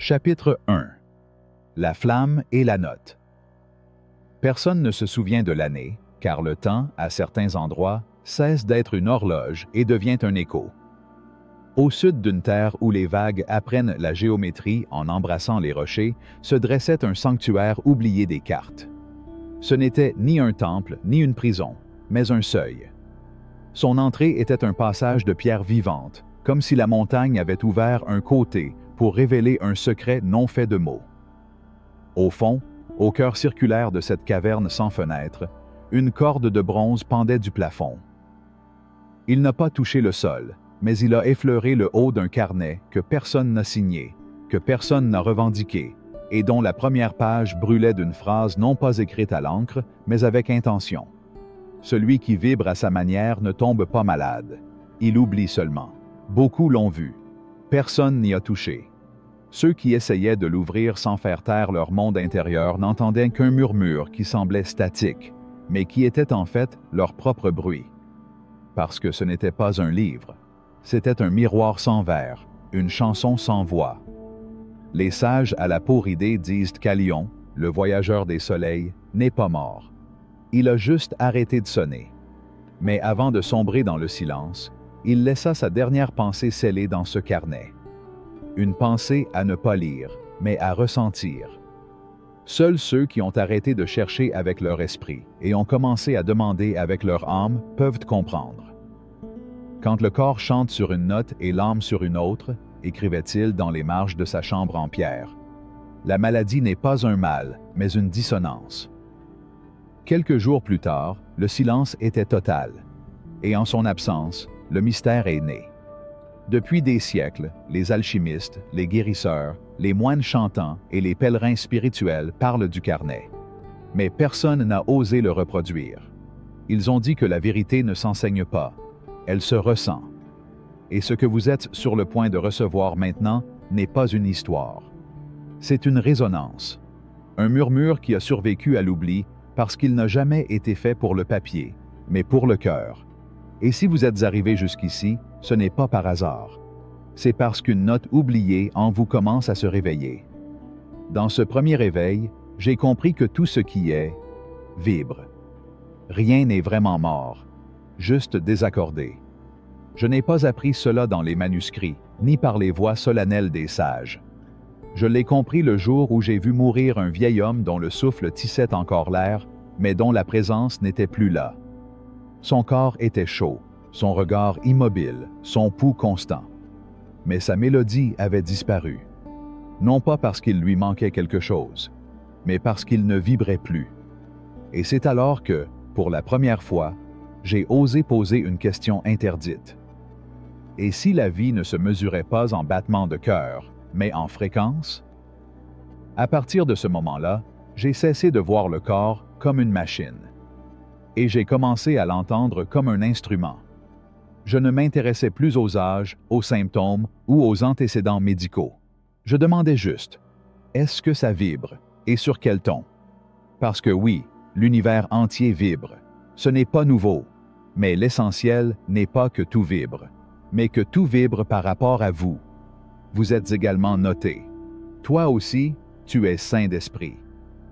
Chapitre 1. La flamme et la note. Personne ne se souvient de l'année, car le temps, à certains endroits, cesse d'être une horloge et devient un écho. Au sud d'une terre où les vagues apprennent la géométrie en embrassant les rochers, se dressait un sanctuaire oublié des cartes. Ce n'était ni un temple ni une prison, mais un seuil. Son entrée était un passage de pierre vivante, comme si la montagne avait ouvert un côté pour révéler un secret non fait de mots. Au fond, au cœur circulaire de cette caverne sans fenêtre, une corde de bronze pendait du plafond. Il n'a pas touché le sol, mais il a effleuré le haut d'un carnet que personne n'a signé, que personne n'a revendiqué, et dont la première page brûlait d'une phrase non pas écrite à l'encre, mais avec intention. Celui qui vibre à sa manière ne tombe pas malade. Il oublie seulement. Beaucoup l'ont vu. Personne n'y a touché. Ceux qui essayaient de l'ouvrir sans faire taire leur monde intérieur n'entendaient qu'un murmure qui semblait statique, mais qui était en fait leur propre bruit. Parce que ce n'était pas un livre. C'était un miroir sans verre, une chanson sans voix. Les sages à la peau ridée disent qu'Alion, le voyageur des soleils, n'est pas mort. Il a juste arrêté de sonner. Mais avant de sombrer dans le silence, il laissa sa dernière pensée scellée dans ce carnet. Une pensée à ne pas lire, mais à ressentir. Seuls ceux qui ont arrêté de chercher avec leur esprit et ont commencé à demander avec leur âme peuvent comprendre. Quand le corps chante sur une note et l'âme sur une autre, écrivait-il dans les marges de sa chambre en pierre, la maladie n'est pas un mal, mais une dissonance. Quelques jours plus tard, le silence était total, et en son absence, le mystère est né. Depuis des siècles, les alchimistes, les guérisseurs, les moines chantants et les pèlerins spirituels parlent du carnet. Mais personne n'a osé le reproduire. Ils ont dit que la vérité ne s'enseigne pas, elle se ressent. Et ce que vous êtes sur le point de recevoir maintenant n'est pas une histoire. C'est une résonance, un murmure qui a survécu à l'oubli parce qu'il n'a jamais été fait pour le papier, mais pour le cœur. Et si vous êtes arrivé jusqu'ici, ce n'est pas par hasard. C'est parce qu'une note oubliée en vous commence à se réveiller. Dans ce premier réveil, j'ai compris que tout ce qui est vibre. Rien n'est vraiment mort, juste désaccordé. Je n'ai pas appris cela dans les manuscrits, ni par les voix solennelles des sages. Je l'ai compris le jour où j'ai vu mourir un vieil homme dont le souffle tissait encore l'air, mais dont la présence n'était plus là. Son corps était chaud, son regard immobile, son pouls constant. Mais sa mélodie avait disparu. Non pas parce qu'il lui manquait quelque chose, mais parce qu'il ne vibrait plus. Et c'est alors que, pour la première fois, j'ai osé poser une question interdite. Et si la vie ne se mesurait pas en battements de cœur, mais en fréquence? À partir de ce moment-là, j'ai cessé de voir le corps comme une machine. Et j'ai commencé à l'entendre comme un instrument. Je ne m'intéressais plus aux âges, aux symptômes ou aux antécédents médicaux. Je demandais juste, est-ce que ça vibre et sur quel ton? Parce que oui, l'univers entier vibre. Ce n'est pas nouveau, mais l'essentiel n'est pas que tout vibre, mais que tout vibre par rapport à vous. Vous êtes également noté. Toi aussi, tu es saint d'esprit.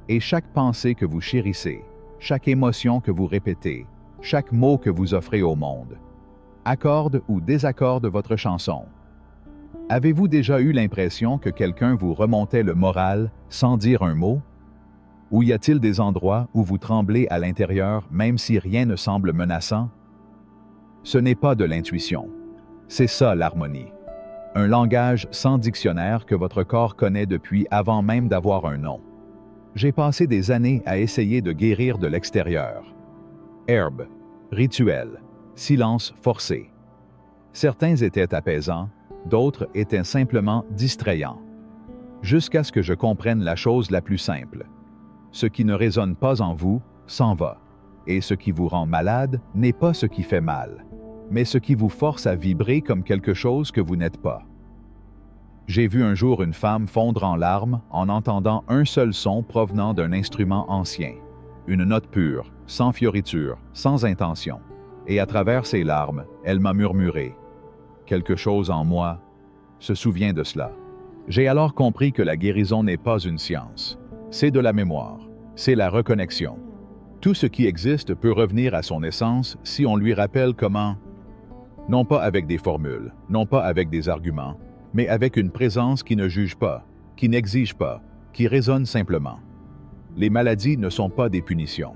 Et chaque pensée que vous chérissez, chaque émotion que vous répétez, chaque mot que vous offrez au monde, accorde ou désaccorde votre chanson. Avez-vous déjà eu l'impression que quelqu'un vous remontait le moral sans dire un mot? Ou y a-t-il des endroits où vous tremblez à l'intérieur même si rien ne semble menaçant? Ce n'est pas de l'intuition. C'est ça l'harmonie. Un langage sans dictionnaire que votre corps connaît depuis avant même d'avoir un nom. J'ai passé des années à essayer de guérir de l'extérieur. Herbe, rituel, silence forcé. Certains étaient apaisants, d'autres étaient simplement distrayants. Jusqu'à ce que je comprenne la chose la plus simple. Ce qui ne résonne pas en vous s'en va. Et ce qui vous rend malade n'est pas ce qui fait mal, mais ce qui vous force à vibrer comme quelque chose que vous n'êtes pas. J'ai vu un jour une femme fondre en larmes en entendant un seul son provenant d'un instrument ancien. Une note pure, sans fioriture, sans intention. Et à travers ses larmes, elle m'a murmuré. Quelque chose en moi se souvient de cela. J'ai alors compris que la guérison n'est pas une science. C'est de la mémoire. C'est la reconnexion. Tout ce qui existe peut revenir à son essence si on lui rappelle comment. Non pas avec des formules, non pas avec des arguments, mais avec une présence qui ne juge pas, qui n'exige pas, qui résonne simplement. Les maladies ne sont pas des punitions.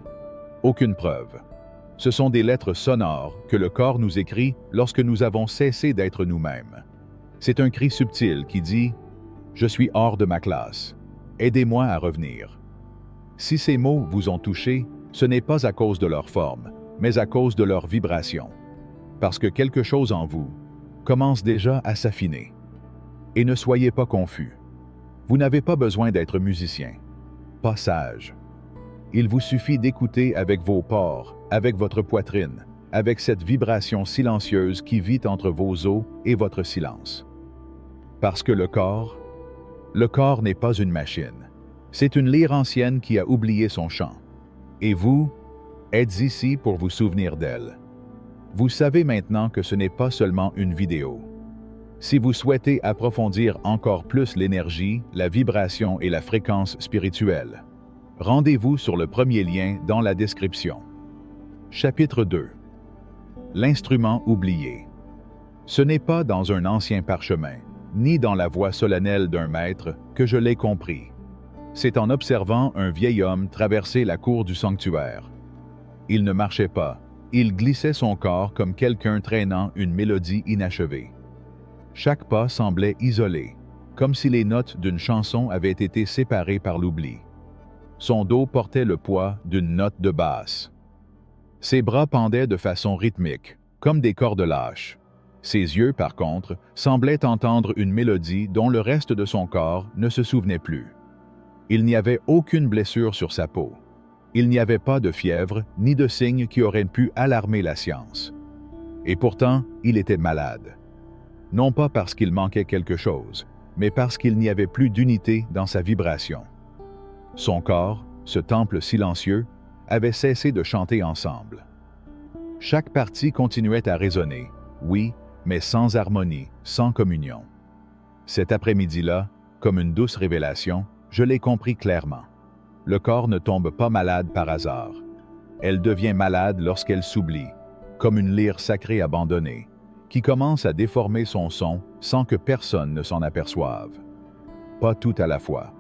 Aucune preuve. Ce sont des lettres sonores que le corps nous écrit lorsque nous avons cessé d'être nous-mêmes. C'est un cri subtil qui dit « Je suis hors de ma classe. Aidez-moi à revenir. » Si ces mots vous ont touché, ce n'est pas à cause de leur forme, mais à cause de leur vibration. Parce que quelque chose en vous commence déjà à s'affiner. Et ne soyez pas confus. Vous n'avez pas besoin d'être musicien, pas sage. Il vous suffit d'écouter avec vos pores, avec votre poitrine, avec cette vibration silencieuse qui vit entre vos os et votre silence. Parce que le corps n'est pas une machine. C'est une lyre ancienne qui a oublié son chant. Et vous êtes ici pour vous souvenir d'elle. Vous savez maintenant que ce n'est pas seulement une vidéo. Si vous souhaitez approfondir encore plus l'énergie, la vibration et la fréquence spirituelle, rendez-vous sur le premier lien dans la description. Chapitre 2. L'instrument oublié. Ce n'est pas dans un ancien parchemin, ni dans la voix solennelle d'un maître, que je l'ai compris. C'est en observant un vieil homme traverser la cour du sanctuaire. Il ne marchait pas, il glissait son corps comme quelqu'un traînant une mélodie inachevée. Chaque pas semblait isolé, comme si les notes d'une chanson avaient été séparées par l'oubli. Son dos portait le poids d'une note de basse. Ses bras pendaient de façon rythmique, comme des cordes lâches. Ses yeux, par contre, semblaient entendre une mélodie dont le reste de son corps ne se souvenait plus. Il n'y avait aucune blessure sur sa peau. Il n'y avait pas de fièvre, ni de signes qui auraient pu alarmer la science. Et pourtant, il était malade. Non pas parce qu'il manquait quelque chose, mais parce qu'il n'y avait plus d'unité dans sa vibration. Son corps, ce temple silencieux, avait cessé de chanter ensemble. Chaque partie continuait à résonner, oui, mais sans harmonie, sans communion. Cet après-midi-là, comme une douce révélation, je l'ai compris clairement. Le corps ne tombe pas malade par hasard. Elle devient malade lorsqu'elle s'oublie, comme une lyre sacrée abandonnée, qui commence à déformer son son sans que personne ne s'en aperçoive. Pas tout à la fois,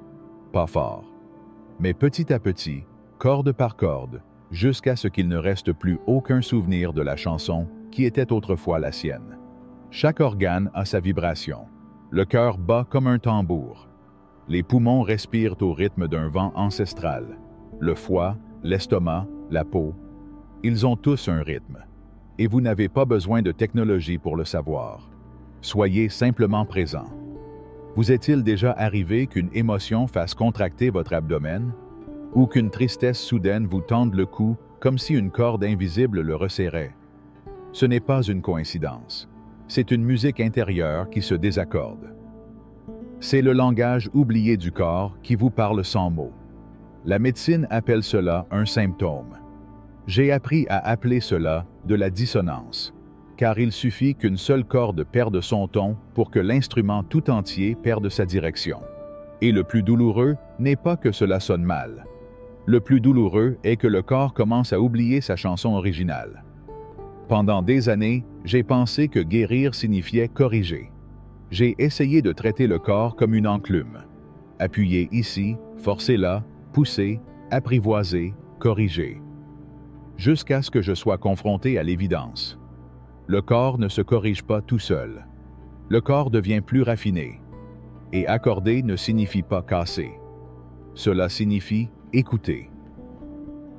pas fort, mais petit à petit, corde par corde, jusqu'à ce qu'il ne reste plus aucun souvenir de la chanson qui était autrefois la sienne. Chaque organe a sa vibration. Le cœur bat comme un tambour. Les poumons respirent au rythme d'un vent ancestral. Le foie, l'estomac, la peau, ils ont tous un rythme. Et vous n'avez pas besoin de technologie pour le savoir. Soyez simplement présent. Vous est-il déjà arrivé qu'une émotion fasse contracter votre abdomen ou qu'une tristesse soudaine vous tende le cou comme si une corde invisible le resserrait? Ce n'est pas une coïncidence. C'est une musique intérieure qui se désaccorde. C'est le langage oublié du corps qui vous parle sans mots. La médecine appelle cela un symptôme. J'ai appris à appeler cela de la dissonance, car il suffit qu'une seule corde perde son ton pour que l'instrument tout entier perde sa direction. Et le plus douloureux n'est pas que cela sonne mal. Le plus douloureux est que le corps commence à oublier sa chanson originale. Pendant des années, j'ai pensé que guérir signifiait corriger. J'ai essayé de traiter le corps comme une enclume. Appuyer ici, forcer là, pousser, apprivoiser, corriger. Jusqu'à ce que je sois confronté à l'évidence. Le corps ne se corrige pas tout seul. Le corps devient plus raffiné. Et accorder ne signifie pas casser. Cela signifie écouter.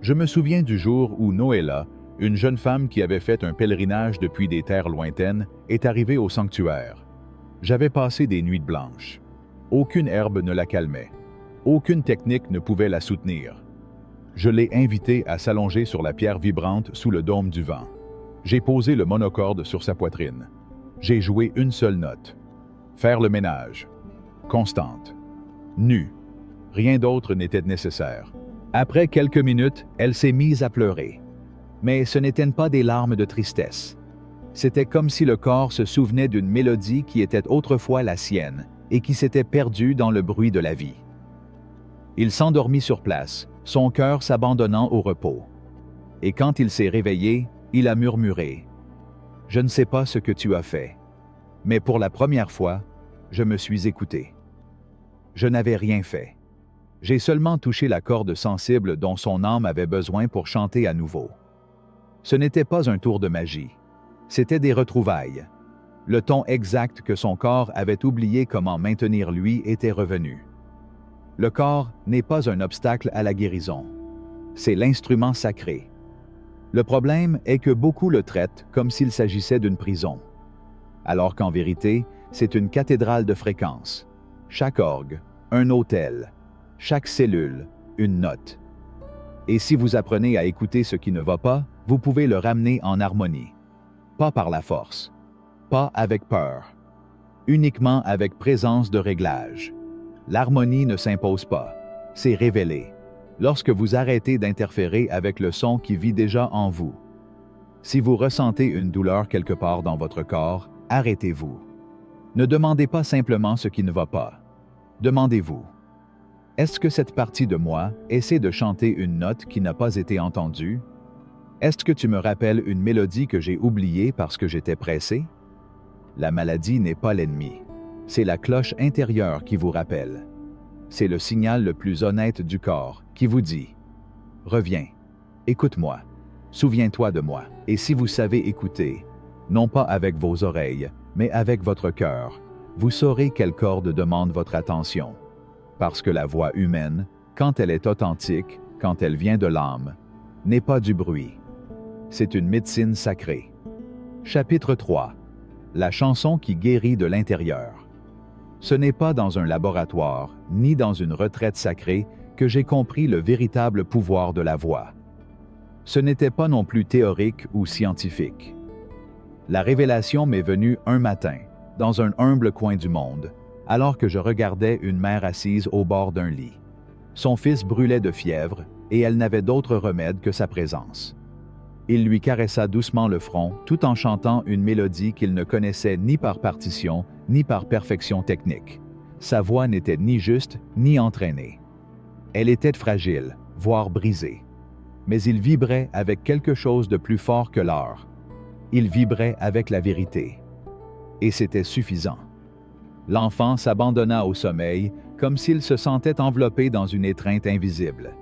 Je me souviens du jour où Noéla, une jeune femme qui avait fait un pèlerinage depuis des terres lointaines, est arrivée au sanctuaire. J'avais passé des nuits blanches. Aucune herbe ne la calmait. Aucune technique ne pouvait la soutenir. Je l'ai invitée à s'allonger sur la pierre vibrante sous le dôme du vent. J'ai posé le monocorde sur sa poitrine. J'ai joué une seule note. Faire le ménage. Constante. Nue. Rien d'autre n'était nécessaire. Après quelques minutes, elle s'est mise à pleurer. Mais ce n'étaient pas des larmes de tristesse. C'était comme si le corps se souvenait d'une mélodie qui était autrefois la sienne et qui s'était perdu dans le bruit de la vie. Il s'endormit sur place, son cœur s'abandonnant au repos. Et quand il s'est réveillé, il a murmuré « Je ne sais pas ce que tu as fait, mais pour la première fois, je me suis écouté. Je n'avais rien fait. J'ai seulement touché la corde sensible dont son âme avait besoin pour chanter à nouveau. Ce n'était pas un tour de magie, c'était des retrouvailles. Le ton exact que son corps avait oublié comment maintenir lui était revenu. Le corps n'est pas un obstacle à la guérison. C'est l'instrument sacré. Le problème est que beaucoup le traitent comme s'il s'agissait d'une prison, alors qu'en vérité, c'est une cathédrale de fréquences. Chaque orgue, un autel, chaque cellule, une note. Et si vous apprenez à écouter ce qui ne va pas, vous pouvez le ramener en harmonie. Pas par la force, pas avec peur, uniquement avec présence de réglage. L'harmonie ne s'impose pas, c'est révélé, lorsque vous arrêtez d'interférer avec le son qui vit déjà en vous. Si vous ressentez une douleur quelque part dans votre corps, arrêtez-vous. Ne demandez pas simplement ce qui ne va pas. Demandez-vous, est-ce que cette partie de moi essaie de chanter une note qui n'a pas été entendue? Est-ce que tu me rappelles une mélodie que j'ai oubliée parce que j'étais pressé? La maladie n'est pas l'ennemi. C'est la cloche intérieure qui vous rappelle. C'est le signal le plus honnête du corps qui vous dit « Reviens, écoute-moi, souviens-toi de moi. » Et si vous savez écouter, non pas avec vos oreilles, mais avec votre cœur, vous saurez quelle corde demande votre attention. Parce que la voix humaine, quand elle est authentique, quand elle vient de l'âme, n'est pas du bruit. C'est une médecine sacrée. Chapitre 3. La chanson qui guérit de l'intérieur. Ce n'est pas dans un laboratoire, ni dans une retraite sacrée, que j'ai compris le véritable pouvoir de la voix. Ce n'était pas non plus théorique ou scientifique. La révélation m'est venue un matin, dans un humble coin du monde, alors que je regardais une mère assise au bord d'un lit. Son fils brûlait de fièvre, et elle n'avait d'autre remède que sa présence. Il lui caressa doucement le front, tout en chantant une mélodie qu'il ne connaissait ni par partition, ni par perfection technique. Sa voix n'était ni juste, ni entraînée. Elle était fragile, voire brisée. Mais il vibrait avec quelque chose de plus fort que l'or. Il vibrait avec la vérité. Et c'était suffisant. L'enfant s'abandonna au sommeil, comme s'il se sentait enveloppé dans une étreinte invisible.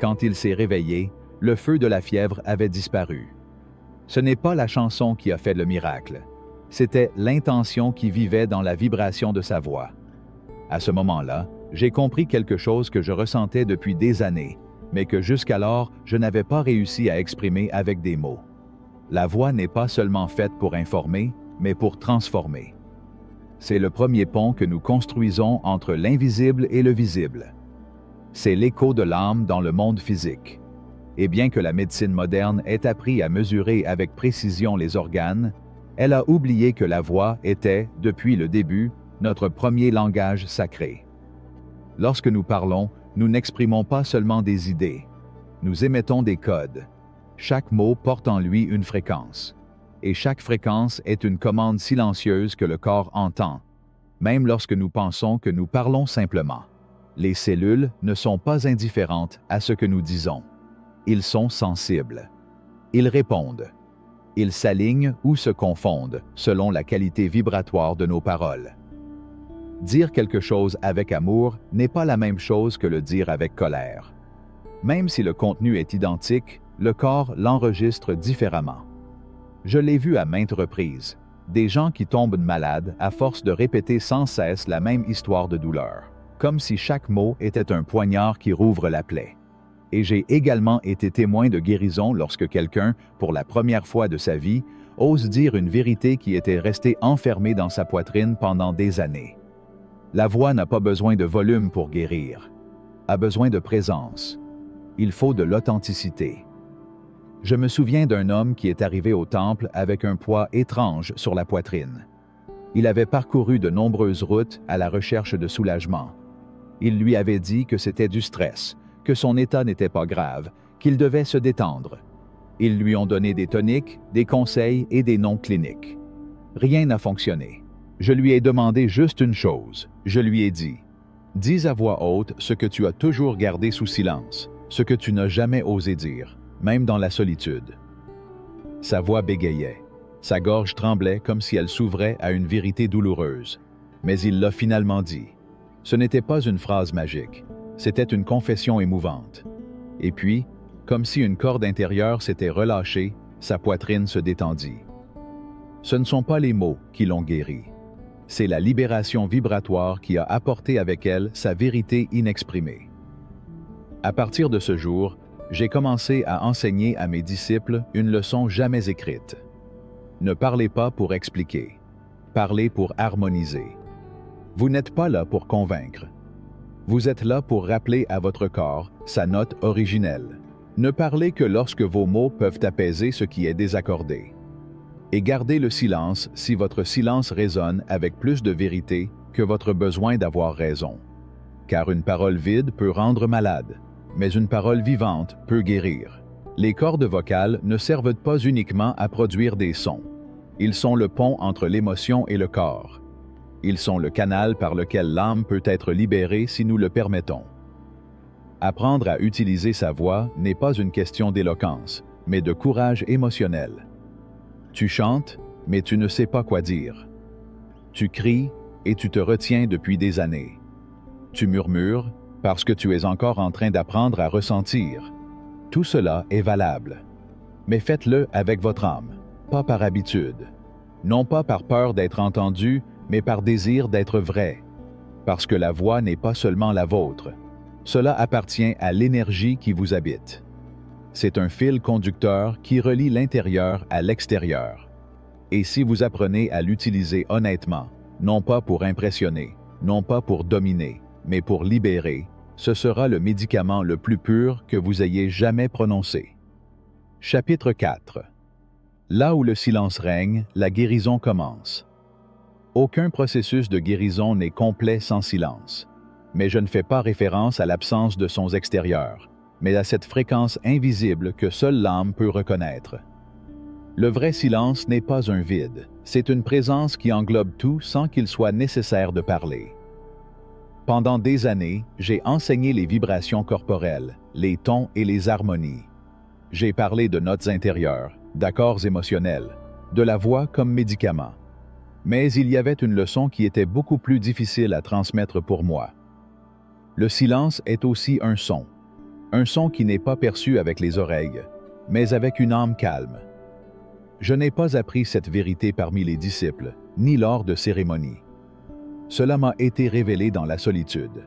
Quand il s'est réveillé, le feu de la fièvre avait disparu. Ce n'est pas la chanson qui a fait le miracle. C'était l'intention qui vivait dans la vibration de sa voix. À ce moment-là, j'ai compris quelque chose que je ressentais depuis des années, mais que jusqu'alors, je n'avais pas réussi à exprimer avec des mots. La voix n'est pas seulement faite pour informer, mais pour transformer. C'est le premier pont que nous construisons entre l'invisible et le visible. C'est l'écho de l'âme dans le monde physique. Et bien que la médecine moderne ait appris à mesurer avec précision les organes, elle a oublié que la voix était, depuis le début, notre premier langage sacré. Lorsque nous parlons, nous n'exprimons pas seulement des idées. Nous émettons des codes. Chaque mot porte en lui une fréquence. Et chaque fréquence est une commande silencieuse que le corps entend, même lorsque nous pensons que nous parlons simplement. Les cellules ne sont pas indifférentes à ce que nous disons. Ils sont sensibles. Ils répondent. Ils s'alignent ou se confondent selon la qualité vibratoire de nos paroles. Dire quelque chose avec amour n'est pas la même chose que le dire avec colère. Même si le contenu est identique, le corps l'enregistre différemment. Je l'ai vu à maintes reprises, des gens qui tombent malades à force de répéter sans cesse la même histoire de douleur, comme si chaque mot était un poignard qui rouvre la plaie. Et j'ai également été témoin de guérison lorsque quelqu'un, pour la première fois de sa vie, ose dire une vérité qui était restée enfermée dans sa poitrine pendant des années. La voix n'a pas besoin de volume pour guérir, a besoin de présence. Il faut de l'authenticité. Je me souviens d'un homme qui est arrivé au temple avec un poids étrange sur la poitrine. Il avait parcouru de nombreuses routes à la recherche de soulagement. Il lui avait dit que c'était du stress, que son état n'était pas grave, qu'il devait se détendre. Ils lui ont donné des toniques, des conseils et des noms cliniques. Rien n'a fonctionné. Je lui ai demandé juste une chose. Je lui ai dit, « Dis à voix haute ce que tu as toujours gardé sous silence, ce que tu n'as jamais osé dire, même dans la solitude. » Sa voix bégayait. Sa gorge tremblait comme si elle s'ouvrait à une vérité douloureuse. Mais il l'a finalement dit. Ce n'était pas une phrase magique. C'était une confession émouvante. Et puis, comme si une corde intérieure s'était relâchée, sa poitrine se détendit. Ce ne sont pas les mots qui l'ont guéri. C'est la libération vibratoire qui a apporté avec elle sa vérité inexprimée. À partir de ce jour, j'ai commencé à enseigner à mes disciples une leçon jamais écrite. Ne parlez pas pour expliquer. Parlez pour harmoniser. Vous n'êtes pas là pour convaincre. Vous êtes là pour rappeler à votre corps sa note originelle. Ne parlez que lorsque vos mots peuvent apaiser ce qui est désaccordé. Et gardez le silence si votre silence résonne avec plus de vérité que votre besoin d'avoir raison. Car une parole vide peut rendre malade, mais une parole vivante peut guérir. Les cordes vocales ne servent pas uniquement à produire des sons. Ils sont le pont entre l'émotion et le corps. Ils sont le canal par lequel l'âme peut être libérée si nous le permettons. Apprendre à utiliser sa voix n'est pas une question d'éloquence, mais de courage émotionnel. Tu chantes, mais tu ne sais pas quoi dire. Tu cries et tu te retiens depuis des années. Tu murmures parce que tu es encore en train d'apprendre à ressentir. Tout cela est valable. Mais faites-le avec votre âme, pas par habitude. Non pas par peur d'être entendu, mais par désir d'être vrai. Parce que la voix n'est pas seulement la vôtre. Cela appartient à l'énergie qui vous habite. C'est un fil conducteur qui relie l'intérieur à l'extérieur. Et si vous apprenez à l'utiliser honnêtement, non pas pour impressionner, non pas pour dominer, mais pour libérer, ce sera le médicament le plus pur que vous ayez jamais prononcé. Chapitre 4. Là où le silence règne, la guérison commence. Aucun processus de guérison n'est complet sans silence. Mais je ne fais pas référence à l'absence de sons extérieurs, mais à cette fréquence invisible que seule l'âme peut reconnaître. Le vrai silence n'est pas un vide, c'est une présence qui englobe tout sans qu'il soit nécessaire de parler. Pendant des années, j'ai enseigné les vibrations corporelles, les tons et les harmonies. J'ai parlé de notes intérieures, d'accords émotionnels, de la voix comme médicament. Mais il y avait une leçon qui était beaucoup plus difficile à transmettre pour moi. Le silence est aussi un son qui n'est pas perçu avec les oreilles, mais avec une âme calme. Je n'ai pas appris cette vérité parmi les disciples, ni lors de cérémonies. Cela m'a été révélé dans la solitude.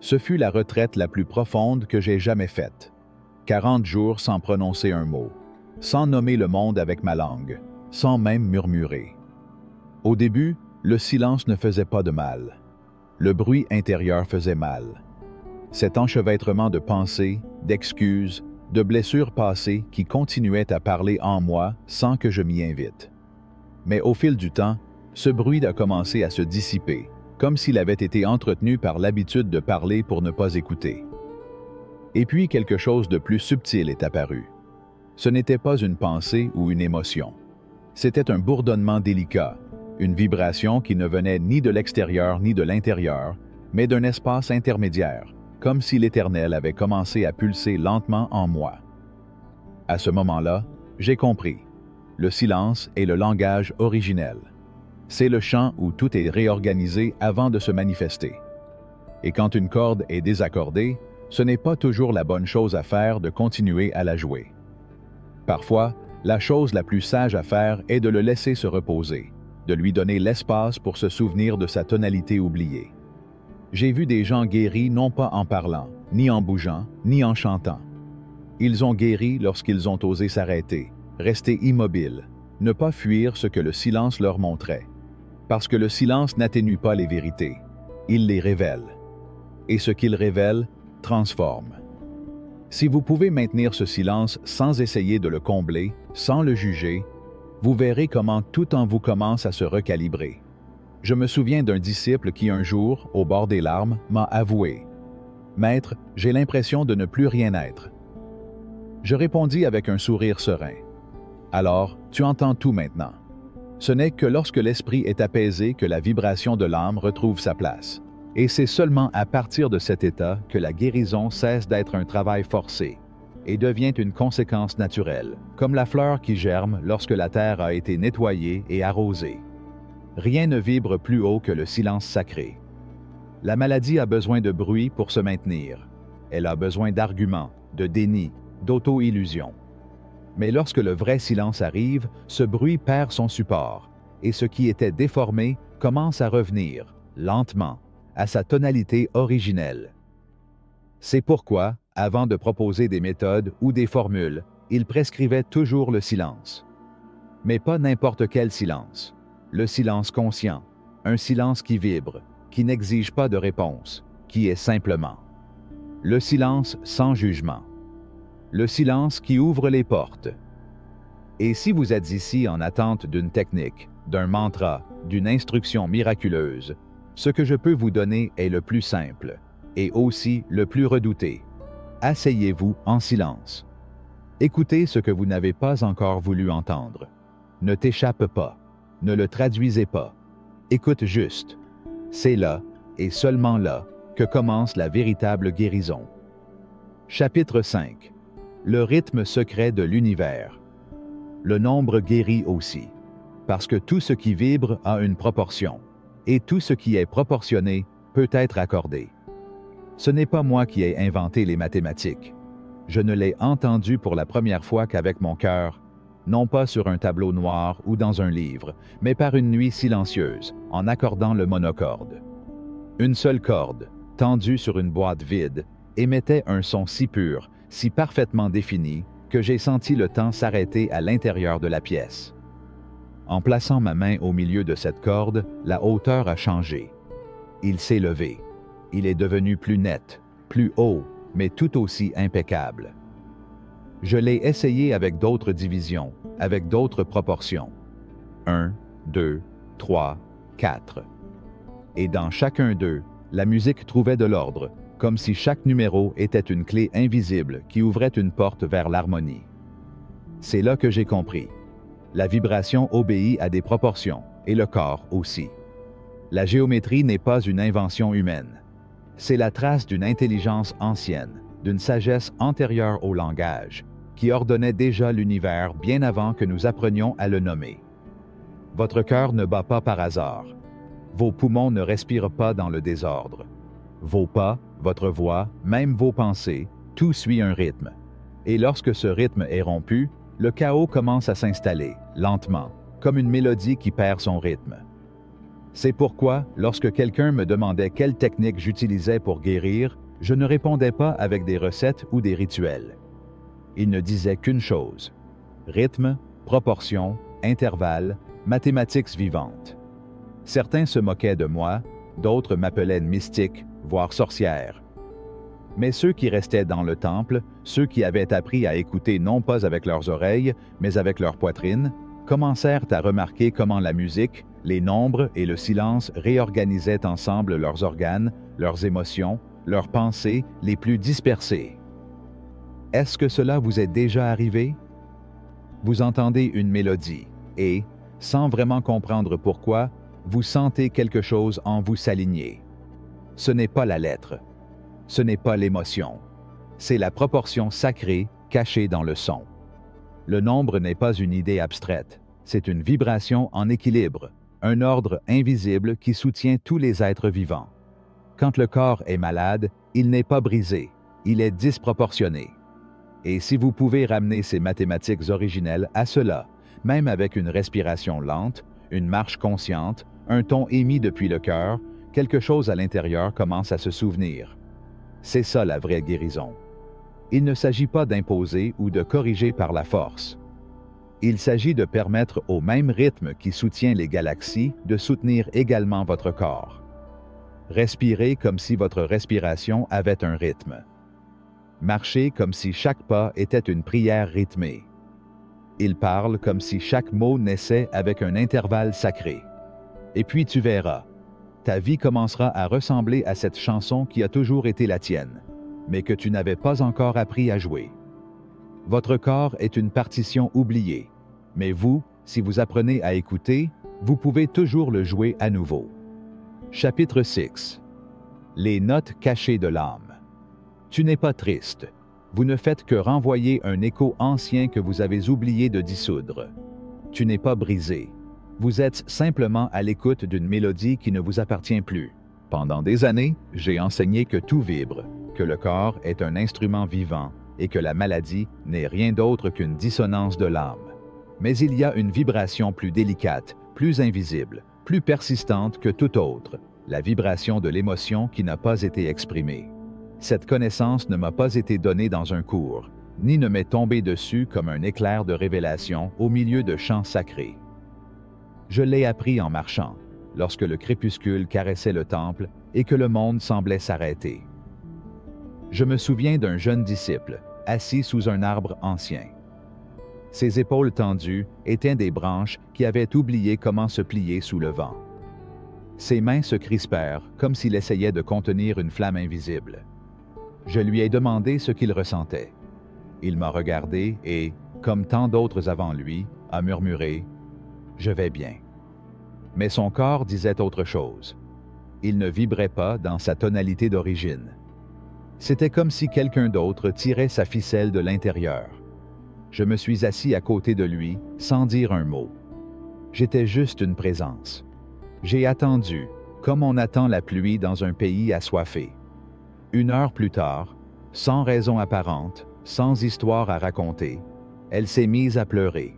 Ce fut la retraite la plus profonde que j'ai jamais faite. 40 jours sans prononcer un mot, sans nommer le monde avec ma langue, sans même murmurer. Au début, le silence ne faisait pas de mal. Le bruit intérieur faisait mal. Cet enchevêtrement de pensées, d'excuses, de blessures passées qui continuaient à parler en moi sans que je m'y invite. Mais au fil du temps, ce bruit a commencé à se dissiper, comme s'il avait été entretenu par l'habitude de parler pour ne pas écouter. Et puis quelque chose de plus subtil est apparu. Ce n'était pas une pensée ou une émotion. C'était un bourdonnement délicat, une vibration qui ne venait ni de l'extérieur ni de l'intérieur, mais d'un espace intermédiaire, comme si l'Éternel avait commencé à pulser lentement en moi. À ce moment-là, j'ai compris. Le silence est le langage originel. C'est le chant où tout est réorganisé avant de se manifester. Et quand une corde est désaccordée, ce n'est pas toujours la bonne chose à faire de continuer à la jouer. Parfois, la chose la plus sage à faire est de le laisser se reposer, de lui donner l'espace pour se souvenir de sa tonalité oubliée. J'ai vu des gens guéris non pas en parlant, ni en bougeant, ni en chantant. Ils ont guéri lorsqu'ils ont osé s'arrêter, rester immobiles, ne pas fuir ce que le silence leur montrait. Parce que le silence n'atténue pas les vérités, il les révèle. Et ce qu'il révèle transforme. Si vous pouvez maintenir ce silence sans essayer de le combler, sans le juger, vous verrez comment tout en vous commence à se recalibrer. Je me souviens d'un disciple qui un jour, au bord des larmes, m'a avoué « Maître, j'ai l'impression de ne plus rien être. » Je répondis avec un sourire serein « Alors, tu entends tout maintenant. Ce n'est que lorsque l'esprit est apaisé que la vibration de l'âme retrouve sa place. Et c'est seulement à partir de cet état que la guérison cesse d'être un travail forcé et devient une conséquence naturelle, comme la fleur qui germe lorsque la terre a été nettoyée et arrosée. Rien ne vibre plus haut que le silence sacré. La maladie a besoin de bruit pour se maintenir. Elle a besoin d'arguments, de déni, d'auto-illusion. Mais lorsque le vrai silence arrive, ce bruit perd son support, et ce qui était déformé commence à revenir, lentement, à sa tonalité originelle. C'est pourquoi, avant de proposer des méthodes ou des formules, il prescrivait toujours le silence. Mais pas n'importe quel silence. Le silence conscient, un silence qui vibre, qui n'exige pas de réponse, qui est simplement. Le silence sans jugement. Le silence qui ouvre les portes. Et si vous êtes ici en attente d'une technique, d'un mantra, d'une instruction miraculeuse, ce que je peux vous donner est le plus simple, et aussi le plus redouté. Asseyez-vous en silence. Écoutez ce que vous n'avez pas encore voulu entendre. Ne t'échappe pas. Ne le traduisez pas. Écoute juste. C'est là, et seulement là, que commence la véritable guérison. Chapitre 5. Le rythme secret de l'univers. Le nombre guérit aussi, parce que tout ce qui vibre a une proportion, et tout ce qui est proportionné peut être accordé. Ce n'est pas moi qui ai inventé les mathématiques. Je ne l'ai entendu pour la première fois qu'avec mon cœur, non pas sur un tableau noir ou dans un livre, mais par une nuit silencieuse, en accordant le monocorde. Une seule corde, tendue sur une boîte vide, émettait un son si pur, si parfaitement défini, que j'ai senti le temps s'arrêter à l'intérieur de la pièce. En plaçant ma main au milieu de cette corde, la hauteur a changé. Il s'est levé. Il est devenu plus net, plus haut, mais tout aussi impeccable. Je l'ai essayé avec d'autres divisions, avec d'autres proportions. 1, 2, 3, 4. Et dans chacun d'eux, la musique trouvait de l'ordre, comme si chaque numéro était une clé invisible qui ouvrait une porte vers l'harmonie. C'est là que j'ai compris. La vibration obéit à des proportions, et le corps aussi. La géométrie n'est pas une invention humaine. C'est la trace d'une intelligence ancienne, d'une sagesse antérieure au langage, qui ordonnait déjà l'univers bien avant que nous apprenions à le nommer. Votre cœur ne bat pas par hasard. Vos poumons ne respirent pas dans le désordre. Vos pas, votre voix, même vos pensées, tout suit un rythme. Et lorsque ce rythme est rompu, le chaos commence à s'installer, lentement, comme une mélodie qui perd son rythme. C'est pourquoi, lorsque quelqu'un me demandait quelle technique j'utilisais pour guérir, je ne répondais pas avec des recettes ou des rituels. Il ne disait qu'une chose: rythme, proportion, intervalle, mathématiques vivantes. Certains se moquaient de moi, d'autres m'appelaient mystique, voire sorcière. Mais ceux qui restaient dans le temple, ceux qui avaient appris à écouter non pas avec leurs oreilles, mais avec leur poitrine, commencèrent à remarquer comment la musique, les nombres et le silence réorganisaient ensemble leurs organes, leurs émotions, leurs pensées les plus dispersées. Est-ce que cela vous est déjà arrivé? Vous entendez une mélodie et, sans vraiment comprendre pourquoi, vous sentez quelque chose en vous s'aligner. Ce n'est pas la lettre. Ce n'est pas l'émotion. C'est la proportion sacrée cachée dans le son. Le nombre n'est pas une idée abstraite. C'est une vibration en équilibre, un ordre invisible qui soutient tous les êtres vivants. Quand le corps est malade, il n'est pas brisé, il est disproportionné. Et si vous pouvez ramener ces mathématiques originelles à cela, même avec une respiration lente, une marche consciente, un ton émis depuis le cœur, quelque chose à l'intérieur commence à se souvenir. C'est ça la vraie guérison. Il ne s'agit pas d'imposer ou de corriger par la force. Il s'agit de permettre au même rythme qui soutient les galaxies de soutenir également votre corps. Respirez comme si votre respiration avait un rythme. Marchez comme si chaque pas était une prière rythmée. Il parle comme si chaque mot naissait avec un intervalle sacré. Et puis tu verras, ta vie commencera à ressembler à cette chanson qui a toujours été la tienne, mais que tu n'avais pas encore appris à jouer. Votre corps est une partition oubliée, mais vous, Si vous apprenez à écouter, vous pouvez toujours le jouer à nouveau. Chapitre 6. Les notes cachées de l'âme. Tu n'es pas triste. Vous ne faites que renvoyer un écho ancien que vous avez oublié de dissoudre. Tu n'es pas brisé. Vous êtes simplement à l'écoute d'une mélodie qui ne vous appartient plus. Pendant des années, j'ai enseigné que tout vibre, que le corps est un instrument vivant et que la maladie n'est rien d'autre qu'une dissonance de l'âme. Mais il y a une vibration plus délicate, plus invisible, plus persistante que toute autre, la vibration de l'émotion qui n'a pas été exprimée. Cette connaissance ne m'a pas été donnée dans un cours, ni ne m'est tombée dessus comme un éclair de révélation au milieu de chants sacrés. Je l'ai appris en marchant, lorsque le crépuscule caressait le temple et que le monde semblait s'arrêter. Je me souviens d'un jeune disciple, assis sous un arbre ancien. Ses épaules tendues étaient des branches qui avaient oublié comment se plier sous le vent. Ses mains se crispèrent comme s'il essayait de contenir une flamme invisible. Je lui ai demandé ce qu'il ressentait. Il m'a regardé et, comme tant d'autres avant lui, a murmuré « Je vais bien ». Mais son corps disait autre chose. Il ne vibrait pas dans sa tonalité d'origine. C'était comme si quelqu'un d'autre tirait sa ficelle de l'intérieur. Je me suis assis à côté de lui, sans dire un mot. J'étais juste une présence. J'ai attendu, comme on attend la pluie dans un pays assoiffé. 1 heure plus tard, sans raison apparente, sans histoire à raconter, elle s'est mise à pleurer.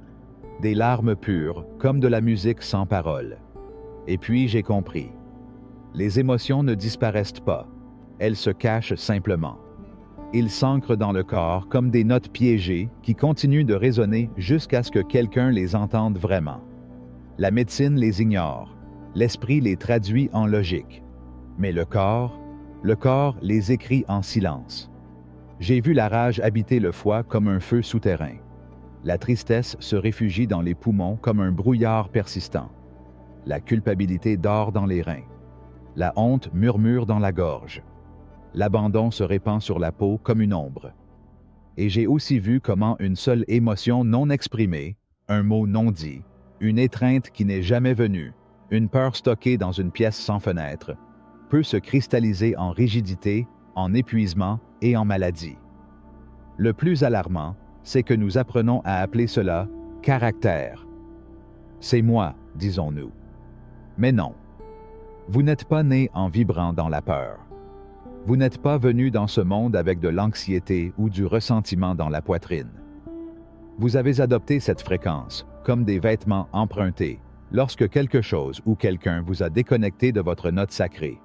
Des larmes pures, comme de la musique sans paroles. Et puis j'ai compris. Les émotions ne disparaissent pas, elles se cachent simplement. Ils s'ancrent dans le corps comme des notes piégées qui continuent de résonner jusqu'à ce que quelqu'un les entende vraiment. La médecine les ignore, l'esprit les traduit en logique. Mais le corps les écrit en silence. J'ai vu la rage habiter le foie comme un feu souterrain. La tristesse se réfugie dans les poumons comme un brouillard persistant. La culpabilité dort dans les reins. La honte murmure dans la gorge. L'abandon se répand sur la peau comme une ombre. Et j'ai aussi vu comment une seule émotion non exprimée, un mot non dit, une étreinte qui n'est jamais venue, une peur stockée dans une pièce sans fenêtre, peut se cristalliser en rigidité, en épuisement et en maladie. Le plus alarmant, c'est que nous apprenons à appeler cela « caractère ». C'est moi, disons-nous. Mais non. Vous n'êtes pas né en vibrant dans la peur. Vous n'êtes pas venu dans ce monde avec de l'anxiété ou du ressentiment dans la poitrine. Vous avez adopté cette fréquence, comme des vêtements empruntés, lorsque quelque chose ou quelqu'un vous a déconnecté de votre note sacrée.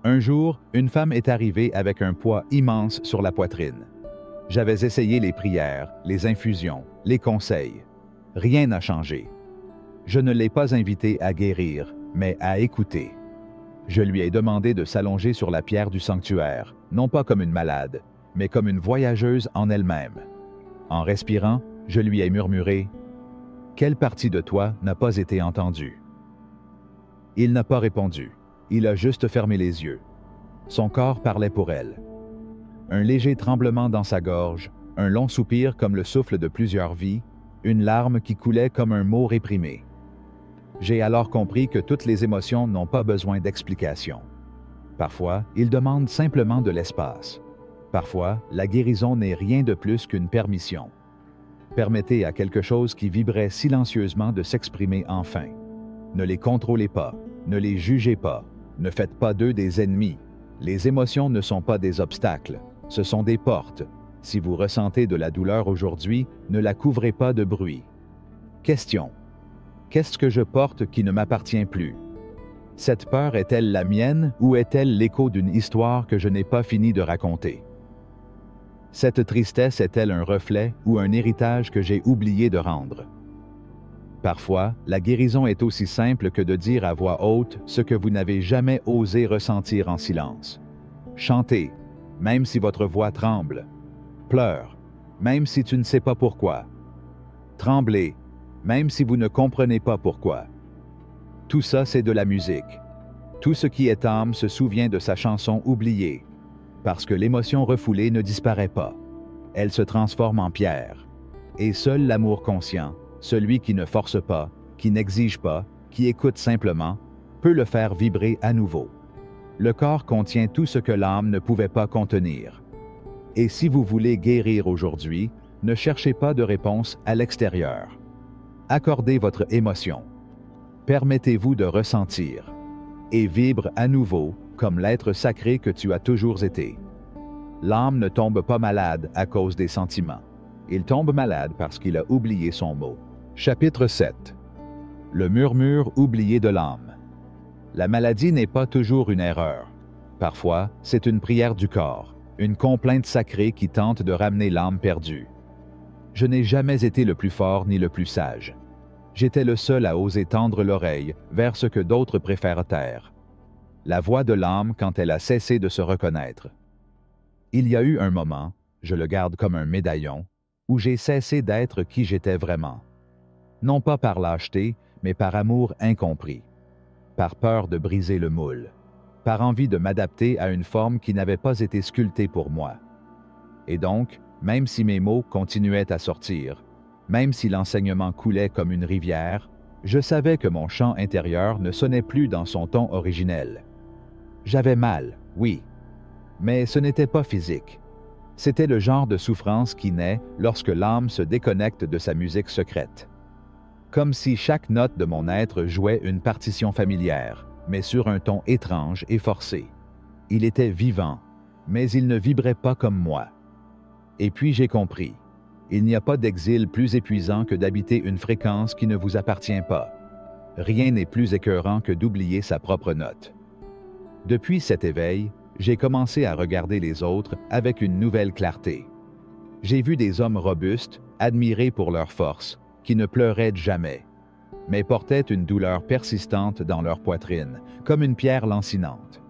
Un jour, une femme est arrivée avec un poids immense sur la poitrine. J'avais essayé les prières, les infusions, les conseils. Rien n'a changé. Je ne l'ai pas invitée à guérir, mais à écouter. Je lui ai demandé de s'allonger sur la pierre du sanctuaire, non pas comme une malade, mais comme une voyageuse en elle-même. En respirant, je lui ai murmuré « Quelle partie de toi n'a pas été entendue ?» Il n'a pas répondu. Il a juste fermé les yeux. Son corps parlait pour elle. Un léger tremblement dans sa gorge, un long soupir comme le souffle de plusieurs vies, une larme qui coulait comme un mot réprimé. J'ai alors compris que toutes les émotions n'ont pas besoin d'explication. Parfois, ils demandent simplement de l'espace. Parfois, la guérison n'est rien de plus qu'une permission. Permettez à quelque chose qui vibrait silencieusement de s'exprimer enfin. Ne les contrôlez pas, ne les jugez pas, ne faites pas d'eux des ennemis. Les émotions ne sont pas des obstacles, ce sont des portes. Si vous ressentez de la douleur aujourd'hui, ne la couvrez pas de bruit. Question. Qu'est-ce que je porte qui ne m'appartient plus? Cette peur est-elle la mienne ou est-elle l'écho d'une histoire que je n'ai pas fini de raconter? Cette tristesse est-elle un reflet ou un héritage que j'ai oublié de rendre? Parfois, la guérison est aussi simple que de dire à voix haute ce que vous n'avez jamais osé ressentir en silence. Chantez, même si votre voix tremble. Pleure, même si tu ne sais pas pourquoi. Tremblez, même si vous ne comprenez pas pourquoi. Tout ça, c'est de la musique. Tout ce qui est âme se souvient de sa chanson oubliée, parce que l'émotion refoulée ne disparaît pas. Elle se transforme en pierre. Et seul l'amour conscient, Celui qui ne force pas, qui n'exige pas, qui écoute simplement, peut le faire vibrer à nouveau. Le corps contient tout ce que l'âme ne pouvait pas contenir. Et si vous voulez guérir aujourd'hui, ne cherchez pas de réponse à l'extérieur. Accordez votre émotion. Permettez-vous de ressentir. Et vibre à nouveau comme l'être sacré que tu as toujours été. L'âme ne tombe pas malade à cause des sentiments. Il tombe malade parce qu'il a oublié son mot. Chapitre 7. Le murmure oublié de l'âme. La maladie n'est pas toujours une erreur. Parfois, c'est une prière du corps, une complainte sacrée qui tente de ramener l'âme perdue. Je n'ai jamais été le plus fort ni le plus sage. J'étais le seul à oser tendre l'oreille vers ce que d'autres préfèrent taire. La voix de l'âme quand elle a cessé de se reconnaître. Il y a eu un moment, je le garde comme un médaillon, où j'ai cessé d'être qui j'étais vraiment. Non pas par lâcheté, mais par amour incompris. Par peur de briser le moule. Par envie de m'adapter à une forme qui n'avait pas été sculptée pour moi. Et donc, même si mes mots continuaient à sortir, même si l'enseignement coulait comme une rivière, je savais que mon chant intérieur ne sonnait plus dans son ton originel. J'avais mal, oui, mais ce n'était pas physique. C'était le genre de souffrance qui naît lorsque l'âme se déconnecte de sa musique secrète. Comme si chaque note de mon être jouait une partition familière, mais sur un ton étrange et forcé. Il était vivant, mais il ne vibrait pas comme moi. Et puis j'ai compris. Il n'y a pas d'exil plus épuisant que d'habiter une fréquence qui ne vous appartient pas. Rien n'est plus écœurant que d'oublier sa propre note. Depuis cet éveil, j'ai commencé à regarder les autres avec une nouvelle clarté. J'ai vu des hommes robustes, admirés pour leur force, qui ne pleuraient jamais, mais portaient une douleur persistante dans leur poitrine, comme une pierre lancinante.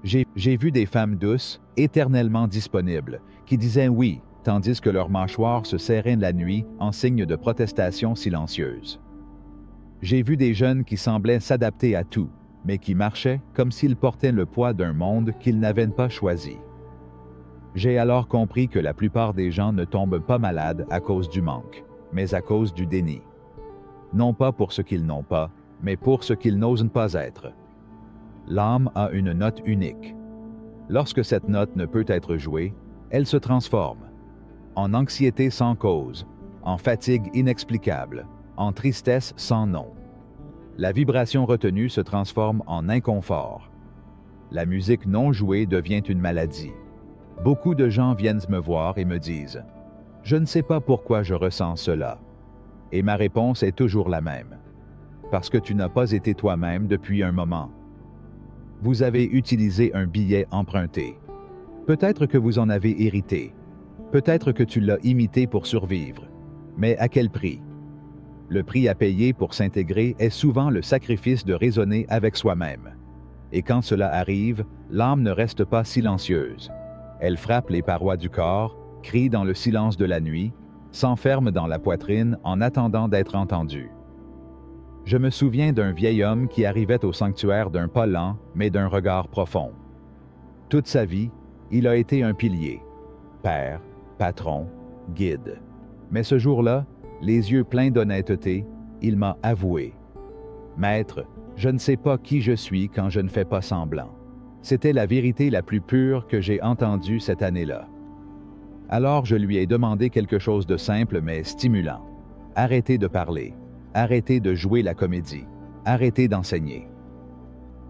J'ai vu des femmes douces, éternellement disponibles, qui disaient oui, tandis que leurs mâchoires se serraient la nuit en signe de protestation silencieuse. J'ai vu des jeunes qui semblaient s'adapter à tout, mais qui marchaient comme s'ils portaient le poids d'un monde qu'ils n'avaient pas choisi. J'ai alors compris que la plupart des gens ne tombent pas malades à cause du manque, mais à cause du déni. Non pas pour ce qu'ils n'ont pas, mais pour ce qu'ils n'osent pas être. L'âme a une note unique. Lorsque cette note ne peut être jouée, elle se transforme en anxiété sans cause, en fatigue inexplicable, en tristesse sans nom. La vibration retenue se transforme en inconfort. La musique non jouée devient une maladie. Beaucoup de gens viennent me voir et me disent « Je ne sais pas pourquoi je ressens cela. » Et ma réponse est toujours la même. Parce que tu n'as pas été toi-même depuis un moment. Vous avez utilisé un billet emprunté. Peut-être que vous en avez hérité. Peut-être que tu l'as imité pour survivre. Mais à quel prix? Le prix à payer pour s'intégrer est souvent le sacrifice de raisonner avec soi-même. Et quand cela arrive, l'âme ne reste pas silencieuse. Elle frappe les parois du corps, crie dans le silence de la nuit, s'enferme dans la poitrine en attendant d'être entendue. Je me souviens d'un vieil homme qui arrivait au sanctuaire d'un pas lent, mais d'un regard profond. Toute sa vie, il a été un pilier, père, patron, guide. Mais ce jour-là, les yeux pleins d'honnêteté, il m'a avoué. « Maître, je ne sais pas qui je suis quand je ne fais pas semblant. » C'était la vérité la plus pure que j'ai entendue cette année-là. Alors je lui ai demandé quelque chose de simple mais stimulant. Arrêtez de parler. Arrêtez de jouer la comédie. Arrêtez d'enseigner.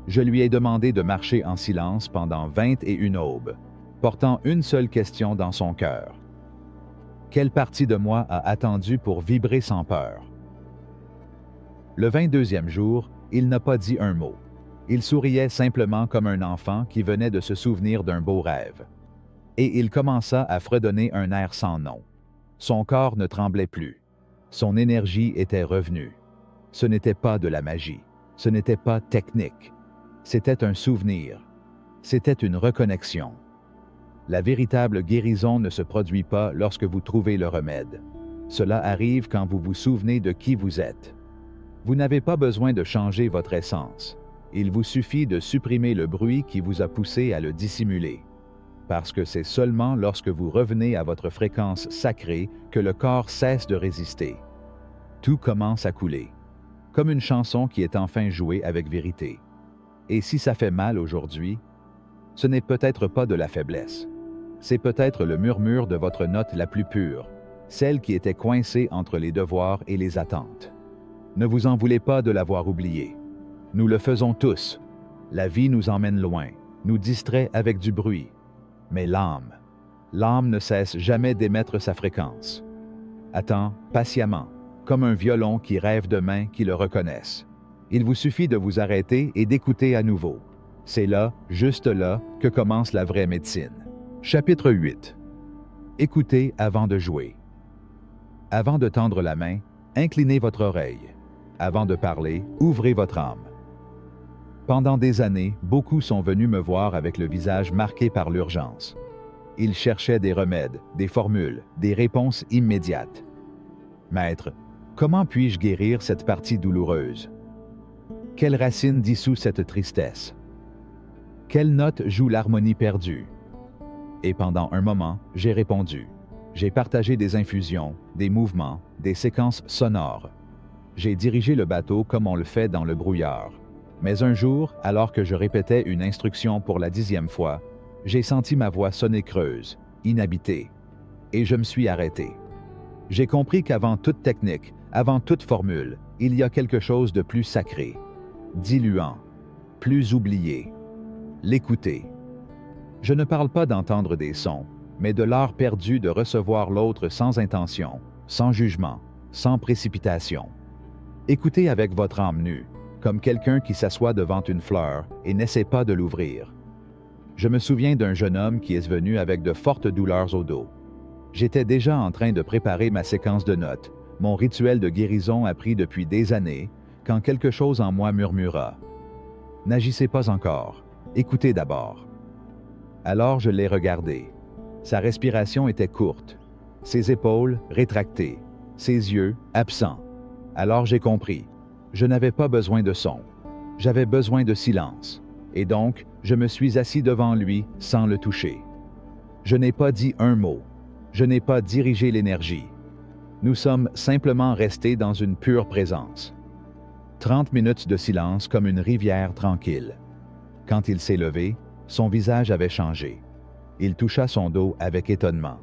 Je lui ai demandé de marcher en silence pendant 21 aubes, portant une seule question dans son cœur. Quelle partie de moi a attendu pour vibrer sans peur? Le 22e jour, il n'a pas dit un mot. Il souriait simplement comme un enfant qui venait de se souvenir d'un beau rêve. Et il commença à fredonner un air sans nom. Son corps ne tremblait plus. Son énergie était revenue. Ce n'était pas de la magie. Ce n'était pas technique. C'était un souvenir. C'était une reconnexion. La véritable guérison ne se produit pas lorsque vous trouvez le remède. Cela arrive quand vous vous souvenez de qui vous êtes. Vous n'avez pas besoin de changer votre essence. Il vous suffit de supprimer le bruit qui vous a poussé à le dissimuler. Parce que c'est seulement lorsque vous revenez à votre fréquence sacrée que le corps cesse de résister. Tout commence à couler. Comme une chanson qui est enfin jouée avec vérité. Et si ça fait mal aujourd'hui, ce n'est peut-être pas de la faiblesse. C'est peut-être le murmure de votre note la plus pure, celle qui était coincée entre les devoirs et les attentes. Ne vous en voulez pas de l'avoir oubliée. Nous le faisons tous. La vie nous emmène loin, nous distrait avec du bruit. Mais l'âme ne cesse jamais d'émettre sa fréquence. Attends patiemment, comme un violon qui rêve de mains qui le reconnaissent. Il vous suffit de vous arrêter et d'écouter à nouveau. C'est là, juste là, que commence la vraie médecine. Chapitre 8. Écoutez avant de jouer. Avant de tendre la main, inclinez votre oreille. Avant de parler, ouvrez votre âme. Pendant des années, beaucoup sont venus me voir avec le visage marqué par l'urgence. Ils cherchaient des remèdes, des formules, des réponses immédiates. Maître, comment puis-je guérir cette partie douloureuse? Quelle racine dissout cette tristesse? Quelle note joue l'harmonie perdue? Et pendant un moment, j'ai répondu. J'ai partagé des infusions, des mouvements, des séquences sonores. J'ai dirigé le bateau comme on le fait dans le brouillard. Mais un jour, alors que je répétais une instruction pour la 10e fois, j'ai senti ma voix sonner creuse, inhabitée. Et je me suis arrêté. J'ai compris qu'avant toute technique, avant toute formule, il y a quelque chose de plus sacré, diluant, plus oublié. L'écouter. Je ne parle pas d'entendre des sons, mais de l'art perdu de recevoir l'autre sans intention, sans jugement, sans précipitation. Écoutez avec votre âme nue, comme quelqu'un qui s'assoit devant une fleur et n'essaie pas de l'ouvrir. Je me souviens d'un jeune homme qui est venu avec de fortes douleurs au dos. J'étais déjà en train de préparer ma séquence de notes, mon rituel de guérison appris depuis des années, quand quelque chose en moi murmura. « N'agissez pas encore, écoutez d'abord. » Alors je l'ai regardé. Sa respiration était courte, ses épaules rétractées, ses yeux absents. Alors j'ai compris. Je n'avais pas besoin de son. J'avais besoin de silence. Et donc, je me suis assis devant lui sans le toucher. Je n'ai pas dit un mot. Je n'ai pas dirigé l'énergie. Nous sommes simplement restés dans une pure présence. 30 minutes de silence comme une rivière tranquille. Quand il s'est levé, son visage avait changé. Il toucha son dos avec étonnement.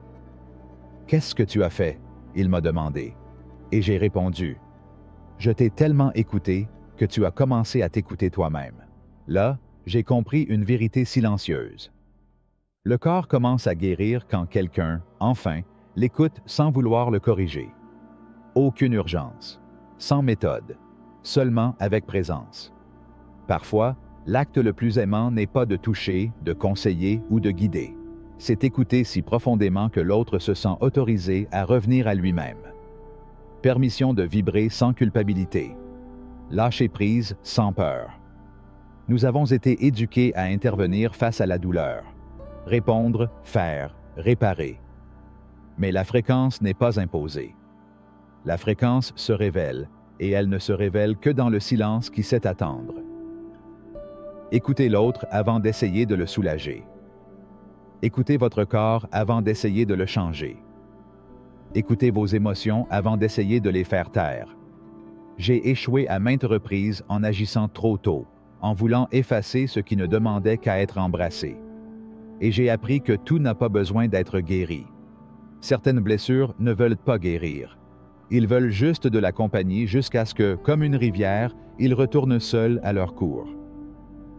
« Qu'est-ce que tu as fait ?» il m'a demandé. Et j'ai répondu. « Je t'ai tellement écouté que tu as commencé à t'écouter toi-même. » Là, j'ai compris une vérité silencieuse. Le corps commence à guérir quand quelqu'un, enfin, l'écoute sans vouloir le corriger. Aucune urgence, sans méthode, seulement avec présence. Parfois, l'acte le plus aimant n'est pas de toucher, de conseiller ou de guider. C'est écouter si profondément que l'autre se sent autorisé à revenir à lui-même. Permission de vibrer sans culpabilité. Lâcher prise sans peur. Nous avons été éduqués à intervenir face à la douleur. Répondre, faire, réparer. Mais la fréquence n'est pas imposée. La fréquence se révèle, et elle ne se révèle que dans le silence qui sait attendre. Écoutez l'autre avant d'essayer de le soulager. Écoutez votre corps avant d'essayer de le changer. Écoutez vos émotions avant d'essayer de les faire taire. J'ai échoué à maintes reprises en agissant trop tôt, en voulant effacer ce qui ne demandait qu'à être embrassé. Et j'ai appris que tout n'a pas besoin d'être guéri. Certaines blessures ne veulent pas guérir. Ils veulent juste de la compagnie jusqu'à ce que, comme une rivière, ils retournent seuls à leur cours.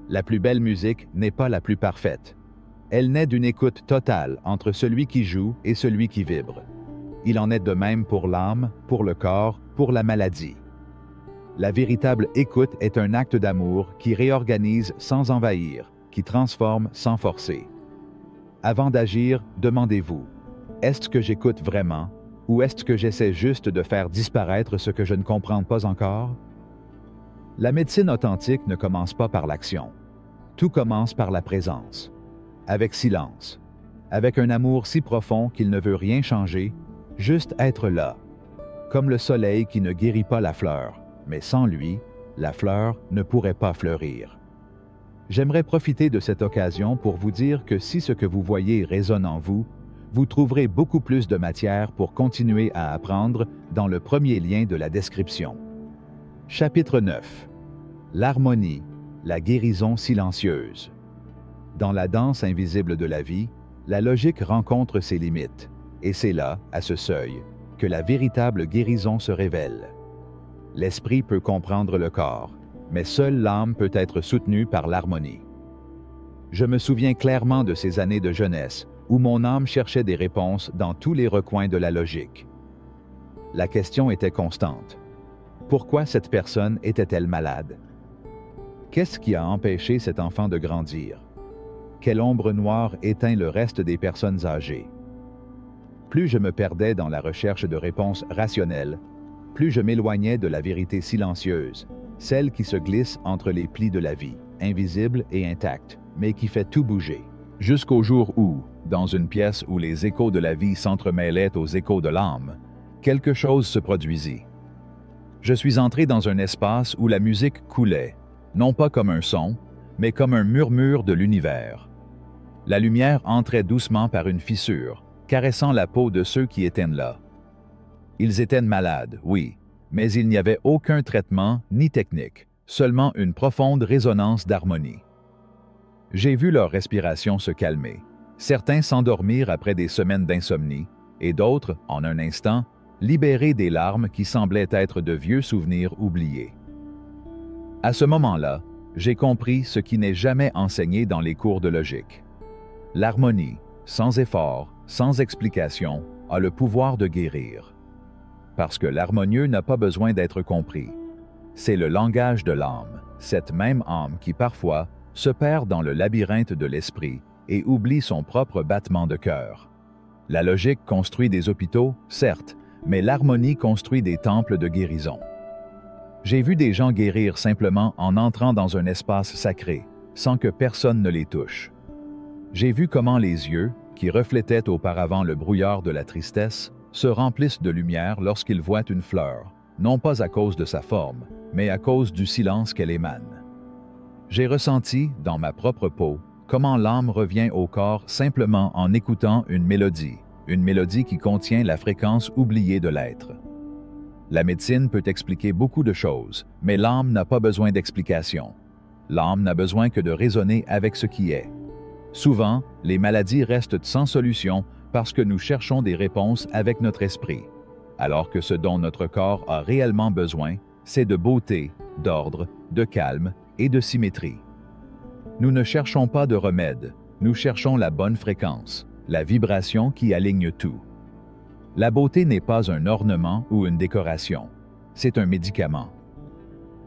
La plus belle musique n'est pas la plus parfaite. Elle naît d'une écoute totale entre celui qui joue et celui qui vibre. Il en est de même pour l'âme, pour le corps, pour la maladie. La véritable écoute est un acte d'amour qui réorganise sans envahir, qui transforme sans forcer. Avant d'agir, demandez-vous, est-ce que j'écoute vraiment ou est-ce que j'essaie juste de faire disparaître ce que je ne comprends pas encore? La médecine authentique ne commence pas par l'action. Tout commence par la présence, avec silence, avec un amour si profond qu'il ne veut rien changer, juste être là, comme le soleil qui ne guérit pas la fleur, mais sans lui, la fleur ne pourrait pas fleurir. J'aimerais profiter de cette occasion pour vous dire que si ce que vous voyez résonne en vous, vous trouverez beaucoup plus de matière pour continuer à apprendre dans le premier lien de la description. Chapitre 9. L'harmonie, la guérison silencieuse. Dans la danse invisible de la vie, la logique rencontre ses limites, et c'est là, à ce seuil, que la véritable guérison se révèle. L'esprit peut comprendre le corps, mais seule l'âme peut être soutenue par l'harmonie. Je me souviens clairement de ces années de jeunesse où mon âme cherchait des réponses dans tous les recoins de la logique. La question était constante. Pourquoi cette personne était-elle malade? Qu'est-ce qui a empêché cet enfant de grandir? Quelle ombre noire éteint le reste des personnes âgées? Plus je me perdais dans la recherche de réponses rationnelles, plus je m'éloignais de la vérité silencieuse, celle qui se glisse entre les plis de la vie, invisible et intacte, mais qui fait tout bouger. Jusqu'au jour où, dans une pièce où les échos de la vie s'entremêlaient aux échos de l'âme, quelque chose se produisit. Je suis entré dans un espace où la musique coulait, non pas comme un son, mais comme un murmure de l'univers. La lumière entrait doucement par une fissure, caressant la peau de ceux qui étaient là. Ils étaient malades, oui, mais il n'y avait aucun traitement ni technique, seulement une profonde résonance d'harmonie. J'ai vu leur respiration se calmer, certains s'endormir après des semaines d'insomnie, et d'autres, en un instant, libérer des larmes qui semblaient être de vieux souvenirs oubliés. À ce moment-là, j'ai compris ce qui n'est jamais enseigné dans les cours de logique. L'harmonie, sans effort, sans explication, a le pouvoir de guérir. Parce que l'harmonieux n'a pas besoin d'être compris. C'est le langage de l'âme, cette même âme qui parfois se perd dans le labyrinthe de l'esprit et oublie son propre battement de cœur. La logique construit des hôpitaux, certes, mais l'harmonie construit des temples de guérison. J'ai vu des gens guérir simplement en entrant dans un espace sacré, sans que personne ne les touche. J'ai vu comment les yeux, qui reflétaient auparavant le brouillard de la tristesse, se remplissent de lumière lorsqu'ils voient une fleur, non pas à cause de sa forme, mais à cause du silence qu'elle émane. J'ai ressenti, dans ma propre peau, comment l'âme revient au corps simplement en écoutant une mélodie qui contient la fréquence oubliée de l'être. La médecine peut expliquer beaucoup de choses, mais l'âme n'a pas besoin d'explication. L'âme n'a besoin que de raisonner avec ce qui est. Souvent, les maladies restent sans solution parce que nous cherchons des réponses avec notre esprit, alors que ce dont notre corps a réellement besoin, c'est de beauté, d'ordre, de calme et de symétrie. Nous ne cherchons pas de remède, nous cherchons la bonne fréquence, la vibration qui aligne tout. La beauté n'est pas un ornement ou une décoration, c'est un médicament.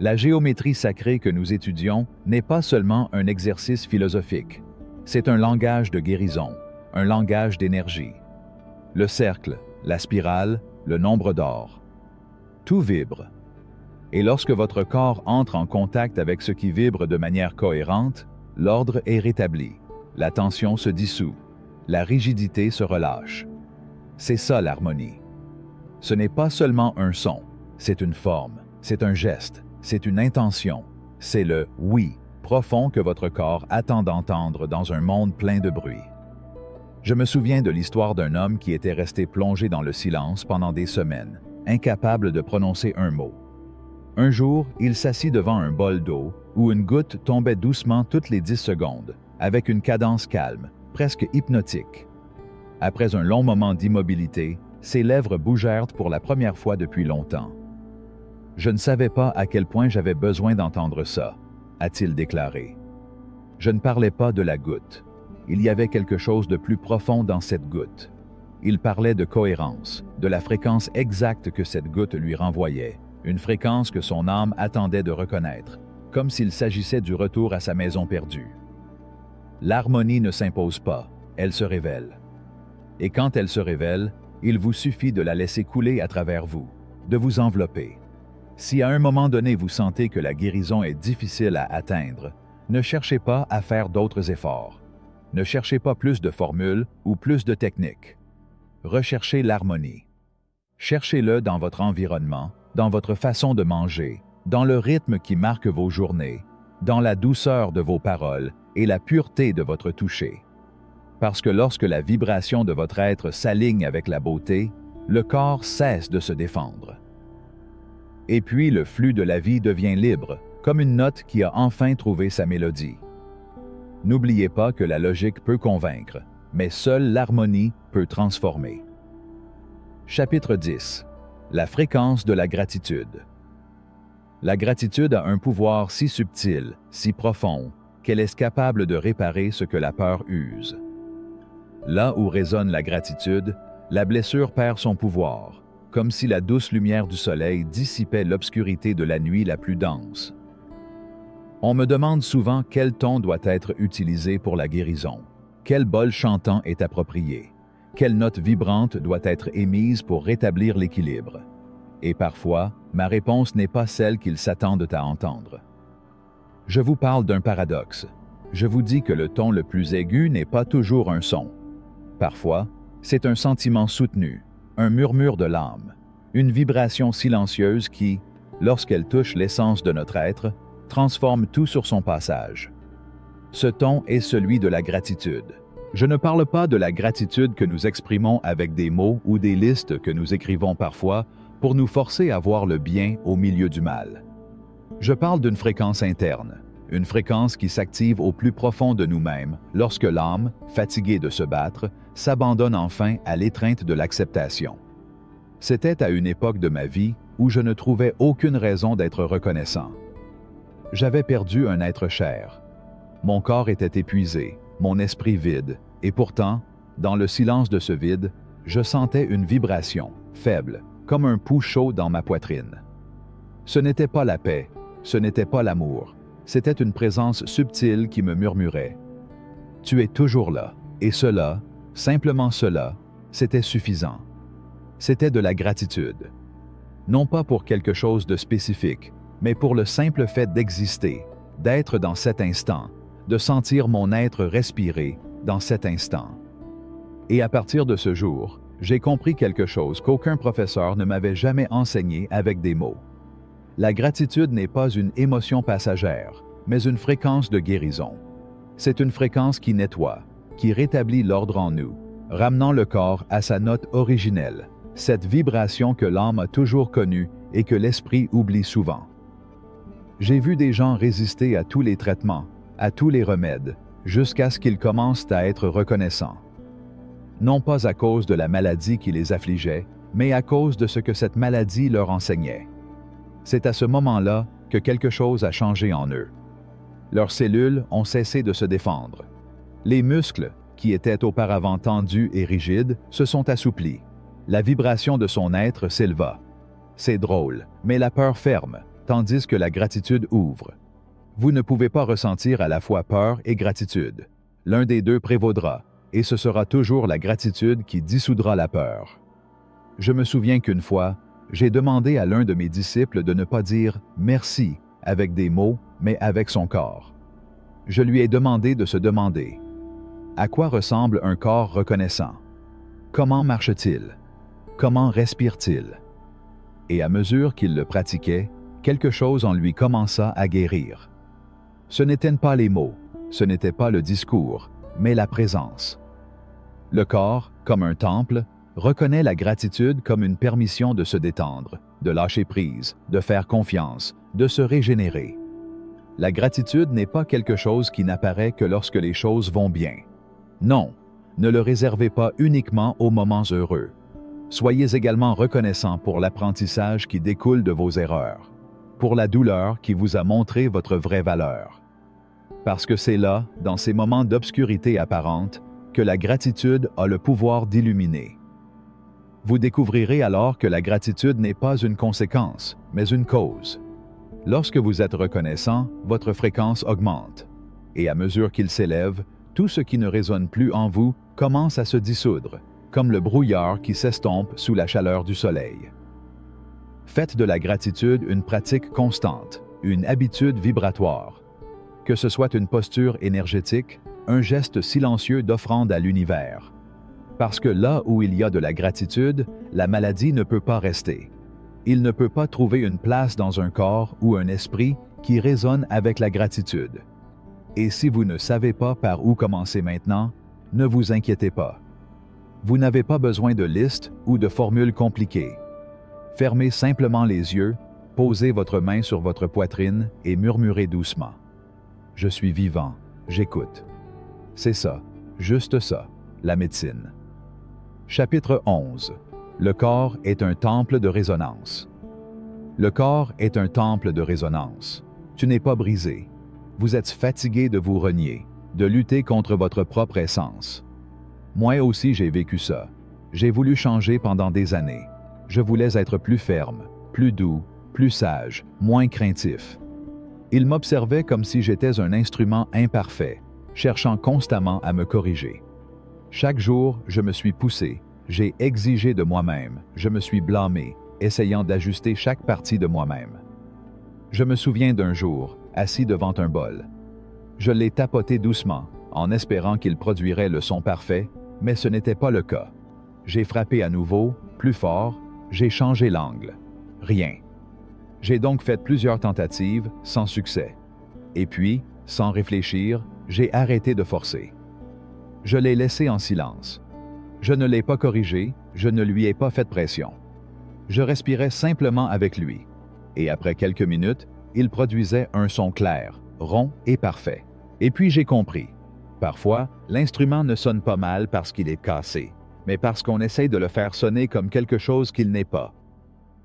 La géométrie sacrée que nous étudions n'est pas seulement un exercice philosophique, c'est un langage de guérison, un langage d'énergie. Le cercle, la spirale, le nombre d'or. Tout vibre. Et lorsque votre corps entre en contact avec ce qui vibre de manière cohérente, l'ordre est rétabli, la tension se dissout, la rigidité se relâche. C'est ça l'harmonie. Ce n'est pas seulement un son, c'est une forme, c'est un geste, c'est une intention, c'est le « oui » profond que votre corps attend d'entendre dans un monde plein de bruit. Je me souviens de l'histoire d'un homme qui était resté plongé dans le silence pendant des semaines, incapable de prononcer un mot. Un jour, il s'assit devant un bol d'eau où une goutte tombait doucement toutes les 10 secondes, avec une cadence calme, presque hypnotique. Après un long moment d'immobilité, ses lèvres bougèrent pour la première fois depuis longtemps. « Je ne savais pas à quel point j'avais besoin d'entendre ça », a-t-il déclaré. Je ne parlais pas de la goutte. Il y avait quelque chose de plus profond dans cette goutte. Il parlait de cohérence, de la fréquence exacte que cette goutte lui renvoyait, une fréquence que son âme attendait de reconnaître, comme s'il s'agissait du retour à sa maison perdue. L'harmonie ne s'impose pas, elle se révèle. Et quand elle se révèle, il vous suffit de la laisser couler à travers vous, de vous envelopper. Si à un moment donné vous sentez que la guérison est difficile à atteindre, ne cherchez pas à faire d'autres efforts. Ne cherchez pas plus de formules ou plus de techniques. Recherchez l'harmonie. Cherchez-le dans votre environnement, dans votre façon de manger, dans le rythme qui marque vos journées, dans la douceur de vos paroles et la pureté de votre toucher. Parce que lorsque la vibration de votre être s'aligne avec la beauté, le corps cesse de se défendre. Et puis le flux de la vie devient libre, comme une note qui a enfin trouvé sa mélodie. N'oubliez pas que la logique peut convaincre, mais seule l'harmonie peut transformer. Chapitre 10. La fréquence de la gratitude. La gratitude a un pouvoir si subtil, si profond, qu'elle est capable de réparer ce que la peur use. Là où résonne la gratitude, la blessure perd son pouvoir, comme si la douce lumière du soleil dissipait l'obscurité de la nuit la plus dense. On me demande souvent quel ton doit être utilisé pour la guérison, quel bol chantant est approprié, quelle note vibrante doit être émise pour rétablir l'équilibre. Et parfois, ma réponse n'est pas celle qu'ils s'attendent à entendre. Je vous parle d'un paradoxe. Je vous dis que le ton le plus aigu n'est pas toujours un son. Parfois, c'est un sentiment soutenu, un murmure de l'âme, une vibration silencieuse qui, lorsqu'elle touche l'essence de notre être, transforme tout sur son passage. Ce ton est celui de la gratitude. Je ne parle pas de la gratitude que nous exprimons avec des mots ou des listes que nous écrivons parfois pour nous forcer à voir le bien au milieu du mal. Je parle d'une fréquence interne, une fréquence qui s'active au plus profond de nous-mêmes lorsque l'âme, fatiguée de se battre, s'abandonne enfin à l'étreinte de l'acceptation. C'était à une époque de ma vie où je ne trouvais aucune raison d'être reconnaissant. J'avais perdu un être cher. Mon corps était épuisé, mon esprit vide, et pourtant, dans le silence de ce vide, je sentais une vibration, faible, comme un pouls chaud dans ma poitrine. Ce n'était pas la paix, ce n'était pas l'amour, c'était une présence subtile qui me murmurait « Tu es toujours là », et cela, simplement cela, c'était suffisant. C'était de la gratitude. Non pas pour quelque chose de spécifique, mais pour le simple fait d'exister, d'être dans cet instant, de sentir mon être respirer dans cet instant. Et à partir de ce jour, j'ai compris quelque chose qu'aucun professeur ne m'avait jamais enseigné avec des mots. La gratitude n'est pas une émotion passagère, mais une fréquence de guérison. C'est une fréquence qui nettoie, qui rétablit l'ordre en nous, ramenant le corps à sa note originelle, cette vibration que l'âme a toujours connue et que l'esprit oublie souvent. J'ai vu des gens résister à tous les traitements, à tous les remèdes, jusqu'à ce qu'ils commencent à être reconnaissants. Non pas à cause de la maladie qui les affligeait, mais à cause de ce que cette maladie leur enseignait. C'est à ce moment-là que quelque chose a changé en eux. Leurs cellules ont cessé de se défendre. Les muscles, qui étaient auparavant tendus et rigides, se sont assouplis. La vibration de son être s'éleva. C'est drôle, mais la peur ferme, tandis que la gratitude ouvre. Vous ne pouvez pas ressentir à la fois peur et gratitude. L'un des deux prévaudra, et ce sera toujours la gratitude qui dissoudra la peur. Je me souviens qu'une fois, j'ai demandé à l'un de mes disciples de ne pas dire « merci » avec des mots, mais avec son corps. Je lui ai demandé de se demander « à quoi ressemble un corps reconnaissant? Comment marche-t-il? Comment respire-t-il » Et à mesure qu'il le pratiquait, quelque chose en lui commença à guérir. Ce n'étaient pas les mots, ce n'était pas le discours, mais la présence. Le corps, comme un temple, reconnaît la gratitude comme une permission de se détendre, de lâcher prise, de faire confiance, de se régénérer. La gratitude n'est pas quelque chose qui n'apparaît que lorsque les choses vont bien. Non, ne le réservez pas uniquement aux moments heureux. Soyez également reconnaissant pour l'apprentissage qui découle de vos erreurs, pour la douleur qui vous a montré votre vraie valeur. Parce que c'est là, dans ces moments d'obscurité apparente, que la gratitude a le pouvoir d'illuminer. Vous découvrirez alors que la gratitude n'est pas une conséquence, mais une cause. Lorsque vous êtes reconnaissant, votre fréquence augmente. Et à mesure qu'il s'élève, tout ce qui ne résonne plus en vous commence à se dissoudre, comme le brouillard qui s'estompe sous la chaleur du soleil. Faites de la gratitude une pratique constante, une habitude vibratoire. Que ce soit une posture énergétique, un geste silencieux d'offrande à l'univers. Parce que là où il y a de la gratitude, la maladie ne peut pas rester. Il ne peut pas trouver une place dans un corps ou un esprit qui résonne avec la gratitude. Et si vous ne savez pas par où commencer maintenant, Ne vous inquiétez pas. Vous n'avez pas besoin de listes ou de formules compliquées. Fermez simplement les yeux, posez votre main sur votre poitrine et murmurez doucement. Je suis vivant, j'écoute. C'est ça, juste ça, la médecine. Chapitre 11. Le corps est un temple de résonance. Le corps est un temple de résonance. Tu n'es pas brisé. Vous êtes fatigué de vous renier, de lutter contre votre propre essence. Moi aussi j'ai vécu ça. J'ai voulu changer pendant des années. Je voulais être plus ferme, plus doux, plus sage, moins craintif. Il m'observait comme si j'étais un instrument imparfait, cherchant constamment à me corriger. Chaque jour, je me suis poussé, j'ai exigé de moi-même, je me suis blâmé, essayant d'ajuster chaque partie de moi-même. Je me souviens d'un jour, assis devant un bol. Je l'ai tapoté doucement, en espérant qu'il produirait le son parfait, mais ce n'était pas le cas. J'ai frappé à nouveau, plus fort, j'ai changé l'angle. Rien. J'ai donc fait plusieurs tentatives, sans succès. Et puis, sans réfléchir, j'ai arrêté de forcer. Je l'ai laissé en silence. Je ne l'ai pas corrigé, je ne lui ai pas fait pression. Je respirais simplement avec lui. Et après quelques minutes, il produisait un son clair, rond et parfait. Et puis j'ai compris. Parfois, l'instrument ne sonne pas mal parce qu'il est cassé, mais parce qu'on essaye de le faire sonner comme quelque chose qu'il n'est pas.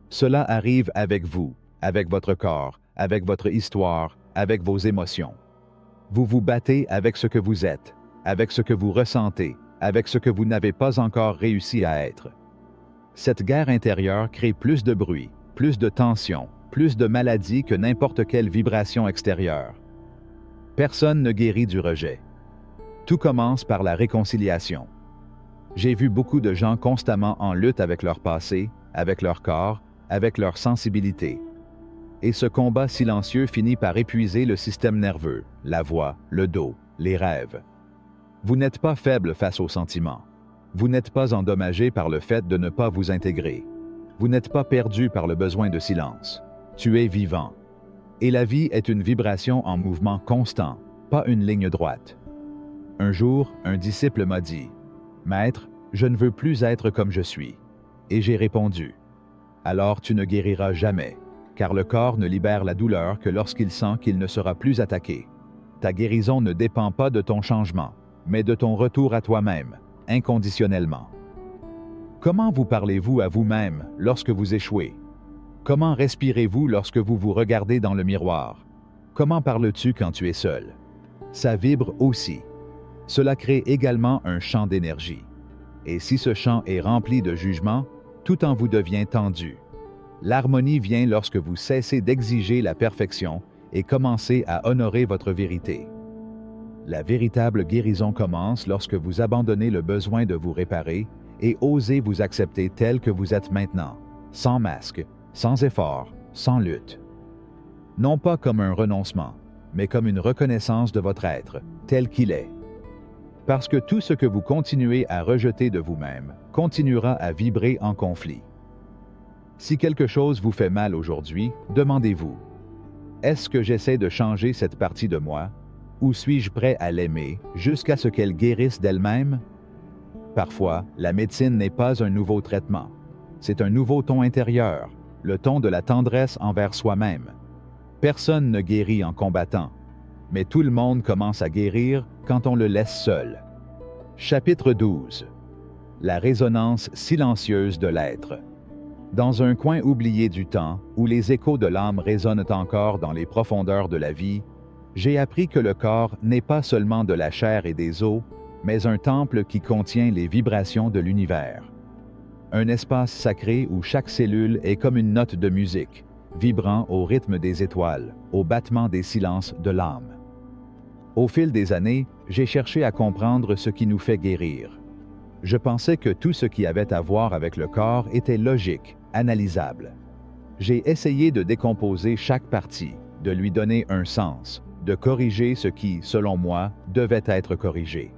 Cela arrive avec vous, avec votre corps, avec votre histoire, avec vos émotions. Vous vous battez avec ce que vous êtes, avec ce que vous ressentez, avec ce que vous n'avez pas encore réussi à être. Cette guerre intérieure crée plus de bruit, plus de tension, plus de maladie que n'importe quelle vibration extérieure. Personne ne guérit du rejet. Tout commence par la réconciliation. J'ai vu beaucoup de gens constamment en lutte avec leur passé, avec leur corps, avec leur sensibilité. Et ce combat silencieux finit par épuiser le système nerveux, la voix, le dos, les rêves. Vous n'êtes pas faible face aux sentiments. Vous n'êtes pas endommagé par le fait de ne pas vous intégrer. Vous n'êtes pas perdu par le besoin de silence. Tu es vivant. Et la vie est une vibration en mouvement constant, pas une ligne droite. Un jour, un disciple m'a dit, « Maître, je ne veux plus être comme je suis. » Et j'ai répondu, « Alors tu ne guériras jamais, car le corps ne libère la douleur que lorsqu'il sent qu'il ne sera plus attaqué. Ta guérison ne dépend pas de ton changement, mais de ton retour à toi-même, inconditionnellement. » Comment vous parlez-vous à vous-même lorsque vous échouez? Comment respirez-vous lorsque vous vous regardez dans le miroir? Comment parles-tu quand tu es seul? Ça vibre aussi. Cela crée également un champ d'énergie. Et si ce champ est rempli de jugement, tout en vous devient tendu. L'harmonie vient lorsque vous cessez d'exiger la perfection et commencez à honorer votre vérité. La véritable guérison commence lorsque vous abandonnez le besoin de vous réparer et osez vous accepter tel que vous êtes maintenant, sans masque, sans effort, sans lutte. Non pas comme un renoncement, mais comme une reconnaissance de votre être, tel qu'il est. Parce que tout ce que vous continuez à rejeter de vous-même continuera à vibrer en conflit. Si quelque chose vous fait mal aujourd'hui, demandez-vous, est-ce que j'essaie de changer cette partie de moi, ou suis-je prêt à l'aimer jusqu'à ce qu'elle guérisse d'elle-même? Parfois, la médecine n'est pas un nouveau traitement. C'est un nouveau ton intérieur, le ton de la tendresse envers soi-même. Personne ne guérit en combattant, mais tout le monde commence à guérir quand on le laisse seul. Chapitre 12. La résonance silencieuse de l'être. Dans un coin oublié du temps, où les échos de l'âme résonnent encore dans les profondeurs de la vie, j'ai appris que le corps n'est pas seulement de la chair et des os, mais un temple qui contient les vibrations de l'univers. Un espace sacré où chaque cellule est comme une note de musique, vibrant au rythme des étoiles, au battement des silences de l'âme. Au fil des années, j'ai cherché à comprendre ce qui nous fait guérir. Je pensais que tout ce qui avait à voir avec le corps était logique, analysable. J'ai essayé de décomposer chaque partie, de lui donner un sens, de corriger ce qui, selon moi, devait être corrigé.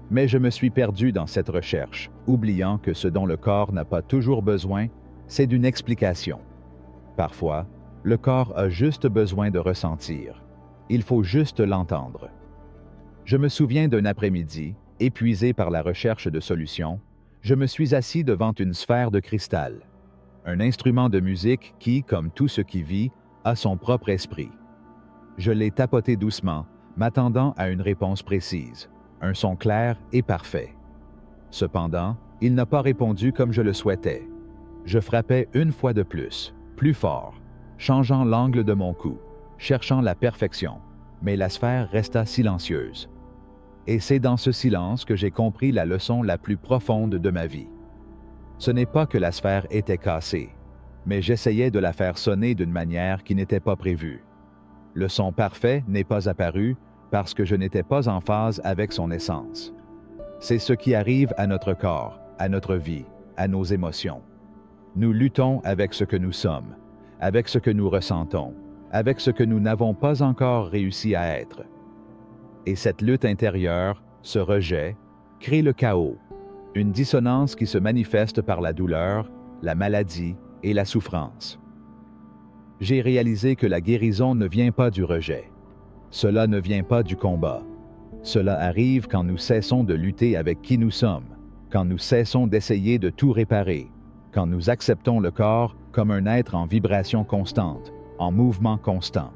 Mais je me suis perdu dans cette recherche, oubliant que ce dont le corps n'a pas toujours besoin, c'est d'une explication. Parfois, le corps a juste besoin de ressentir. Il faut juste l'entendre. Je me souviens d'un après-midi, Épuisé par la recherche de solutions, je me suis assis devant une sphère de cristal, un instrument de musique qui, comme tout ce qui vit, a son propre esprit. Je l'ai tapoté doucement, m'attendant à une réponse précise, un son clair et parfait. Cependant, il n'a pas répondu comme je le souhaitais. Je frappais une fois de plus fort, changeant l'angle de mon coup, cherchant la perfection, mais la sphère resta silencieuse. Et c'est dans ce silence que j'ai compris la leçon la plus profonde de ma vie. Ce n'est pas que la sphère était cassée, mais j'essayais de la faire sonner d'une manière qui n'était pas prévue. Le son parfait n'est pas apparu parce que je n'étais pas en phase avec son essence. C'est ce qui arrive à notre corps, à notre vie, à nos émotions. Nous luttons avec ce que nous sommes, avec ce que nous ressentons, avec ce que nous n'avons pas encore réussi à être. Et cette lutte intérieure, ce rejet, crée le chaos, une dissonance qui se manifeste par la douleur, la maladie et la souffrance. J'ai réalisé que la guérison ne vient pas du rejet. Cela ne vient pas du combat. Cela arrive quand nous cessons de lutter avec qui nous sommes, quand nous cessons d'essayer de tout réparer, quand nous acceptons le corps comme un être en vibration constante, en mouvement constant.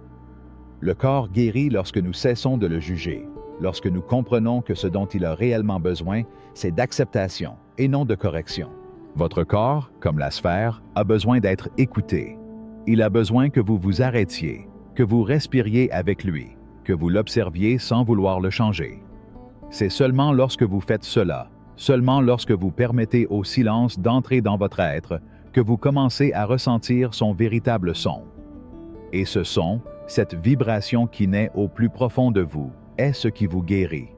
Le corps guérit lorsque nous cessons de le juger, lorsque nous comprenons que ce dont il a réellement besoin, c'est d'acceptation et non de correction. Votre corps, comme la sphère, a besoin d'être écouté. Il a besoin que vous vous arrêtiez, que vous respiriez avec lui, que vous l'observiez sans vouloir le changer. C'est seulement lorsque vous faites cela, seulement lorsque vous permettez au silence d'entrer dans votre être, que vous commencez à ressentir son véritable son. Et ce son, cette vibration qui naît au plus profond de vous, est ce qui vous guérit.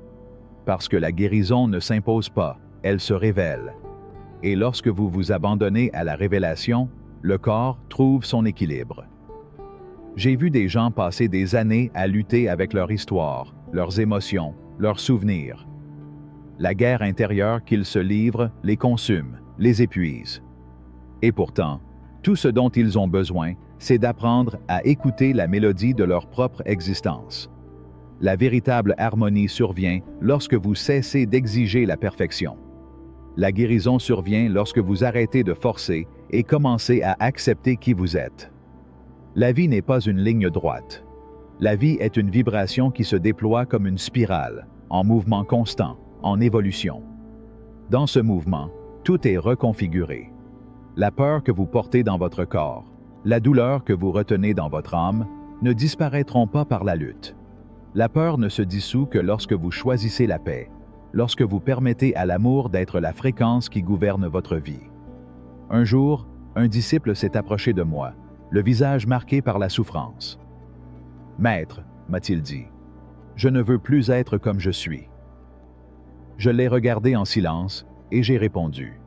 Parce que la guérison ne s'impose pas, elle se révèle. Et lorsque vous vous abandonnez à la révélation, le corps trouve son équilibre. J'ai vu des gens passer des années à lutter avec leur histoire, leurs émotions, leurs souvenirs. La guerre intérieure qu'ils se livrent les consume, les épuise. Et pourtant, tout ce dont ils ont besoin, c'est d'apprendre à écouter la mélodie de leur propre existence. La véritable harmonie survient lorsque vous cessez d'exiger la perfection. La guérison survient lorsque vous arrêtez de forcer et commencez à accepter qui vous êtes. La vie n'est pas une ligne droite. La vie est une vibration qui se déploie comme une spirale, en mouvement constant, en évolution. Dans ce mouvement, tout est reconfiguré. La peur que vous portez dans votre corps, la douleur que vous retenez dans votre âme, ne disparaîtront pas par la lutte. La peur ne se dissout que lorsque vous choisissez la paix, lorsque vous permettez à l'amour d'être la fréquence qui gouverne votre vie. Un jour, un disciple s'est approché de moi, le visage marqué par la souffrance. « Maître, m'a-t-il dit, je ne veux plus être comme je suis. » Je l'ai regardé en silence et j'ai répondu.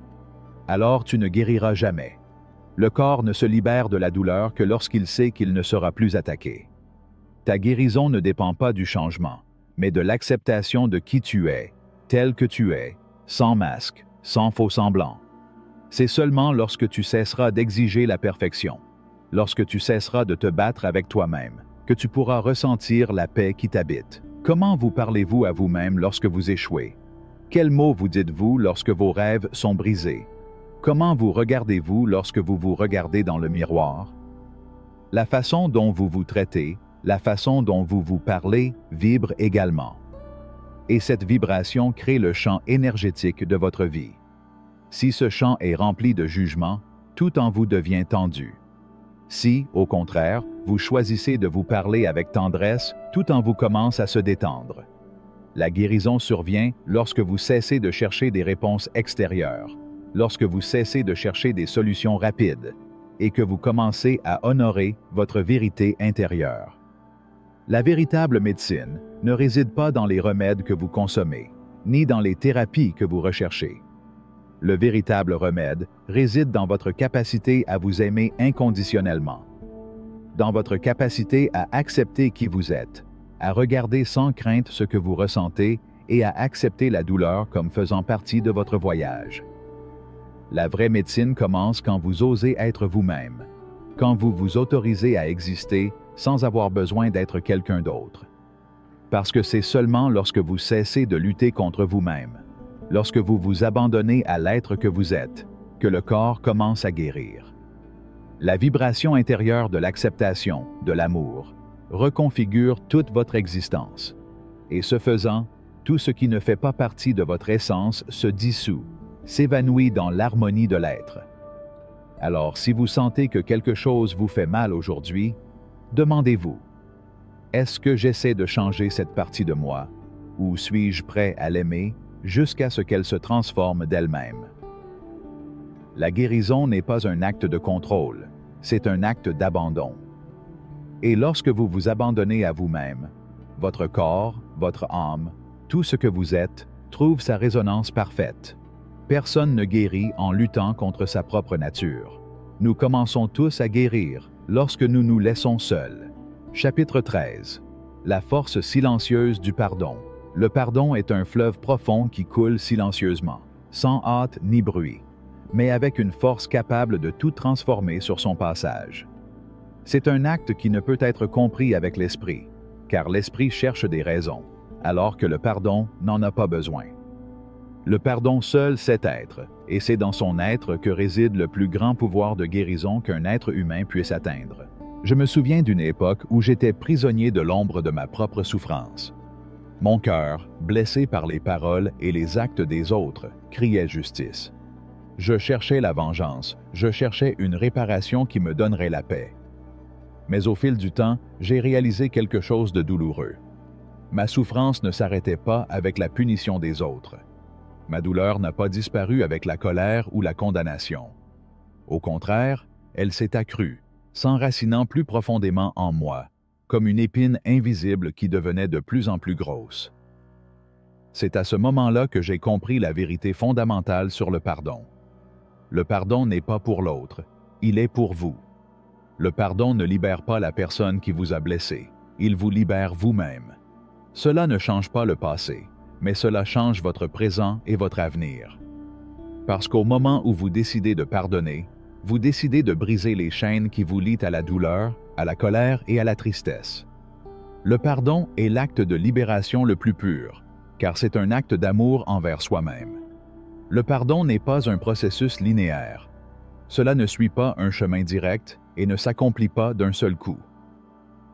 « Alors tu ne guériras jamais. Le corps ne se libère de la douleur que lorsqu'il sait qu'il ne sera plus attaqué. Ta guérison ne dépend pas du changement, mais de l'acceptation de qui tu es, tel que tu es, sans masque, sans faux semblant. C'est seulement lorsque tu cesseras d'exiger la perfection, lorsque tu cesseras de te battre avec toi-même, que tu pourras ressentir la paix qui t'habite. Comment vous parlez-vous à vous-même lorsque vous échouez? Quels mots vous dites-vous lorsque vos rêves sont brisés? Comment vous regardez-vous lorsque vous vous regardez dans le miroir? La façon dont vous vous traitez, la façon dont vous vous parlez vibre également. Et cette vibration crée le champ énergétique de votre vie. Si ce champ est rempli de jugement, tout en vous devient tendu. Si, au contraire, vous choisissez de vous parler avec tendresse, tout en vous commence à se détendre. La guérison survient lorsque vous cessez de chercher des réponses extérieures, lorsque vous cessez de chercher des solutions rapides, et que vous commencez à honorer votre vérité intérieure. La véritable médecine ne réside pas dans les remèdes que vous consommez, ni dans les thérapies que vous recherchez. Le véritable remède réside dans votre capacité à vous aimer inconditionnellement, dans votre capacité à accepter qui vous êtes, à regarder sans crainte ce que vous ressentez et à accepter la douleur comme faisant partie de votre voyage. La vraie médecine commence quand vous osez être vous-même, quand vous vous autorisez à exister sans avoir besoin d'être quelqu'un d'autre. Parce que c'est seulement lorsque vous cessez de lutter contre vous-même, lorsque vous vous abandonnez à l'être que vous êtes, que le corps commence à guérir. La vibration intérieure de l'acceptation, de l'amour, reconfigure toute votre existence. Et ce faisant, tout ce qui ne fait pas partie de votre essence se dissout, s'évanouit dans l'harmonie de l'être. Alors, si vous sentez que quelque chose vous fait mal aujourd'hui, demandez-vous, est-ce que j'essaie de changer cette partie de moi, ou suis-je prêt à l'aimer jusqu'à ce qu'elle se transforme d'elle-même? La guérison n'est pas un acte de contrôle, c'est un acte d'abandon. Et lorsque vous vous abandonnez à vous-même, votre corps, votre âme, tout ce que vous êtes, trouve sa résonance parfaite. Personne ne guérit en luttant contre sa propre nature. Nous commençons tous à guérir lorsque nous nous laissons seuls. Chapitre 13. La force silencieuse du pardon. Le pardon est un fleuve profond qui coule silencieusement, sans hâte ni bruit, mais avec une force capable de tout transformer sur son passage. C'est un acte qui ne peut être compris avec l'esprit, car l'esprit cherche des raisons, alors que le pardon n'en a pas besoin. Le pardon seul sait être, et c'est dans son être que réside le plus grand pouvoir de guérison qu'un être humain puisse atteindre. Je me souviens d'une époque où j'étais prisonnier de l'ombre de ma propre souffrance. Mon cœur, blessé par les paroles et les actes des autres, criait justice. Je cherchais la vengeance, je cherchais une réparation qui me donnerait la paix. Mais au fil du temps, j'ai réalisé quelque chose de douloureux. Ma souffrance ne s'arrêtait pas avec la punition des autres. Ma douleur n'a pas disparu avec la colère ou la condamnation. Au contraire, elle s'est accrue, s'enracinant plus profondément en moi, comme une épine invisible qui devenait de plus en plus grosse. C'est à ce moment-là que j'ai compris la vérité fondamentale sur le pardon. Le pardon n'est pas pour l'autre, il est pour vous. Le pardon ne libère pas la personne qui vous a blessé, il vous libère vous-même. Cela ne change pas le passé, mais cela change votre présent et votre avenir. Parce qu'au moment où vous décidez de pardonner, vous décidez de briser les chaînes qui vous lient à la douleur, à la colère et à la tristesse. Le pardon est l'acte de libération le plus pur, car c'est un acte d'amour envers soi-même. Le pardon n'est pas un processus linéaire. Cela ne suit pas un chemin direct et ne s'accomplit pas d'un seul coup.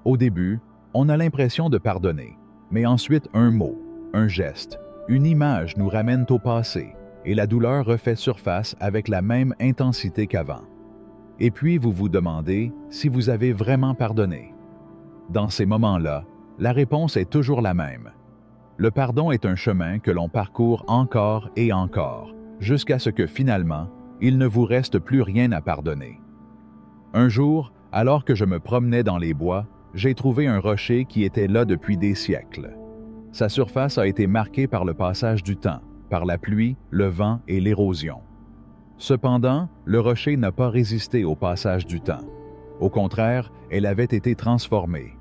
Au début, on a l'impression de pardonner, mais ensuite un mot, un geste, une image nous ramènent au passé, et la douleur refait surface avec la même intensité qu'avant. Et puis vous vous demandez si vous avez vraiment pardonné. Dans ces moments-là, la réponse est toujours la même. Le pardon est un chemin que l'on parcourt encore et encore, jusqu'à ce que finalement, il ne vous reste plus rien à pardonner. Un jour, alors que je me promenais dans les bois, j'ai trouvé un rocher qui était là depuis des siècles. Sa surface a été marquée par le passage du temps, par la pluie, le vent et l'érosion. Cependant, le rocher n'a pas résisté au passage du temps. Au contraire, elle avait été transformée.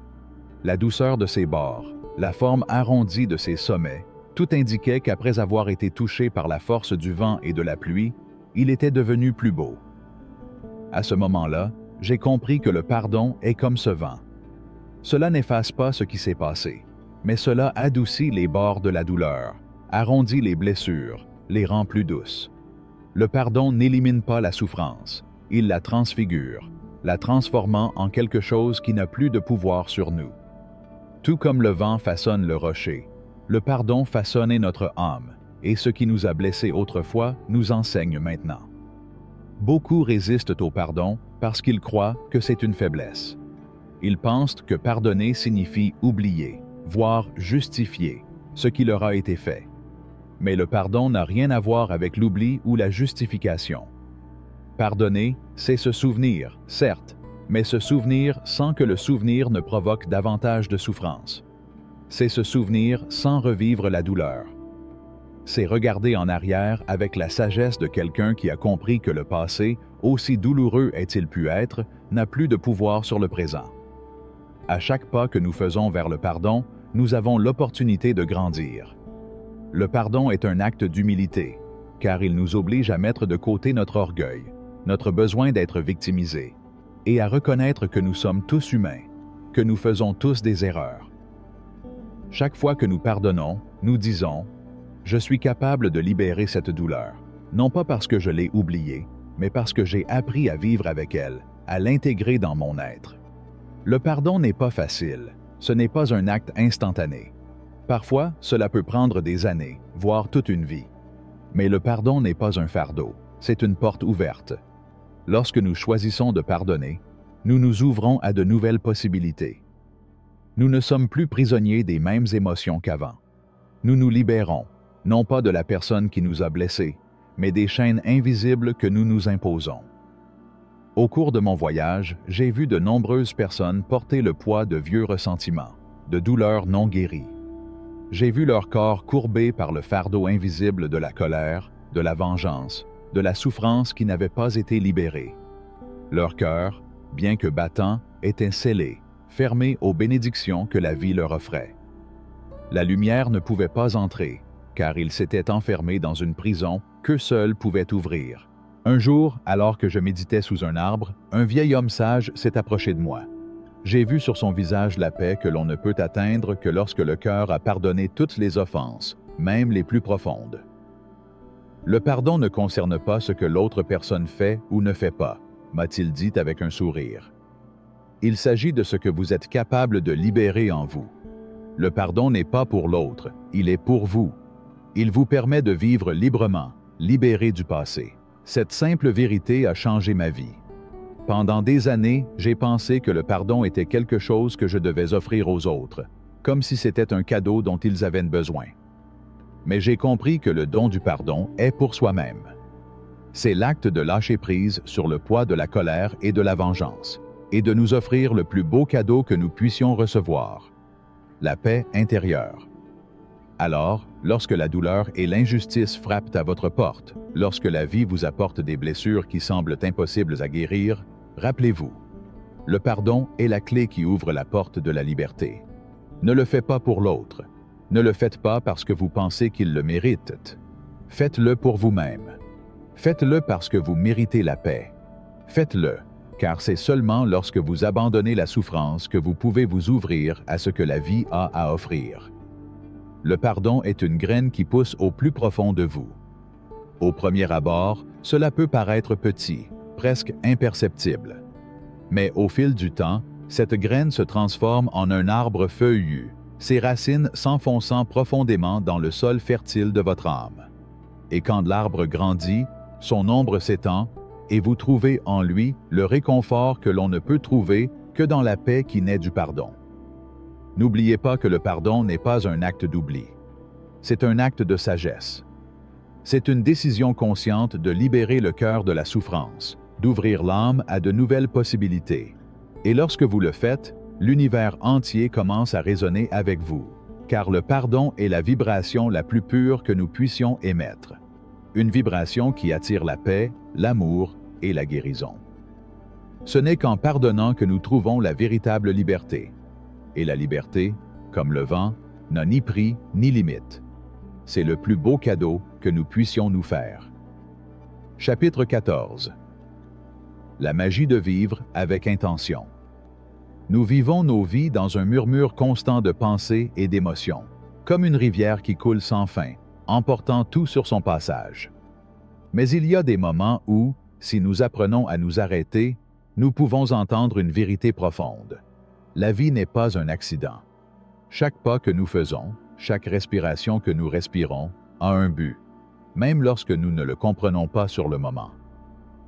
La douceur de ses bords, la forme arrondie de ses sommets, tout indiquait qu'après avoir été touché par la force du vent et de la pluie, il était devenu plus beau. À ce moment-là, j'ai compris que le pardon est comme ce vent. Cela n'efface pas ce qui s'est passé, mais cela adoucit les bords de la douleur, arrondit les blessures, les rend plus douces. Le pardon n'élimine pas la souffrance, il la transfigure, la transformant en quelque chose qui n'a plus de pouvoir sur nous. Tout comme le vent façonne le rocher, le pardon façonnait notre âme, et ce qui nous a blessés autrefois nous enseigne maintenant. Beaucoup résistent au pardon parce qu'ils croient que c'est une faiblesse. Ils pensent que pardonner signifie oublier, voire justifier, ce qui leur a été fait. Mais le pardon n'a rien à voir avec l'oubli ou la justification. Pardonner, c'est se souvenir, certes, mais se souvenir sans que le souvenir ne provoque davantage de souffrance. C'est se souvenir sans revivre la douleur. C'est regarder en arrière avec la sagesse de quelqu'un qui a compris que le passé, aussi douloureux ait-il pu être, n'a plus de pouvoir sur le présent. À chaque pas que nous faisons vers le pardon, nous avons l'opportunité de grandir. Le pardon est un acte d'humilité, car il nous oblige à mettre de côté notre orgueil, notre besoin d'être victimisés, et à reconnaître que nous sommes tous humains, que nous faisons tous des erreurs. Chaque fois que nous pardonnons, nous disons « Je suis capable de libérer cette douleur, non pas parce que je l'ai oubliée, mais parce que j'ai appris à vivre avec elle, à l'intégrer dans mon être. » Le pardon n'est pas facile, ce n'est pas un acte instantané. Parfois, cela peut prendre des années, voire toute une vie. Mais le pardon n'est pas un fardeau, c'est une porte ouverte. Lorsque nous choisissons de pardonner, nous nous ouvrons à de nouvelles possibilités. Nous ne sommes plus prisonniers des mêmes émotions qu'avant. Nous nous libérons, non pas de la personne qui nous a blessés, mais des chaînes invisibles que nous nous imposons. Au cours de mon voyage, j'ai vu de nombreuses personnes porter le poids de vieux ressentiments, de douleurs non guéries. J'ai vu leur corps courbé par le fardeau invisible de la colère, de la vengeance, de la souffrance qui n'avait pas été libérée. Leur cœur, bien que battant, était scellé, fermé aux bénédictions que la vie leur offrait. La lumière ne pouvait pas entrer, car ils s'étaient enfermés dans une prison qu'eux seuls pouvaient ouvrir. Un jour, alors que je méditais sous un arbre, un vieil homme sage s'est approché de moi. J'ai vu sur son visage la paix que l'on ne peut atteindre que lorsque le cœur a pardonné toutes les offenses, même les plus profondes. Le pardon ne concerne pas ce que l'autre personne fait ou ne fait pas, m'a-t-il dit avec un sourire. Il s'agit de ce que vous êtes capable de libérer en vous. Le pardon n'est pas pour l'autre, il est pour vous. Il vous permet de vivre librement, libéré du passé. Cette simple vérité a changé ma vie. Pendant des années, j'ai pensé que le pardon était quelque chose que je devais offrir aux autres, comme si c'était un cadeau dont ils avaient besoin. Mais j'ai compris que le don du pardon est pour soi-même. C'est l'acte de lâcher prise sur le poids de la colère et de la vengeance, et de nous offrir le plus beau cadeau que nous puissions recevoir, la paix intérieure. Alors, lorsque la douleur et l'injustice frappent à votre porte, lorsque la vie vous apporte des blessures qui semblent impossibles à guérir, rappelez-vous, le pardon est la clé qui ouvre la porte de la liberté. Ne le faites pas pour l'autre. Ne le faites pas parce que vous pensez qu'il le mérite. Faites-le pour vous-même. Faites-le parce que vous méritez la paix. Faites-le, car c'est seulement lorsque vous abandonnez la souffrance que vous pouvez vous ouvrir à ce que la vie a à offrir. Le pardon est une graine qui pousse au plus profond de vous. Au premier abord, cela peut paraître petit, presque imperceptible. Mais au fil du temps, cette graine se transforme en un arbre feuillu, ses racines s'enfonçant profondément dans le sol fertile de votre âme. Et quand l'arbre grandit, son ombre s'étend, et vous trouvez en lui le réconfort que l'on ne peut trouver que dans la paix qui naît du pardon. N'oubliez pas que le pardon n'est pas un acte d'oubli. C'est un acte de sagesse. C'est une décision consciente de libérer le cœur de la souffrance, d'ouvrir l'âme à de nouvelles possibilités. Et lorsque vous le faites, l'univers entier commence à résonner avec vous, car le pardon est la vibration la plus pure que nous puissions émettre. Une vibration qui attire la paix, l'amour et la guérison. Ce n'est qu'en pardonnant que nous trouvons la véritable liberté. Et la liberté, comme le vent, n'a ni prix ni limite. C'est le plus beau cadeau que nous puissions nous faire. Chapitre 14. La magie de vivre avec intention. Nous vivons nos vies dans un murmure constant de pensées et d'émotions, comme une rivière qui coule sans fin, emportant tout sur son passage. Mais il y a des moments où, si nous apprenons à nous arrêter, nous pouvons entendre une vérité profonde. La vie n'est pas un accident. Chaque pas que nous faisons, chaque respiration que nous respirons, a un but, même lorsque nous ne le comprenons pas sur le moment.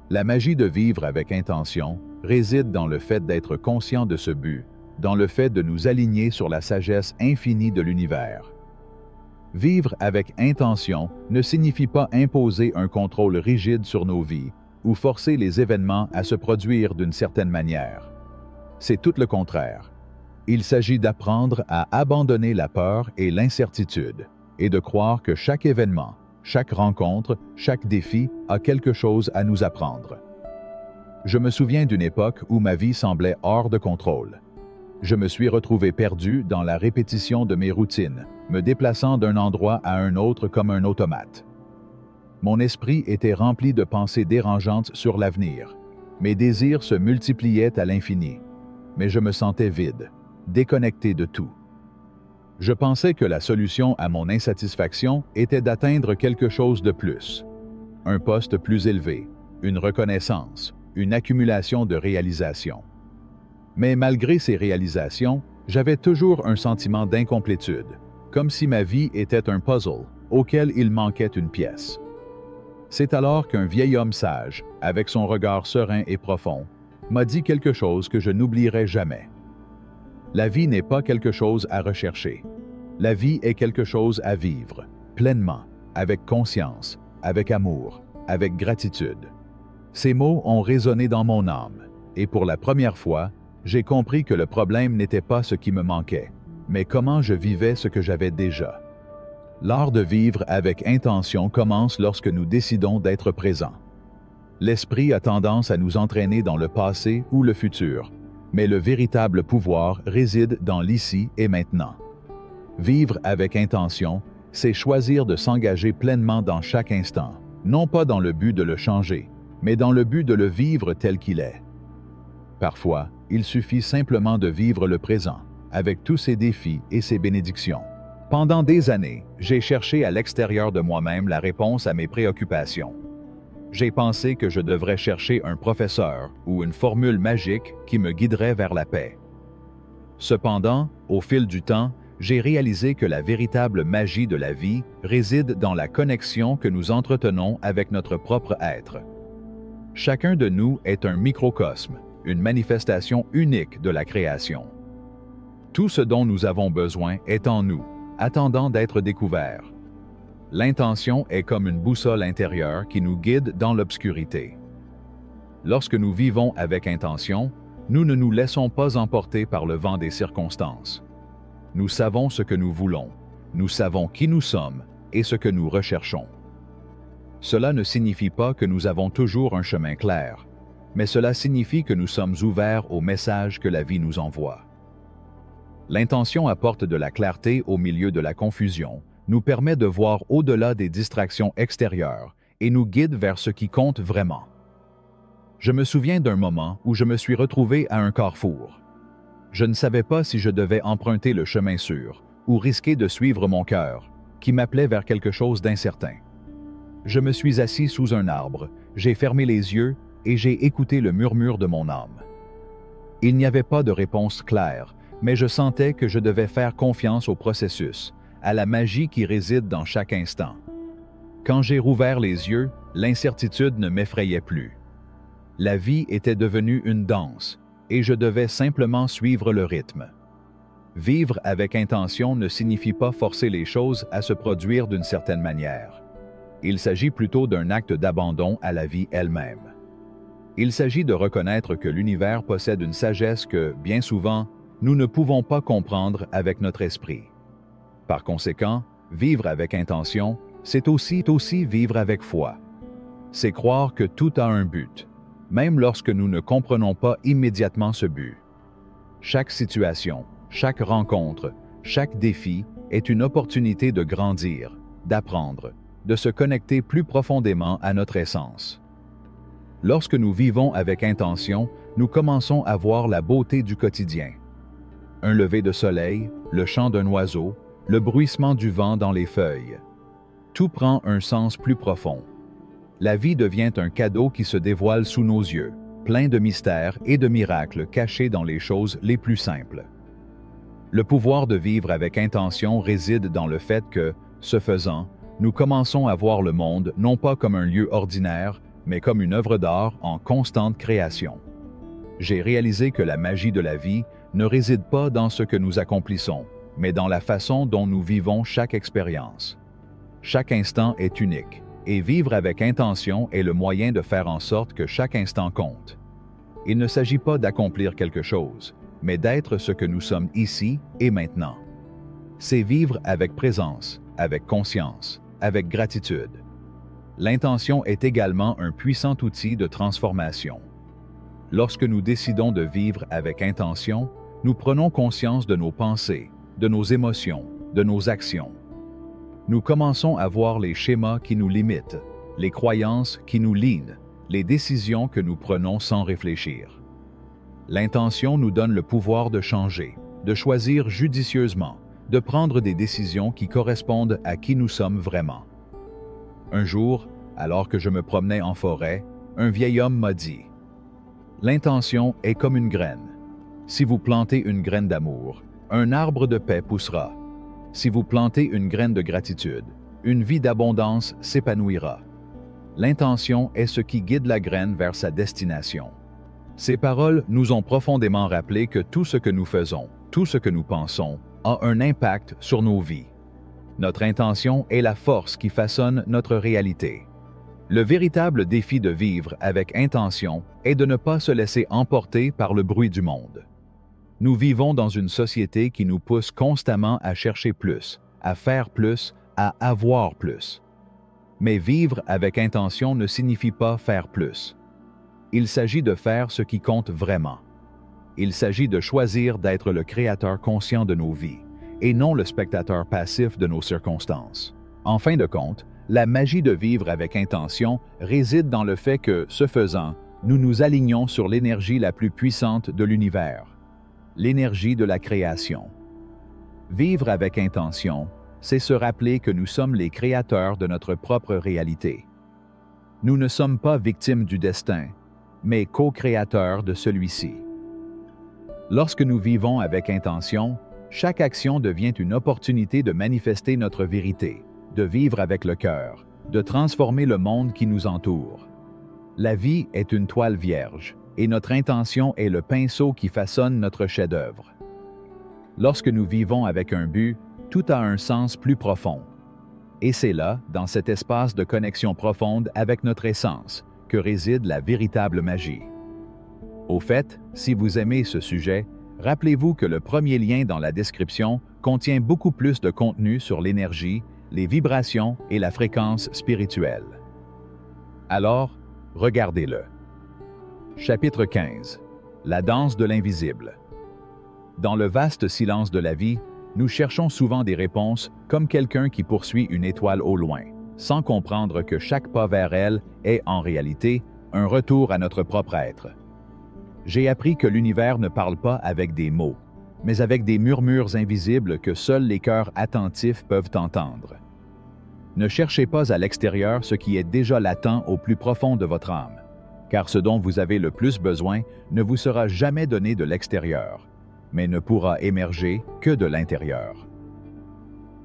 La magie de vivre avec intention réside dans le fait d'être conscient de ce but, dans le fait de nous aligner sur la sagesse infinie de l'univers. Vivre avec intention ne signifie pas imposer un contrôle rigide sur nos vies ou forcer les événements à se produire d'une certaine manière. C'est tout le contraire. Il s'agit d'apprendre à abandonner la peur et l'incertitude et de croire que chaque événement, chaque rencontre, chaque défi a quelque chose à nous apprendre. Je me souviens d'une époque où ma vie semblait hors de contrôle. Je me suis retrouvé perdu dans la répétition de mes routines, me déplaçant d'un endroit à un autre comme un automate. Mon esprit était rempli de pensées dérangeantes sur l'avenir. Mes désirs se multipliaient à l'infini, mais je me sentais vide, déconnecté de tout. Je pensais que la solution à mon insatisfaction était d'atteindre quelque chose de plus. Un poste plus élevé, une reconnaissance, une accumulation de réalisations. Mais malgré ces réalisations, j'avais toujours un sentiment d'incomplétude, comme si ma vie était un puzzle auquel il manquait une pièce. C'est alors qu'un vieil homme sage, avec son regard serein et profond, m'a dit quelque chose que je n'oublierai jamais. La vie n'est pas quelque chose à rechercher. La vie est quelque chose à vivre, pleinement, avec conscience, avec amour, avec gratitude. Ces mots ont résonné dans mon âme, et pour la première fois, j'ai compris que le problème n'était pas ce qui me manquait, mais comment je vivais ce que j'avais déjà. L'art de vivre avec intention commence lorsque nous décidons d'être présents. L'esprit a tendance à nous entraîner dans le passé ou le futur, mais le véritable pouvoir réside dans l'ici et maintenant. Vivre avec intention, c'est choisir de s'engager pleinement dans chaque instant, non pas dans le but de le changer, mais dans le but de le vivre tel qu'il est. Parfois, il suffit simplement de vivre le présent, avec tous ses défis et ses bénédictions. Pendant des années, j'ai cherché à l'extérieur de moi-même la réponse à mes préoccupations. J'ai pensé que je devrais chercher un professeur ou une formule magique qui me guiderait vers la paix. Cependant, au fil du temps, j'ai réalisé que la véritable magie de la vie réside dans la connexion que nous entretenons avec notre propre être. Chacun de nous est un microcosme, une manifestation unique de la création. Tout ce dont nous avons besoin est en nous, attendant d'être découvert. L'intention est comme une boussole intérieure qui nous guide dans l'obscurité. Lorsque nous vivons avec intention, nous ne nous laissons pas emporter par le vent des circonstances. Nous savons ce que nous voulons, nous savons qui nous sommes et ce que nous recherchons. Cela ne signifie pas que nous avons toujours un chemin clair, mais cela signifie que nous sommes ouverts au message que la vie nous envoie. L'intention apporte de la clarté au milieu de la confusion, nous permet de voir au-delà des distractions extérieures et nous guide vers ce qui compte vraiment. Je me souviens d'un moment où je me suis retrouvé à un carrefour. Je ne savais pas si je devais emprunter le chemin sûr ou risquer de suivre mon cœur, qui m'appelait vers quelque chose d'incertain. Je me suis assis sous un arbre, j'ai fermé les yeux et j'ai écouté le murmure de mon âme. Il n'y avait pas de réponse claire, mais je sentais que je devais faire confiance au processus, à la magie qui réside dans chaque instant. Quand j'ai rouvert les yeux, l'incertitude ne m'effrayait plus. La vie était devenue une danse, et je devais simplement suivre le rythme. Vivre avec intention ne signifie pas forcer les choses à se produire d'une certaine manière. Il s'agit plutôt d'un acte d'abandon à la vie elle-même. Il s'agit de reconnaître que l'univers possède une sagesse que, bien souvent, nous ne pouvons pas comprendre avec notre esprit. Par conséquent, vivre avec intention, c'est aussi vivre avec foi. C'est croire que tout a un but, même lorsque nous ne comprenons pas immédiatement ce but. Chaque situation, chaque rencontre, chaque défi est une opportunité de grandir, d'apprendre, de se connecter plus profondément à notre essence. Lorsque nous vivons avec intention, nous commençons à voir la beauté du quotidien. Un lever de soleil, le chant d'un oiseau, le bruissement du vent dans les feuilles. Tout prend un sens plus profond. La vie devient un cadeau qui se dévoile sous nos yeux, plein de mystères et de miracles cachés dans les choses les plus simples. Le pouvoir de vivre avec intention réside dans le fait que, ce faisant, nous commençons à voir le monde non pas comme un lieu ordinaire, mais comme une œuvre d'art en constante création. J'ai réalisé que la magie de la vie ne réside pas dans ce que nous accomplissons, mais dans la façon dont nous vivons chaque expérience. Chaque instant est unique, et vivre avec intention est le moyen de faire en sorte que chaque instant compte. Il ne s'agit pas d'accomplir quelque chose, mais d'être ce que nous sommes ici et maintenant. C'est vivre avec présence, avec conscience, avec gratitude. L'intention est également un puissant outil de transformation. Lorsque nous décidons de vivre avec intention, nous prenons conscience de nos pensées, de nos émotions, de nos actions. Nous commençons à voir les schémas qui nous limitent, les croyances qui nous lient, les décisions que nous prenons sans réfléchir. L'intention nous donne le pouvoir de changer, de choisir judicieusement, de prendre des décisions qui correspondent à qui nous sommes vraiment. Un jour, alors que je me promenais en forêt, un vieil homme m'a dit « L'intention est comme une graine. Si vous plantez une graine d'amour, un arbre de paix poussera. Si vous plantez une graine de gratitude, une vie d'abondance s'épanouira. L'intention est ce qui guide la graine vers sa destination. » Ces paroles nous ont profondément rappelé que tout ce que nous faisons, tout ce que nous pensons, a un impact sur nos vies. Notre intention est la force qui façonne notre réalité. Le véritable défi de vivre avec intention est de ne pas se laisser emporter par le bruit du monde. Nous vivons dans une société qui nous pousse constamment à chercher plus, à faire plus, à avoir plus. Mais vivre avec intention ne signifie pas faire plus. Il s'agit de faire ce qui compte vraiment. Il s'agit de choisir d'être le créateur conscient de nos vies et non le spectateur passif de nos circonstances. En fin de compte, la magie de vivre avec intention réside dans le fait que, ce faisant, nous nous alignons sur l'énergie la plus puissante de l'univers, l'énergie de la création. Vivre avec intention, c'est se rappeler que nous sommes les créateurs de notre propre réalité. Nous ne sommes pas victimes du destin, mais co-créateurs de celui-ci. Lorsque nous vivons avec intention, chaque action devient une opportunité de manifester notre vérité, de vivre avec le cœur, de transformer le monde qui nous entoure. La vie est une toile vierge, et notre intention est le pinceau qui façonne notre chef-d'œuvre. Lorsque nous vivons avec un but, tout a un sens plus profond. Et c'est là, dans cet espace de connexion profonde avec notre essence, que réside la véritable magie. Au fait, si vous aimez ce sujet, rappelez-vous que le premier lien dans la description contient beaucoup plus de contenu sur l'énergie, les vibrations et la fréquence spirituelle. Alors, regardez-le. Chapitre 15. La danse de l'invisible. Dans le vaste silence de la vie, nous cherchons souvent des réponses comme quelqu'un qui poursuit une étoile au loin, sans comprendre que chaque pas vers elle est, en réalité, un retour à notre propre être. J'ai appris que l'univers ne parle pas avec des mots, mais avec des murmures invisibles que seuls les cœurs attentifs peuvent entendre. Ne cherchez pas à l'extérieur ce qui est déjà latent au plus profond de votre âme, car ce dont vous avez le plus besoin ne vous sera jamais donné de l'extérieur, mais ne pourra émerger que de l'intérieur.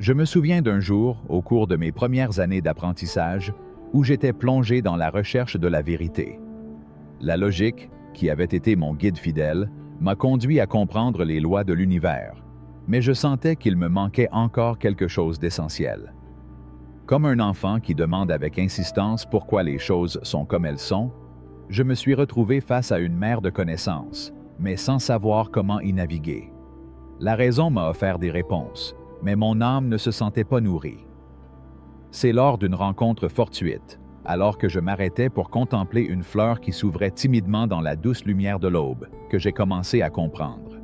Je me souviens d'un jour, au cours de mes premières années d'apprentissage, où j'étais plongé dans la recherche de la vérité. La logique, qui avait été mon guide fidèle, m'a conduit à comprendre les lois de l'univers, mais je sentais qu'il me manquait encore quelque chose d'essentiel. Comme un enfant qui demande avec insistance pourquoi les choses sont comme elles sont, je me suis retrouvé face à une mer de connaissances, mais sans savoir comment y naviguer. La raison m'a offert des réponses, mais mon âme ne se sentait pas nourrie. C'est lors d'une rencontre fortuite, alors que je m'arrêtais pour contempler une fleur qui s'ouvrait timidement dans la douce lumière de l'aube, que j'ai commencé à comprendre.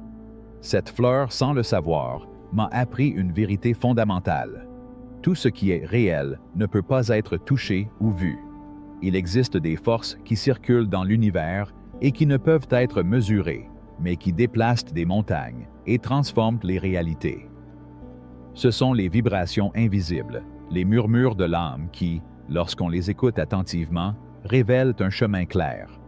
Cette fleur, sans le savoir, m'a appris une vérité fondamentale. Tout ce qui est réel ne peut pas être touché ou vu. Il existe des forces qui circulent dans l'univers et qui ne peuvent être mesurées, mais qui déplacent des montagnes et transforment les réalités. Ce sont les vibrations invisibles, les murmures de l'âme qui, lorsqu'on les écoute attentivement, révèlent un chemin clair.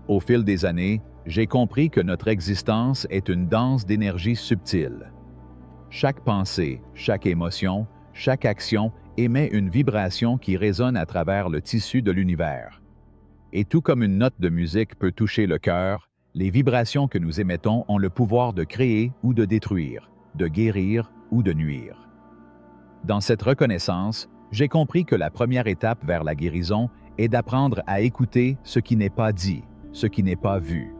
Au fil des années, j'ai compris que notre existence est une danse d'énergie subtile. Chaque pensée, chaque émotion, chaque action émet une vibration qui résonne à travers le tissu de l'univers. Et tout comme une note de musique peut toucher le cœur, les vibrations que nous émettons ont le pouvoir de créer ou de détruire, de guérir ou de nuire. Dans cette reconnaissance, j'ai compris que la première étape vers la guérison est d'apprendre à écouter ce qui n'est pas dit, ce qui n'est pas vu.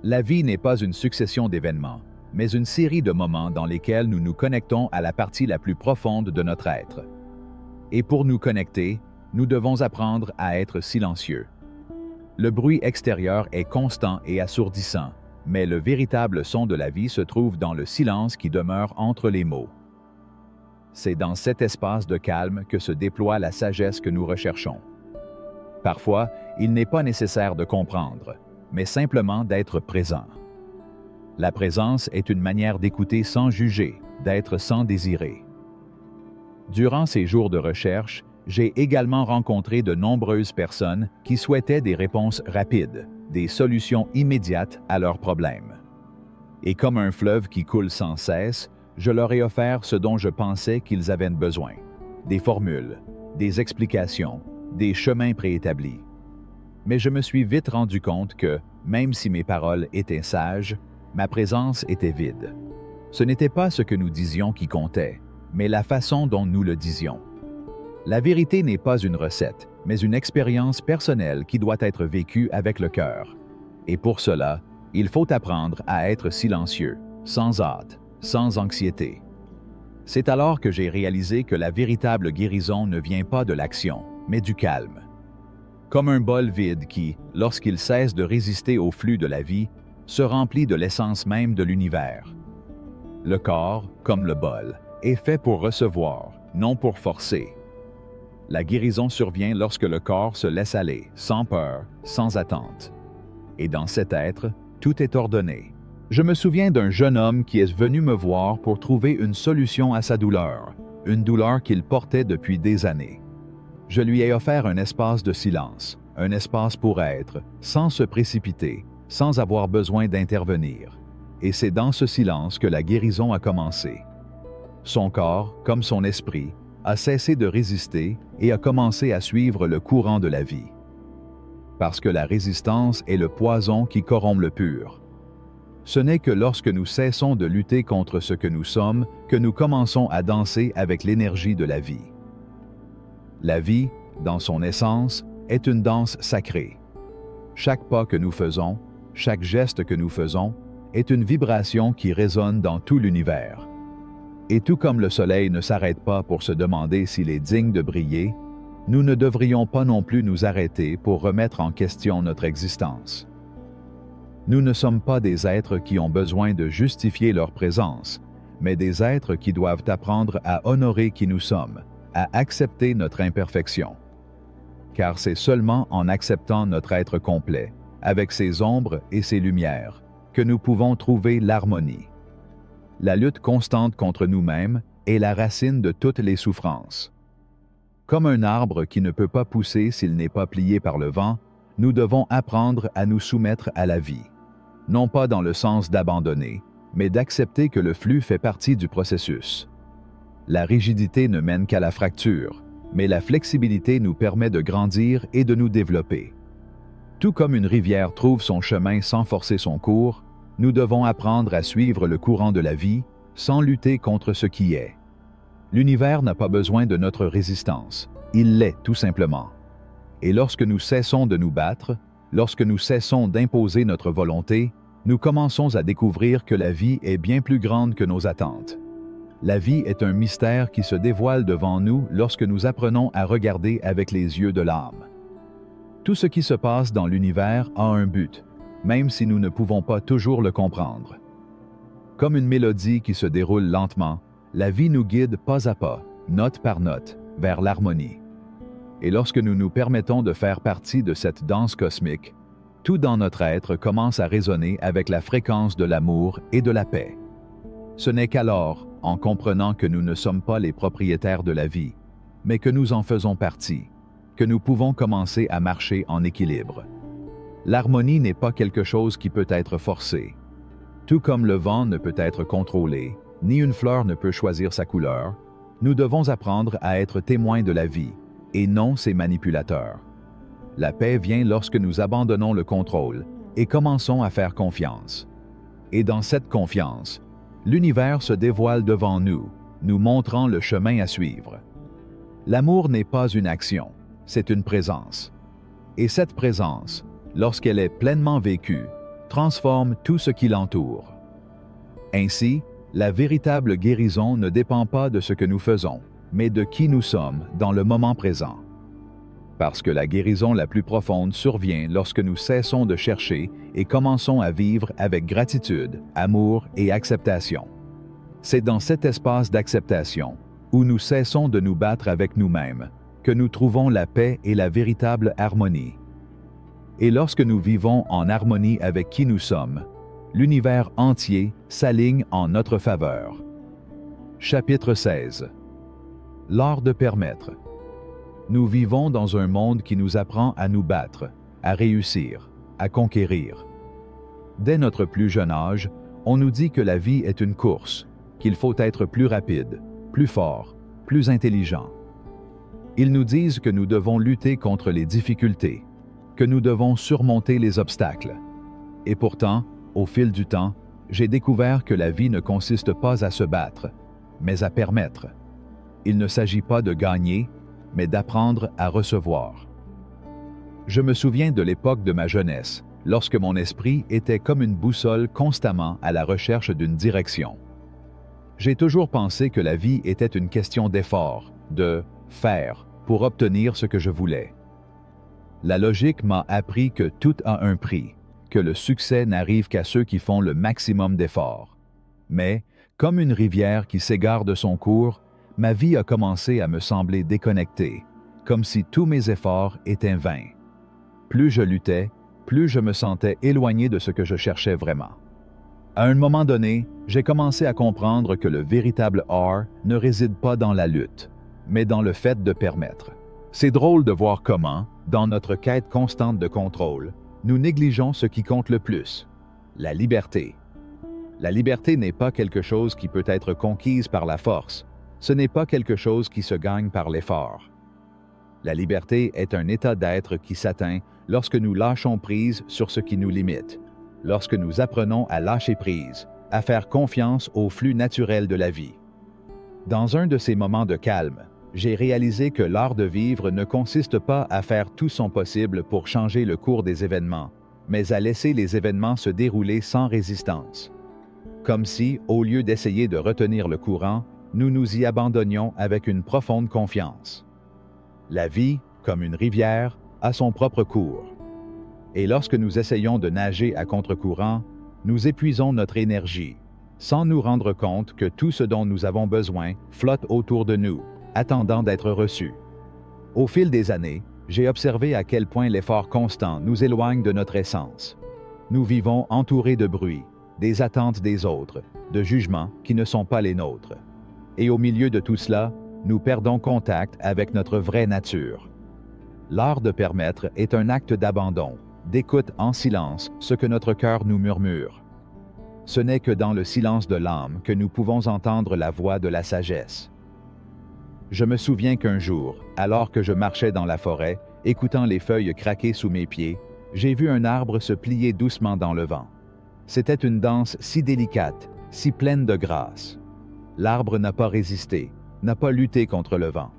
La vie n'est pas une succession d'événements, mais une série de moments dans lesquels nous nous connectons à la partie la plus profonde de notre être. Et pour nous connecter, nous devons apprendre à être silencieux. Le bruit extérieur est constant et assourdissant, mais le véritable son de la vie se trouve dans le silence qui demeure entre les mots. C'est dans cet espace de calme que se déploie la sagesse que nous recherchons. Parfois, il n'est pas nécessaire de comprendre, mais simplement d'être présent. La présence est une manière d'écouter sans juger, d'être sans désirer. Durant ces jours de recherche, j'ai également rencontré de nombreuses personnes qui souhaitaient des réponses rapides, des solutions immédiates à leurs problèmes. Et comme un fleuve qui coule sans cesse, je leur ai offert ce dont je pensais qu'ils avaient besoin: des formules, des explications, des chemins préétablis. Mais je me suis vite rendu compte que, même si mes paroles étaient sages, ma présence était vide. Ce n'était pas ce que nous disions qui comptait, mais la façon dont nous le disions. La vérité n'est pas une recette, mais une expérience personnelle qui doit être vécue avec le cœur. Et pour cela, il faut apprendre à être silencieux, sans hâte, sans anxiété. C'est alors que j'ai réalisé que la véritable guérison ne vient pas de l'action, mais du calme. Comme un bol vide qui, lorsqu'il cesse de résister au flux de la vie, se remplit de l'essence même de l'univers. Le corps, comme le bol, est fait pour recevoir, non pour forcer. La guérison survient lorsque le corps se laisse aller, sans peur, sans attente. Et dans cet être, tout est ordonné. Je me souviens d'un jeune homme qui est venu me voir pour trouver une solution à sa douleur, une douleur qu'il portait depuis des années. Je lui ai offert un espace de silence, un espace pour être, sans se précipiter, sans avoir besoin d'intervenir. Et c'est dans ce silence que la guérison a commencé. Son corps, comme son esprit, a cessé de résister et a commencé à suivre le courant de la vie. Parce que la résistance est le poison qui corrompt le pur. Ce n'est que lorsque nous cessons de lutter contre ce que nous sommes que nous commençons à danser avec l'énergie de la vie. La vie, dans son essence, est une danse sacrée. Chaque pas que nous faisons, chaque geste que nous faisons, est une vibration qui résonne dans tout l'univers. Et tout comme le soleil ne s'arrête pas pour se demander s'il est digne de briller, nous ne devrions pas non plus nous arrêter pour remettre en question notre existence. Nous ne sommes pas des êtres qui ont besoin de justifier leur présence, mais des êtres qui doivent apprendre à honorer qui nous sommes, à accepter notre imperfection. Car c'est seulement en acceptant notre être complet, avec ses ombres et ses lumières, que nous pouvons trouver l'harmonie. La lutte constante contre nous-mêmes est la racine de toutes les souffrances. Comme un arbre qui ne peut pas pousser s'il n'est pas plié par le vent, nous devons apprendre à nous soumettre à la vie, non pas dans le sens d'abandonner, mais d'accepter que le flux fait partie du processus. La rigidité ne mène qu'à la fracture, mais la flexibilité nous permet de grandir et de nous développer. Tout comme une rivière trouve son chemin sans forcer son cours, nous devons apprendre à suivre le courant de la vie sans lutter contre ce qui est. L'univers n'a pas besoin de notre résistance, il l'est tout simplement. Et lorsque nous cessons de nous battre, lorsque nous cessons d'imposer notre volonté, nous commençons à découvrir que la vie est bien plus grande que nos attentes. La vie est un mystère qui se dévoile devant nous lorsque nous apprenons à regarder avec les yeux de l'âme. Tout ce qui se passe dans l'univers a un but, même si nous ne pouvons pas toujours le comprendre. Comme une mélodie qui se déroule lentement, la vie nous guide pas à pas, note par note, vers l'harmonie. Et lorsque nous nous permettons de faire partie de cette danse cosmique, tout dans notre être commence à résonner avec la fréquence de l'amour et de la paix. Ce n'est qu'alors, en comprenant que nous ne sommes pas les propriétaires de la vie, mais que nous en faisons partie, que nous pouvons commencer à marcher en équilibre. L'harmonie n'est pas quelque chose qui peut être forcé. Tout comme le vent ne peut être contrôlé, ni une fleur ne peut choisir sa couleur, nous devons apprendre à être témoins de la vie, et non ses manipulateurs. La paix vient lorsque nous abandonnons le contrôle et commençons à faire confiance. Et dans cette confiance, l'univers se dévoile devant nous, nous montrant le chemin à suivre. L'amour n'est pas une action, c'est une présence. Et cette présence, lorsqu'elle est pleinement vécue, transforme tout ce qui l'entoure. Ainsi, la véritable guérison ne dépend pas de ce que nous faisons, mais de qui nous sommes dans le moment présent. Parce que la guérison la plus profonde survient lorsque nous cessons de chercher et commençons à vivre avec gratitude, amour et acceptation. C'est dans cet espace d'acceptation, où nous cessons de nous battre avec nous-mêmes, que nous trouvons la paix et la véritable harmonie. Et lorsque nous vivons en harmonie avec qui nous sommes, l'univers entier s'aligne en notre faveur. Chapitre 16. L'art de permettre. Nous vivons dans un monde qui nous apprend à nous battre, à réussir, à conquérir. Dès notre plus jeune âge, on nous dit que la vie est une course, qu'il faut être plus rapide, plus fort, plus intelligent. Ils nous disent que nous devons lutter contre les difficultés, que nous devons surmonter les obstacles. Et pourtant, au fil du temps, j'ai découvert que la vie ne consiste pas à se battre, mais à permettre. Il ne s'agit pas de gagner, mais d'apprendre à recevoir. Je me souviens de l'époque de ma jeunesse, lorsque mon esprit était comme une boussole constamment à la recherche d'une direction. J'ai toujours pensé que la vie était une question d'effort, de faire, pour obtenir ce que je voulais. La logique m'a appris que tout a un prix, que le succès n'arrive qu'à ceux qui font le maximum d'efforts. Mais, comme une rivière qui s'égare de son cours, ma vie a commencé à me sembler déconnectée, comme si tous mes efforts étaient vains. Plus je luttais, plus je me sentais éloigné de ce que je cherchais vraiment. À un moment donné, j'ai commencé à comprendre que le véritable art ne réside pas dans la lutte, mais dans le fait de permettre. C'est drôle de voir comment, dans notre quête constante de contrôle, nous négligeons ce qui compte le plus, la liberté. La liberté n'est pas quelque chose qui peut être conquise par la force. Ce n'est pas quelque chose qui se gagne par l'effort. La liberté est un état d'être qui s'atteint lorsque nous lâchons prise sur ce qui nous limite, lorsque nous apprenons à lâcher prise, à faire confiance au flux naturel de la vie. Dans un de ces moments de calme, j'ai réalisé que l'art de vivre ne consiste pas à faire tout son possible pour changer le cours des événements, mais à laisser les événements se dérouler sans résistance. Comme si, au lieu d'essayer de retenir le courant, nous nous y abandonnions avec une profonde confiance. La vie, comme une rivière, a son propre cours. Et lorsque nous essayons de nager à contre-courant, nous épuisons notre énergie, sans nous rendre compte que tout ce dont nous avons besoin flotte autour de nous, attendant d'être reçu. Au fil des années, j'ai observé à quel point l'effort constant nous éloigne de notre essence. Nous vivons entourés de bruit, des attentes des autres, de jugements qui ne sont pas les nôtres. Et au milieu de tout cela, nous perdons contact avec notre vraie nature. L'art de permettre est un acte d'abandon, d'écoute en silence ce que notre cœur nous murmure. Ce n'est que dans le silence de l'âme que nous pouvons entendre la voix de la sagesse. Je me souviens qu'un jour, alors que je marchais dans la forêt, écoutant les feuilles craquer sous mes pieds, j'ai vu un arbre se plier doucement dans le vent. C'était une danse si délicate, si pleine de grâce. L'arbre n'a pas résisté, n'a pas lutté contre le vent.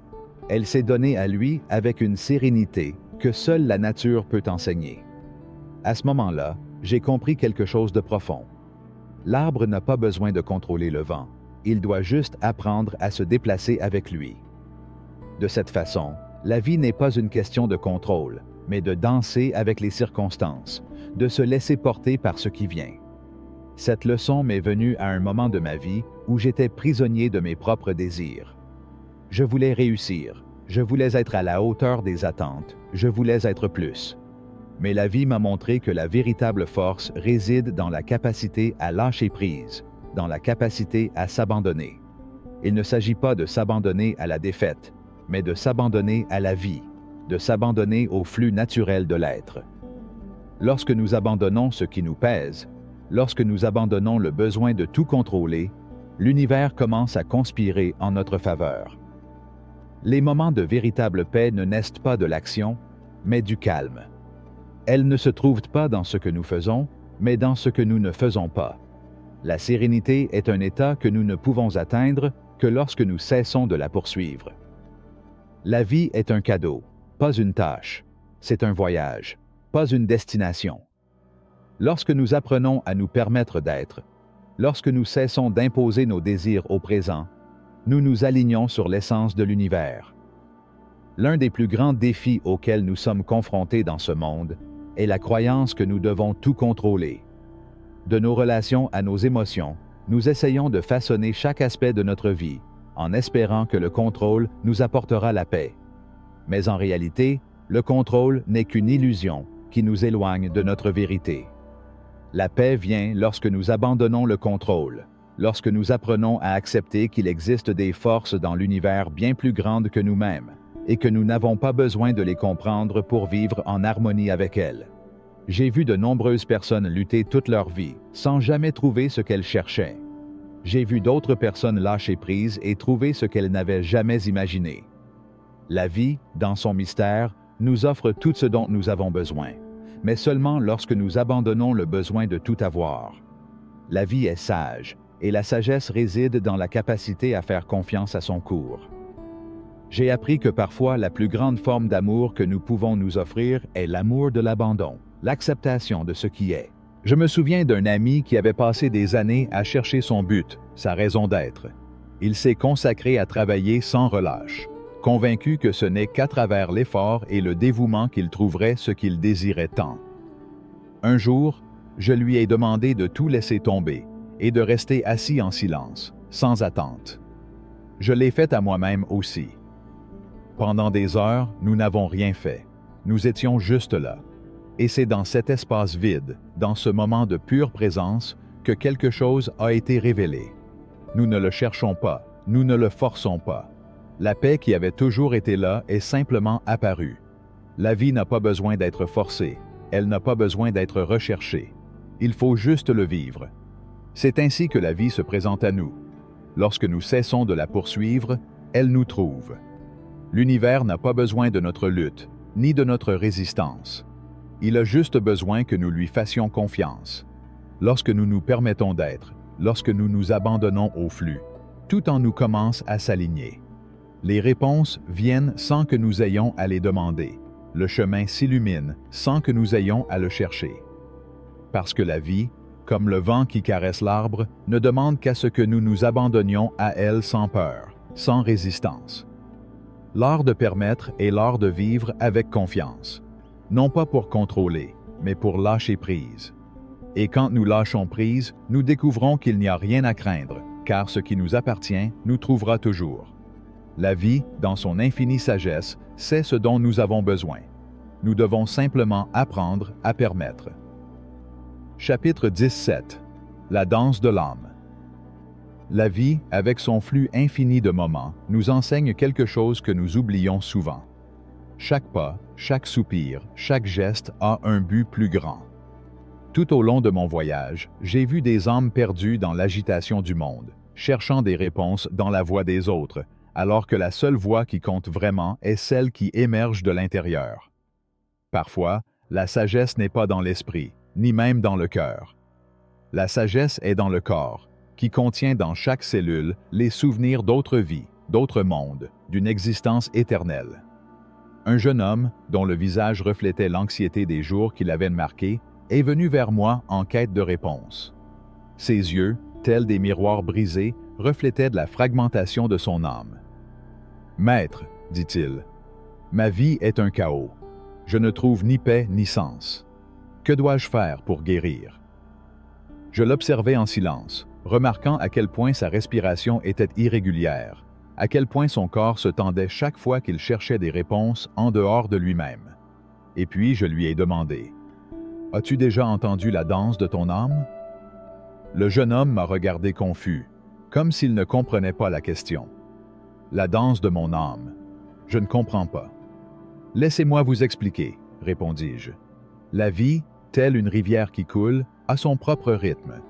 Elle s'est donnée à lui avec une sérénité que seule la nature peut enseigner. À ce moment-là, j'ai compris quelque chose de profond. L'arbre n'a pas besoin de contrôler le vent. Il doit juste apprendre à se déplacer avec lui. De cette façon, la vie n'est pas une question de contrôle, mais de danser avec les circonstances, de se laisser porter par ce qui vient. Cette leçon m'est venue à un moment de ma vie où j'étais prisonnier de mes propres désirs. Je voulais réussir, je voulais être à la hauteur des attentes, je voulais être plus. Mais la vie m'a montré que la véritable force réside dans la capacité à lâcher prise, dans la capacité à s'abandonner. Il ne s'agit pas de s'abandonner à la défaite, mais de s'abandonner à la vie, de s'abandonner au flux naturel de l'être. Lorsque nous abandonnons ce qui nous pèse, lorsque nous abandonnons le besoin de tout contrôler, l'univers commence à conspirer en notre faveur. Les moments de véritable paix ne naissent pas de l'action, mais du calme. Elles ne se trouvent pas dans ce que nous faisons, mais dans ce que nous ne faisons pas. La sérénité est un état que nous ne pouvons atteindre que lorsque nous cessons de la poursuivre. La vie est un cadeau, pas une tâche. C'est un voyage, pas une destination. Lorsque nous apprenons à nous permettre d'être, lorsque nous cessons d'imposer nos désirs au présent, nous nous alignons sur l'essence de l'univers. L'un des plus grands défis auxquels nous sommes confrontés dans ce monde est la croyance que nous devons tout contrôler. De nos relations à nos émotions, nous essayons de façonner chaque aspect de notre vie, en espérant que le contrôle nous apportera la paix. Mais en réalité, le contrôle n'est qu'une illusion qui nous éloigne de notre vérité. La paix vient lorsque nous abandonnons le contrôle, lorsque nous apprenons à accepter qu'il existe des forces dans l'univers bien plus grandes que nous-mêmes, et que nous n'avons pas besoin de les comprendre pour vivre en harmonie avec elles. J'ai vu de nombreuses personnes lutter toute leur vie, sans jamais trouver ce qu'elles cherchaient. J'ai vu d'autres personnes lâcher prise et trouver ce qu'elles n'avaient jamais imaginé. La vie, dans son mystère, nous offre tout ce dont nous avons besoin, mais seulement lorsque nous abandonnons le besoin de tout avoir. La vie est sage, et la sagesse réside dans la capacité à faire confiance à son cours. J'ai appris que parfois la plus grande forme d'amour que nous pouvons nous offrir est l'amour de l'abandon, l'acceptation de ce qui est. Je me souviens d'un ami qui avait passé des années à chercher son but, sa raison d'être. Il s'est consacré à travailler sans relâche, convaincu que ce n'est qu'à travers l'effort et le dévouement qu'il trouverait ce qu'il désirait tant. Un jour, je lui ai demandé de tout laisser tomber et de rester assis en silence, sans attente. Je l'ai fait à moi-même aussi. Pendant des heures, nous n'avons rien fait. Nous étions juste là. Et c'est dans cet espace vide, dans ce moment de pure présence, que quelque chose a été révélé. Nous ne le cherchons pas, nous ne le forçons pas. La paix qui avait toujours été là est simplement apparue. La vie n'a pas besoin d'être forcée, elle n'a pas besoin d'être recherchée. Il faut juste le vivre. C'est ainsi que la vie se présente à nous. Lorsque nous cessons de la poursuivre, elle nous trouve. L'univers n'a pas besoin de notre lutte, ni de notre résistance. Il a juste besoin que nous lui fassions confiance. Lorsque nous nous permettons d'être, lorsque nous nous abandonnons au flux, tout en nous commence à s'aligner. Les réponses viennent sans que nous ayons à les demander. Le chemin s'illumine sans que nous ayons à le chercher. Parce que la vie, comme le vent qui caresse l'arbre, ne demande qu'à ce que nous nous abandonnions à elle sans peur, sans résistance. L'art de permettre est l'art de vivre avec confiance. Non pas pour contrôler, mais pour lâcher prise. Et quand nous lâchons prise, nous découvrons qu'il n'y a rien à craindre, car ce qui nous appartient nous trouvera toujours. La vie, dans son infinie sagesse, sait ce dont nous avons besoin. Nous devons simplement apprendre à permettre. Chapitre 17. La danse de l'âme. La vie, avec son flux infini de moments, nous enseigne quelque chose que nous oublions souvent. Chaque pas, chaque soupir, chaque geste a un but plus grand. Tout au long de mon voyage, j'ai vu des âmes perdues dans l'agitation du monde, cherchant des réponses dans la voix des autres, alors que la seule voix qui compte vraiment est celle qui émerge de l'intérieur. Parfois, la sagesse n'est pas dans l'esprit, ni même dans le cœur. La sagesse est dans le corps, qui contient dans chaque cellule les souvenirs d'autres vies, d'autres mondes, d'une existence éternelle. Un jeune homme, dont le visage reflétait l'anxiété des jours qui l'avaient marqué, est venu vers moi en quête de réponse. Ses yeux, tels des miroirs brisés, reflétaient de la fragmentation de son âme. « Maître, dit-il, ma vie est un chaos. Je ne trouve ni paix ni sens. Que dois-je faire pour guérir? » Je l'observais en silence, remarquant à quel point sa respiration était irrégulière, à quel point son corps se tendait chaque fois qu'il cherchait des réponses en dehors de lui-même. Et puis je lui ai demandé, « As-tu déjà entendu la danse de ton âme? » Le jeune homme m'a regardé confus, comme s'il ne comprenait pas la question. « La danse de mon âme. Je ne comprends pas. »« Laissez-moi vous expliquer, » répondis-je. « La vie, telle une rivière qui coule, a son propre rythme.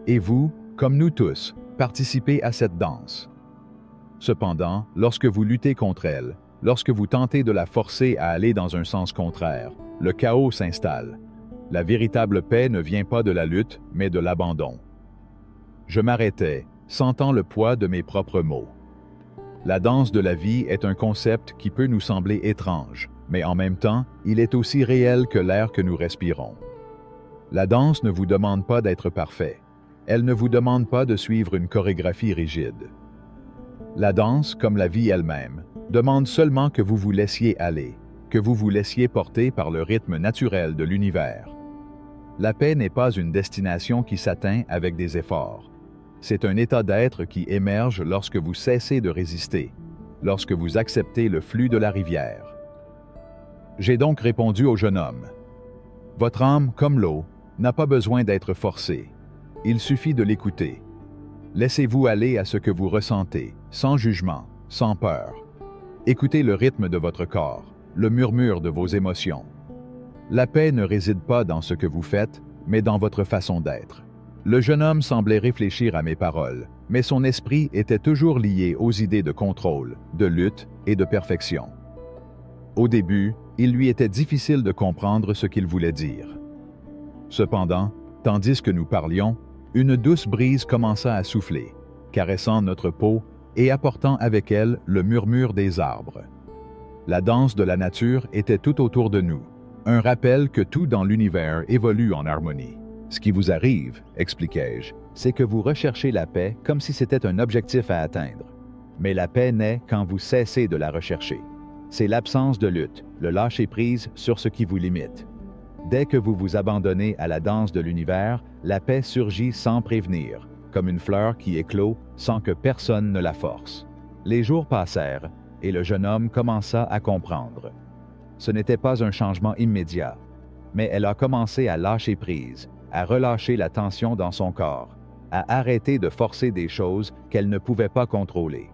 Et vous, comme nous tous, participez à cette danse. Cependant, lorsque vous luttez contre elle, lorsque vous tentez de la forcer à aller dans un sens contraire, le chaos s'installe. La véritable paix ne vient pas de la lutte, mais de l'abandon. Je m'arrêtais, sentant le poids de mes propres mots. La danse de la vie est un concept qui peut nous sembler étrange, mais en même temps, il est aussi réel que l'air que nous respirons. La danse ne vous demande pas d'être parfait. Elle ne vous demande pas de suivre une chorégraphie rigide. La danse, comme la vie elle-même, demande seulement que vous vous laissiez aller, que vous vous laissiez porter par le rythme naturel de l'univers. La paix n'est pas une destination qui s'atteint avec des efforts. C'est un état d'être qui émerge lorsque vous cessez de résister, lorsque vous acceptez le flux de la rivière. J'ai donc répondu au jeune homme, « Votre âme, comme l'eau, n'a pas besoin d'être forcé. Il suffit de l'écouter. Laissez-vous aller à ce que vous ressentez, sans jugement, sans peur. Écoutez le rythme de votre corps, le murmure de vos émotions. La paix ne réside pas dans ce que vous faites, mais dans votre façon d'être. Le jeune homme semblait réfléchir à mes paroles, mais son esprit était toujours lié aux idées de contrôle, de lutte et de perfection. Au début, il lui était difficile de comprendre ce qu'il voulait dire. Cependant, tandis que nous parlions, une douce brise commença à souffler, caressant notre peau et apportant avec elle le murmure des arbres. La danse de la nature était tout autour de nous, un rappel que tout dans l'univers évolue en harmonie. Ce qui vous arrive, expliquai-je, c'est que vous recherchez la paix comme si c'était un objectif à atteindre. Mais la paix naît quand vous cessez de la rechercher. C'est l'absence de lutte, le lâcher-prise sur ce qui vous limite. Dès que vous vous abandonnez à la danse de l'univers, la paix surgit sans prévenir, comme une fleur qui éclot sans que personne ne la force. Les jours passèrent, et le jeune homme commença à comprendre. Ce n'était pas un changement immédiat, mais elle a commencé à lâcher prise, à relâcher la tension dans son corps, à arrêter de forcer des choses qu'elle ne pouvait pas contrôler.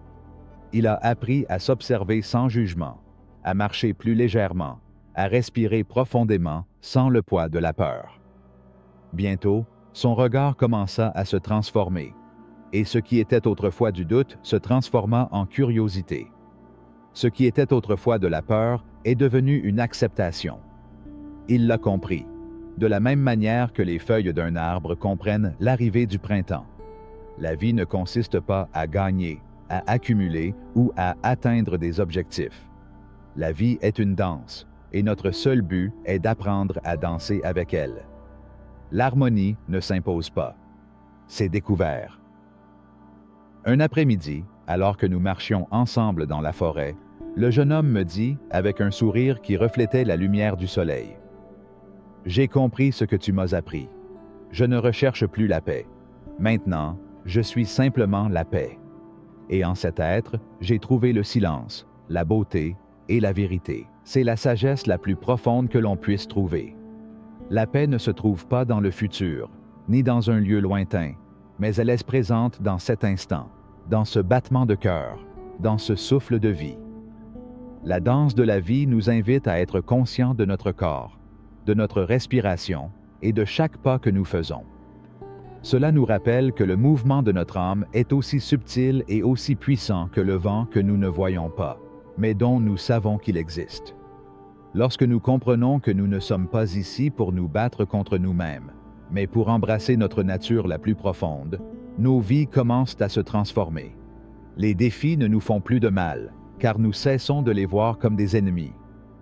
Il a appris à s'observer sans jugement, à marcher plus légèrement, à respirer profondément sans le poids de la peur. Bientôt, son regard commença à se transformer, et ce qui était autrefois du doute se transforma en curiosité. Ce qui était autrefois de la peur est devenu une acceptation. Il l'a compris, de la même manière que les feuilles d'un arbre comprennent l'arrivée du printemps. La vie ne consiste pas à gagner, à accumuler ou à atteindre des objectifs. La vie est une danse, et notre seul but est d'apprendre à danser avec elle. L'harmonie ne s'impose pas. C'est découvert. Un après-midi, alors que nous marchions ensemble dans la forêt, le jeune homme me dit, avec un sourire qui reflétait la lumière du soleil, « J'ai compris ce que tu m'as appris. Je ne recherche plus la paix. Maintenant, je suis simplement la paix. Et en cet être, j'ai trouvé le silence, la beauté et la vérité. C'est la sagesse la plus profonde que l'on puisse trouver. La paix ne se trouve pas dans le futur, ni dans un lieu lointain, mais elle est présente dans cet instant, dans ce battement de cœur, dans ce souffle de vie. La danse de la vie nous invite à être conscients de notre corps, de notre respiration et de chaque pas que nous faisons. Cela nous rappelle que le mouvement de notre âme est aussi subtil et aussi puissant que le vent que nous ne voyons pas, mais dont nous savons qu'il existe. Lorsque nous comprenons que nous ne sommes pas ici pour nous battre contre nous-mêmes, mais pour embrasser notre nature la plus profonde, nos vies commencent à se transformer. Les défis ne nous font plus de mal, car nous cessons de les voir comme des ennemis.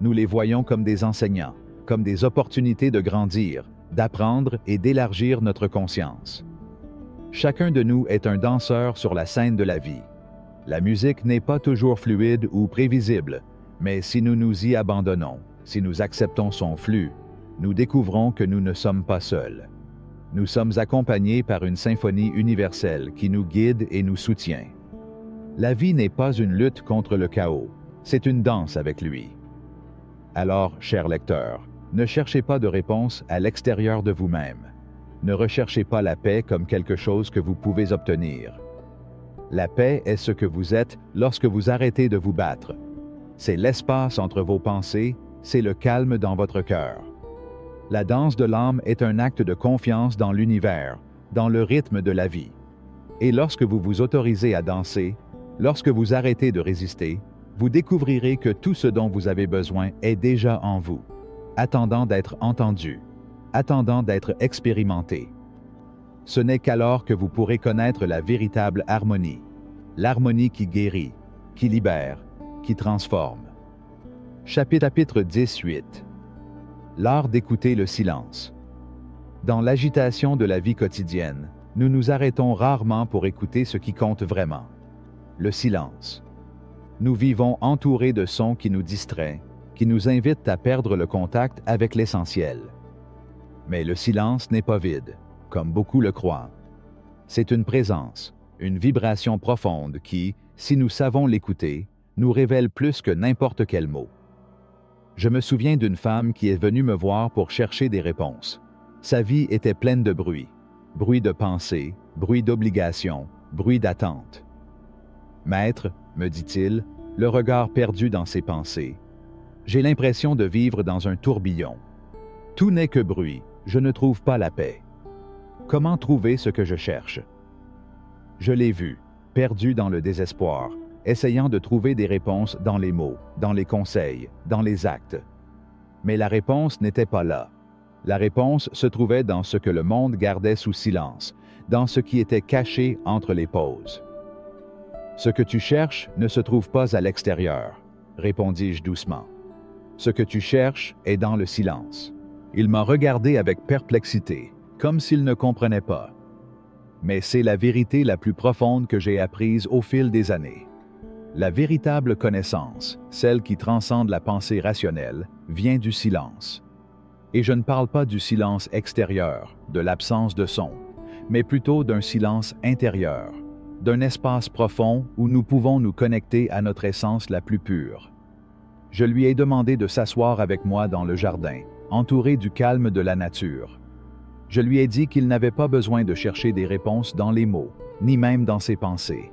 Nous les voyons comme des enseignants, comme des opportunités de grandir, d'apprendre et d'élargir notre conscience. Chacun de nous est un danseur sur la scène de la vie. La musique n'est pas toujours fluide ou prévisible, mais si nous nous y abandonnons, si nous acceptons son flux, nous découvrons que nous ne sommes pas seuls. Nous sommes accompagnés par une symphonie universelle qui nous guide et nous soutient. La vie n'est pas une lutte contre le chaos, c'est une danse avec lui. Alors, cher lecteur, ne cherchez pas de réponse à l'extérieur de vous-même. Ne recherchez pas la paix comme quelque chose que vous pouvez obtenir. La paix est ce que vous êtes lorsque vous arrêtez de vous battre. C'est l'espace entre vos pensées, c'est le calme dans votre cœur. La danse de l'âme est un acte de confiance dans l'univers, dans le rythme de la vie. Et lorsque vous vous autorisez à danser, lorsque vous arrêtez de résister, vous découvrirez que tout ce dont vous avez besoin est déjà en vous, attendant d'être entendu, attendant d'être expérimenté. Ce n'est qu'alors que vous pourrez connaître la véritable harmonie, l'harmonie qui guérit, qui libère, qui transforme. Chapitre 18. L'art d'écouter le silence. Dans l'agitation de la vie quotidienne, nous nous arrêtons rarement pour écouter ce qui compte vraiment, le silence. Nous vivons entourés de sons qui nous distraient, qui nous invitent à perdre le contact avec l'essentiel. Mais le silence n'est pas vide, comme beaucoup le croient. C'est une présence, une vibration profonde qui, si nous savons l'écouter, nous révèle plus que n'importe quel mot. Je me souviens d'une femme qui est venue me voir pour chercher des réponses. Sa vie était pleine de bruit. Bruit de pensée, bruit d'obligation, bruit d'attente. « Maître, me dit-il, le regard perdu dans ses pensées, j'ai l'impression de vivre dans un tourbillon. Tout n'est que bruit, je ne trouve pas la paix. Comment trouver ce que je cherche? » Je l'ai vu, perdu dans le désespoir, essayant de trouver des réponses dans les mots, dans les conseils, dans les actes. Mais la réponse n'était pas là. La réponse se trouvait dans ce que le monde gardait sous silence, dans ce qui était caché entre les pauses. « Ce que tu cherches ne se trouve pas à l'extérieur, » répondis-je doucement. « Ce que tu cherches est dans le silence. » Il m'a regardé avec perplexité, comme s'il ne comprenait pas. Mais c'est la vérité la plus profonde que j'ai apprise au fil des années. La véritable connaissance, celle qui transcende la pensée rationnelle, vient du silence. Et je ne parle pas du silence extérieur, de l'absence de son, mais plutôt d'un silence intérieur, d'un espace profond où nous pouvons nous connecter à notre essence la plus pure. Je lui ai demandé de s'asseoir avec moi dans le jardin, entouré du calme de la nature. Je lui ai dit qu'il n'avait pas besoin de chercher des réponses dans les mots, ni même dans ses pensées.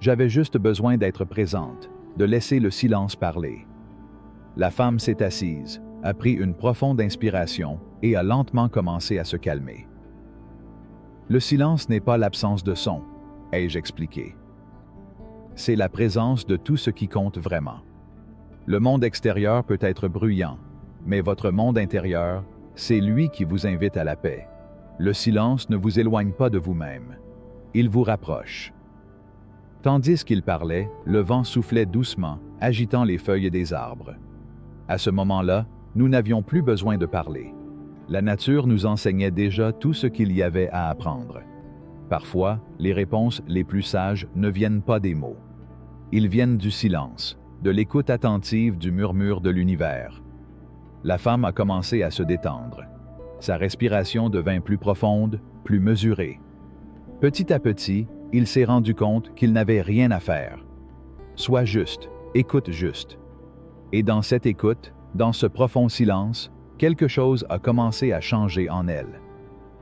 J'avais juste besoin d'être présente, de laisser le silence parler. La femme s'est assise, a pris une profonde inspiration et a lentement commencé à se calmer. « Le silence n'est pas l'absence de son, » ai-je expliqué. C'est la présence de tout ce qui compte vraiment. Le monde extérieur peut être bruyant, mais votre monde intérieur, c'est lui qui vous invite à la paix. Le silence ne vous éloigne pas de vous-même. Il vous rapproche. Tandis qu'il parlait, le vent soufflait doucement, agitant les feuilles des arbres. À ce moment-là, nous n'avions plus besoin de parler. La nature nous enseignait déjà tout ce qu'il y avait à apprendre. Parfois, les réponses les plus sages ne viennent pas des mots. Ils viennent du silence, de l'écoute attentive du murmure de l'univers. La femme a commencé à se détendre. Sa respiration devint plus profonde, plus mesurée. Petit à petit, il s'est rendu compte qu'il n'avait rien à faire. Sois juste, écoute juste. Et dans cette écoute, dans ce profond silence, quelque chose a commencé à changer en elle.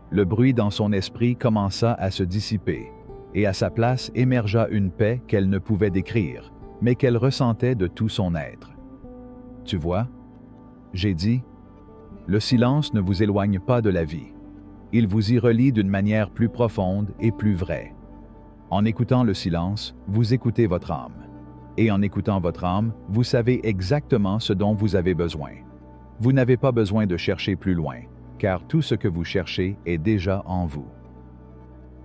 Le bruit dans son esprit commença à se dissiper, et à sa place émergea une paix qu'elle ne pouvait décrire, mais qu'elle ressentait de tout son être. « Tu vois ?» j'ai dit, « Le silence ne vous éloigne pas de la vie. Il vous y relie d'une manière plus profonde et plus vraie. En écoutant le silence, vous écoutez votre âme. Et en écoutant votre âme, vous savez exactement ce dont vous avez besoin. Vous n'avez pas besoin de chercher plus loin, car tout ce que vous cherchez est déjà en vous. »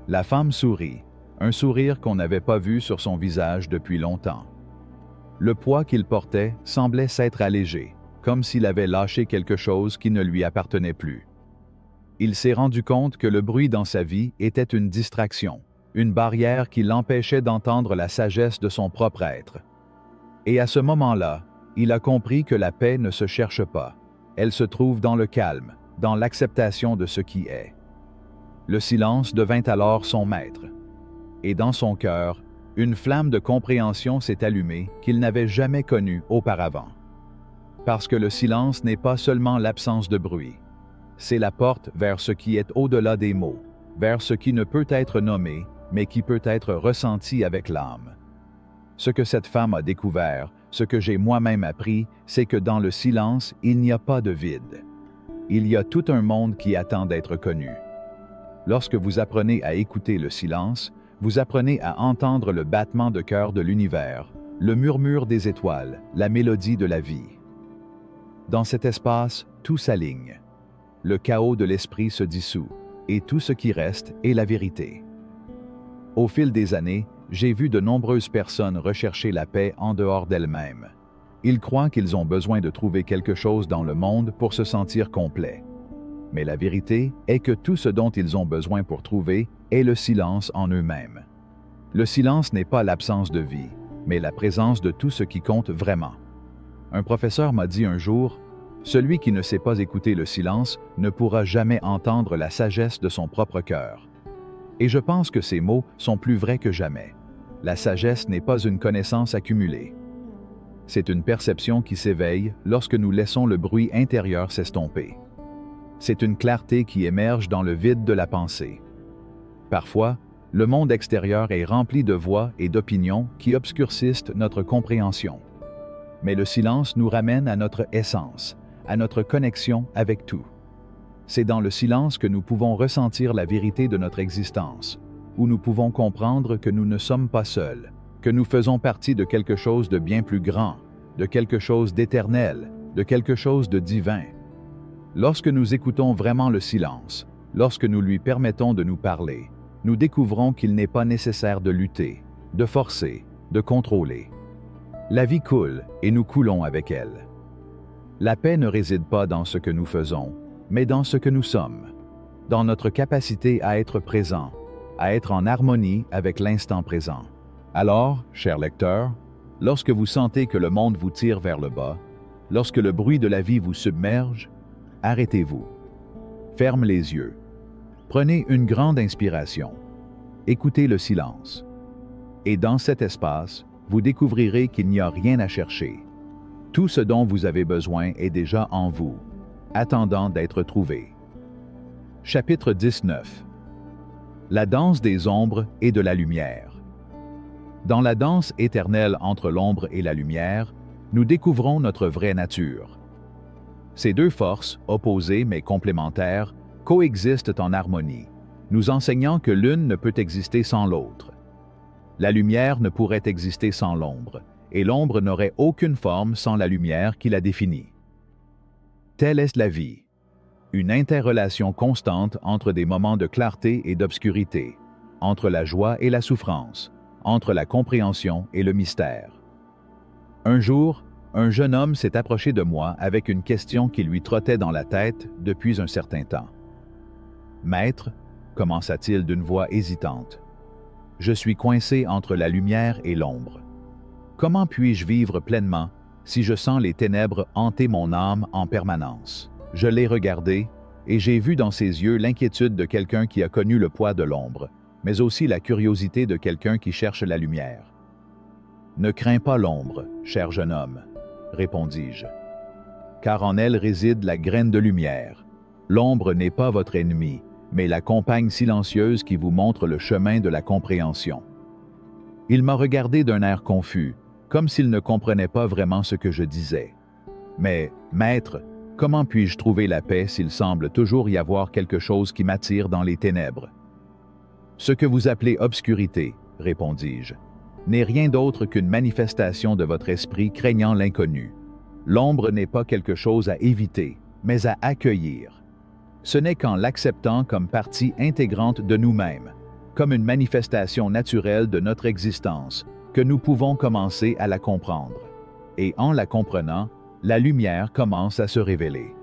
La femme sourit, un sourire qu'on n'avait pas vu sur son visage depuis longtemps. Le poids qu'il portait semblait s'être allégé, comme s'il avait lâché quelque chose qui ne lui appartenait plus. Il s'est rendu compte que le bruit dans sa vie était une distraction, une barrière qui l'empêchait d'entendre la sagesse de son propre être. Et à ce moment-là, il a compris que la paix ne se cherche pas, elle se trouve dans le calme, dans l'acceptation de ce qui est. Le silence devint alors son maître. Et dans son cœur, une flamme de compréhension s'est allumée qu'il n'avait jamais connue auparavant. Parce que le silence n'est pas seulement l'absence de bruit. C'est la porte vers ce qui est au-delà des mots, vers ce qui ne peut être nommé, mais qui peut être ressenti avec l'âme. Ce que cette femme a découvert, ce que j'ai moi-même appris, c'est que dans le silence, il n'y a pas de vide. Il y a tout un monde qui attend d'être connu. Lorsque vous apprenez à écouter le silence, vous apprenez à entendre le battement de cœur de l'univers, le murmure des étoiles, la mélodie de la vie. Dans cet espace, tout s'aligne. Le chaos de l'esprit se dissout, et tout ce qui reste est la vérité. Au fil des années, j'ai vu de nombreuses personnes rechercher la paix en dehors d'elles-mêmes. Ils croient qu'ils ont besoin de trouver quelque chose dans le monde pour se sentir complet. Mais la vérité est que tout ce dont ils ont besoin pour trouver est le silence en eux-mêmes. Le silence n'est pas l'absence de vie, mais la présence de tout ce qui compte vraiment. Un professeur m'a dit un jour, « Celui qui ne sait pas écouter le silence ne pourra jamais entendre la sagesse de son propre cœur. » Et je pense que ces mots sont plus vrais que jamais. La sagesse n'est pas une connaissance accumulée. C'est une perception qui s'éveille lorsque nous laissons le bruit intérieur s'estomper. C'est une clarté qui émerge dans le vide de la pensée. Parfois, le monde extérieur est rempli de voix et d'opinions qui obscurcissent notre compréhension. Mais le silence nous ramène à notre essence, à notre connexion avec tout. C'est dans le silence que nous pouvons ressentir la vérité de notre existence, où nous pouvons comprendre que nous ne sommes pas seuls, que nous faisons partie de quelque chose de bien plus grand, de quelque chose d'éternel, de quelque chose de divin. Lorsque nous écoutons vraiment le silence, lorsque nous lui permettons de nous parler, nous découvrons qu'il n'est pas nécessaire de lutter, de forcer, de contrôler. La vie coule et nous coulons avec elle. La paix ne réside pas dans ce que nous faisons, mais dans ce que nous sommes, dans notre capacité à être présent, à être en harmonie avec l'instant présent. Alors, chers lecteurs, lorsque vous sentez que le monde vous tire vers le bas, lorsque le bruit de la vie vous submerge, arrêtez-vous. Ferme les yeux. Prenez une grande inspiration. Écoutez le silence. Et dans cet espace, vous découvrirez qu'il n'y a rien à chercher. Tout ce dont vous avez besoin est déjà en vous, attendant d'être trouvé. Chapitre 19. La danse des ombres et de la lumière. Dans la danse éternelle entre l'ombre et la lumière, nous découvrons notre vraie nature. Ces deux forces, opposées mais complémentaires, coexistent en harmonie, nous enseignant que l'une ne peut exister sans l'autre. La lumière ne pourrait exister sans l'ombre, et l'ombre n'aurait aucune forme sans la lumière qui la définit. Telle est la vie, une interrelation constante entre des moments de clarté et d'obscurité, entre la joie et la souffrance, entre la compréhension et le mystère. Un jour, un jeune homme s'est approché de moi avec une question qui lui trottait dans la tête depuis un certain temps. « Maître, commença-t-il d'une voix hésitante, je suis coincé entre la lumière et l'ombre. Comment puis-je vivre pleinement si je sens les ténèbres hanter mon âme en permanence? » Je l'ai regardé et j'ai vu dans ses yeux l'inquiétude de quelqu'un qui a connu le poids de l'ombre, mais aussi la curiosité de quelqu'un qui cherche la lumière. « Ne crains pas l'ombre, cher jeune homme, répondis-je, car en elle réside la graine de lumière. L'ombre n'est pas votre ennemi, mais la compagne silencieuse qui vous montre le chemin de la compréhension. » Il m'a regardé d'un air confus, comme s'il ne comprenait pas vraiment ce que je disais. « Mais, maître, comment puis-je trouver la paix s'il semble toujours y avoir quelque chose qui m'attire dans les ténèbres? »« Ce que vous appelez obscurité, répondis-je, n'est rien d'autre qu'une manifestation de votre esprit craignant l'inconnu. L'ombre n'est pas quelque chose à éviter, mais à accueillir. Ce n'est qu'en l'acceptant comme partie intégrante de nous-mêmes, comme une manifestation naturelle de notre existence, que nous pouvons commencer à la comprendre. Et en la comprenant, la lumière commence à se révéler.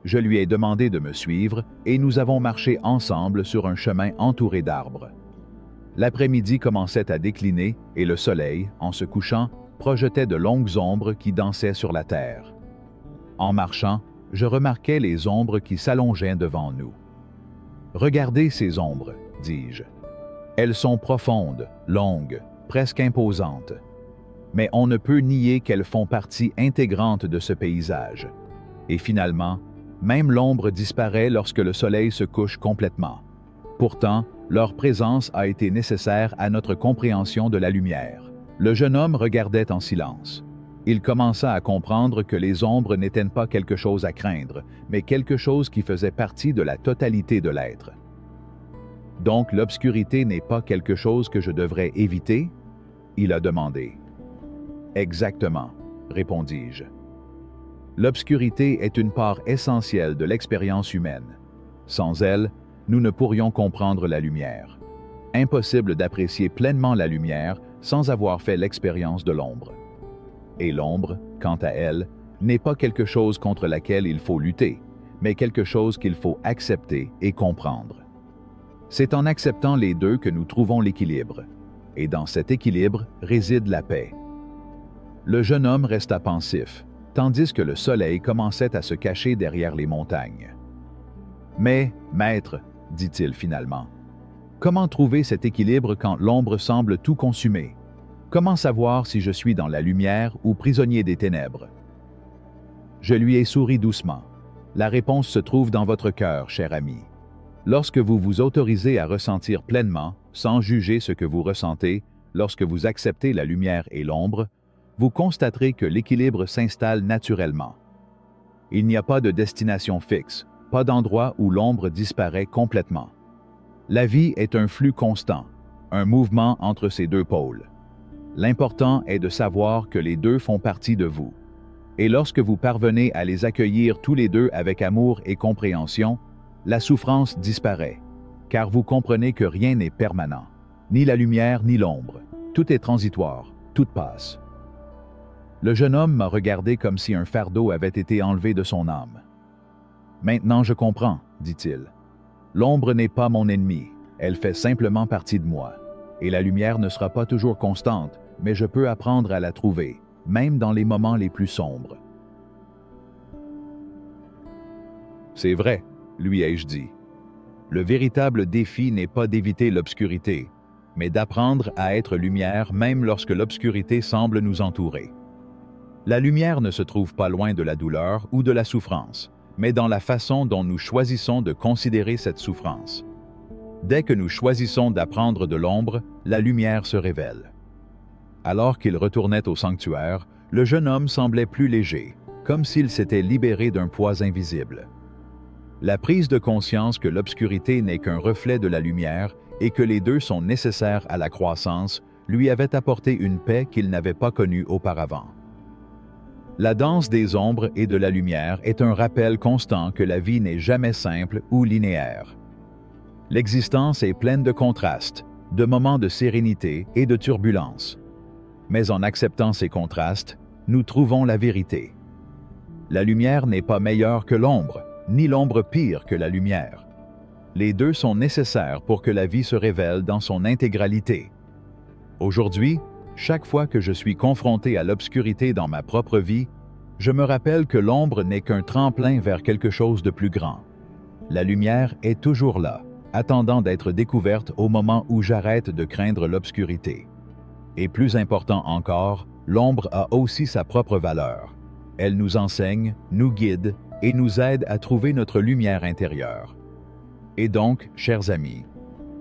Je lui ai demandé de me suivre et nous avons marché ensemble sur un chemin entouré d'arbres. L'après-midi commençait à décliner et le soleil, en se couchant, projetait de longues ombres qui dansaient sur la terre. En marchant, je remarquais les ombres qui s'allongeaient devant nous. « Regardez ces ombres, dis-je. Elles sont profondes, longues, presque imposantes. Mais on ne peut nier qu'elles font partie intégrante de ce paysage. Et finalement, même l'ombre disparaît lorsque le soleil se couche complètement. Pourtant, leur présence a été nécessaire à notre compréhension de la lumière. » Le jeune homme regardait en silence. Il commença à comprendre que les ombres n'étaient pas quelque chose à craindre, mais quelque chose qui faisait partie de la totalité de l'être. « Donc l'obscurité n'est pas quelque chose que je devrais éviter ?» il a demandé. « Exactement, répondis-je. L'obscurité est une part essentielle de l'expérience humaine. Sans elle, nous ne pourrions comprendre la lumière. Impossible d'apprécier pleinement la lumière sans avoir fait l'expérience de l'ombre. Et l'ombre, quant à elle, n'est pas quelque chose contre laquelle il faut lutter, mais quelque chose qu'il faut accepter et comprendre. C'est en acceptant les deux que nous trouvons l'équilibre, et dans cet équilibre réside la paix. » Le jeune homme resta pensif, tandis que le soleil commençait à se cacher derrière les montagnes. « Mais, maître, dit-il finalement, comment trouver cet équilibre quand l'ombre semble tout consumer? Comment savoir si je suis dans la lumière ou prisonnier des ténèbres? » Je lui ai souri doucement. La réponse se trouve dans votre cœur, cher ami. Lorsque vous vous autorisez à ressentir pleinement, sans juger ce que vous ressentez, lorsque vous acceptez la lumière et l'ombre, vous constaterez que l'équilibre s'installe naturellement. Il n'y a pas de destination fixe, pas d'endroit où l'ombre disparaît complètement. La vie est un flux constant, un mouvement entre ces deux pôles. L'important est de savoir que les deux font partie de vous. Et lorsque vous parvenez à les accueillir tous les deux avec amour et compréhension, la souffrance disparaît, car vous comprenez que rien n'est permanent, ni la lumière ni l'ombre. Tout est transitoire, tout passe. Le jeune homme m'a regardé comme si un fardeau avait été enlevé de son âme. « Maintenant je comprends, dit-il. L'ombre n'est pas mon ennemi, elle fait simplement partie de moi. Et la lumière ne sera pas toujours constante, mais je peux apprendre à la trouver, même dans les moments les plus sombres. » C'est vrai, lui ai-je dit. Le véritable défi n'est pas d'éviter l'obscurité, mais d'apprendre à être lumière même lorsque l'obscurité semble nous entourer. La lumière ne se trouve pas loin de la douleur ou de la souffrance, mais dans la façon dont nous choisissons de considérer cette souffrance. Dès que nous choisissons d'apprendre de l'ombre, la lumière se révèle. Alors qu'il retournait au sanctuaire, le jeune homme semblait plus léger, comme s'il s'était libéré d'un poids invisible. La prise de conscience que l'obscurité n'est qu'un reflet de la lumière et que les deux sont nécessaires à la croissance lui avait apporté une paix qu'il n'avait pas connue auparavant. La danse des ombres et de la lumière est un rappel constant que la vie n'est jamais simple ou linéaire. L'existence est pleine de contrastes, de moments de sérénité et de turbulences. Mais en acceptant ces contrastes, nous trouvons la vérité. La lumière n'est pas meilleure que l'ombre, ni l'ombre pire que la lumière. Les deux sont nécessaires pour que la vie se révèle dans son intégralité. Aujourd'hui, chaque fois que je suis confronté à l'obscurité dans ma propre vie, je me rappelle que l'ombre n'est qu'un tremplin vers quelque chose de plus grand. La lumière est toujours là, attendant d'être découverte au moment où j'arrête de craindre l'obscurité. Et plus important encore, l'ombre a aussi sa propre valeur. Elle nous enseigne, nous guide et nous aide à trouver notre lumière intérieure. Et donc, chers amis,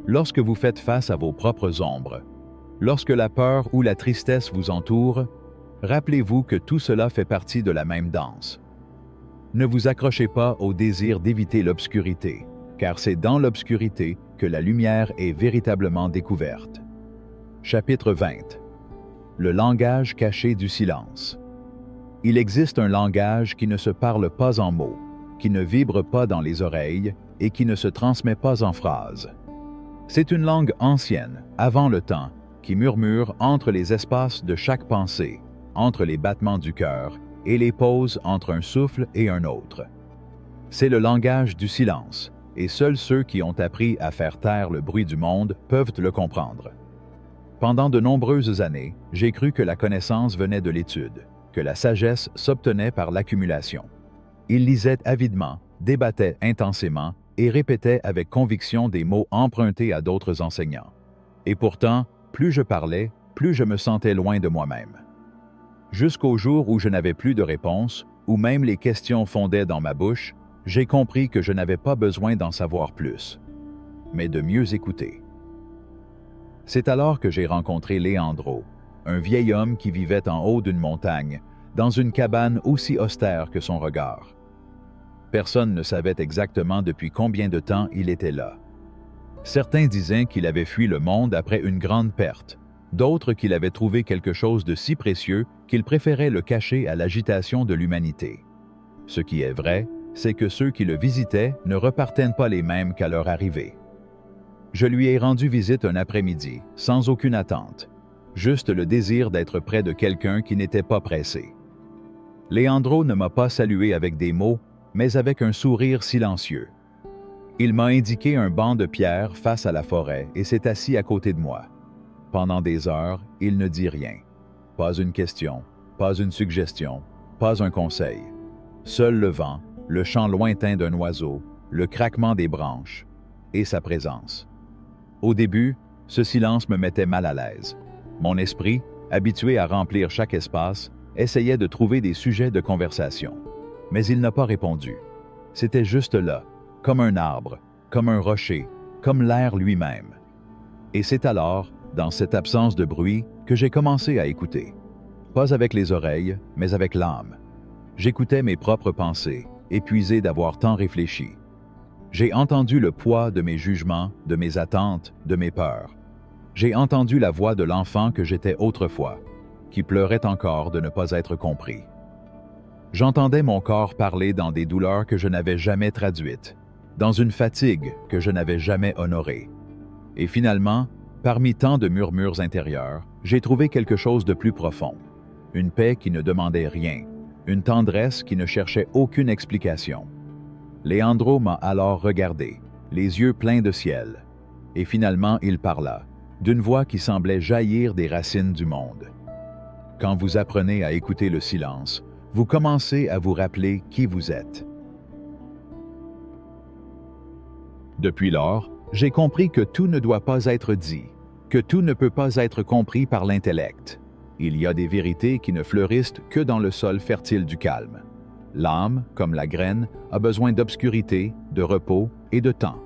lorsque vous faites face à vos propres ombres, lorsque la peur ou la tristesse vous entoure, rappelez-vous que tout cela fait partie de la même danse. Ne vous accrochez pas au désir d'éviter l'obscurité, car c'est dans l'obscurité que la lumière est véritablement découverte. Chapitre 20. Le langage caché du silence. Il existe un langage qui ne se parle pas en mots, qui ne vibre pas dans les oreilles et qui ne se transmet pas en phrases. C'est une langue ancienne, avant le temps, qui murmure entre les espaces de chaque pensée, entre les battements du cœur et les pauses entre un souffle et un autre. C'est le langage du silence, et seuls ceux qui ont appris à faire taire le bruit du monde peuvent le comprendre. Pendant de nombreuses années, j'ai cru que la connaissance venait de l'étude, que la sagesse s'obtenait par l'accumulation. Il lisait avidement, débattait intensément et répétait avec conviction des mots empruntés à d'autres enseignants. Et pourtant, plus je parlais, plus je me sentais loin de moi-même. Jusqu'au jour où je n'avais plus de réponse, où même les questions fondaient dans ma bouche, j'ai compris que je n'avais pas besoin d'en savoir plus, mais de mieux écouter. C'est alors que j'ai rencontré Leandro, un vieil homme qui vivait en haut d'une montagne, dans une cabane aussi austère que son regard. Personne ne savait exactement depuis combien de temps il était là. Certains disaient qu'il avait fui le monde après une grande perte, d'autres qu'il avait trouvé quelque chose de si précieux qu'il préférait le cacher à l'agitation de l'humanité. Ce qui est vrai, c'est que ceux qui le visitaient ne repartaient pas les mêmes qu'à leur arrivée. Je lui ai rendu visite un après-midi, sans aucune attente, juste le désir d'être près de quelqu'un qui n'était pas pressé. Leandro ne m'a pas salué avec des mots, mais avec un sourire silencieux. Il m'a indiqué un banc de pierre face à la forêt et s'est assis à côté de moi. Pendant des heures, il ne dit rien. Pas une question, pas une suggestion, pas un conseil. Seul le vent, le chant lointain d'un oiseau, le craquement des branches et sa présence. Au début, ce silence me mettait mal à l'aise. Mon esprit, habitué à remplir chaque espace, essayait de trouver des sujets de conversation. Mais il n'a pas répondu. C'était juste là, comme un arbre, comme un rocher, comme l'air lui-même. Et c'est alors, dans cette absence de bruit, que j'ai commencé à écouter. Pas avec les oreilles, mais avec l'âme. J'écoutais mes propres pensées, épuisé d'avoir tant réfléchi. J'ai entendu le poids de mes jugements, de mes attentes, de mes peurs. J'ai entendu la voix de l'enfant que j'étais autrefois, qui pleurait encore de ne pas être compris. J'entendais mon corps parler dans des douleurs que je n'avais jamais traduites, dans une fatigue que je n'avais jamais honorée. Et finalement, parmi tant de murmures intérieurs, j'ai trouvé quelque chose de plus profond. Une paix qui ne demandait rien, une tendresse qui ne cherchait aucune explication. Leandro m'a alors regardé, les yeux pleins de ciel. Et finalement, il parla, d'une voix qui semblait jaillir des racines du monde. Quand vous apprenez à écouter le silence, vous commencez à vous rappeler qui vous êtes. Depuis lors, j'ai compris que tout ne doit pas être dit, que tout ne peut pas être compris par l'intellect. Il y a des vérités qui ne fleurissent que dans le sol fertile du calme. L'âme, comme la graine, a besoin d'obscurité, de repos et de temps.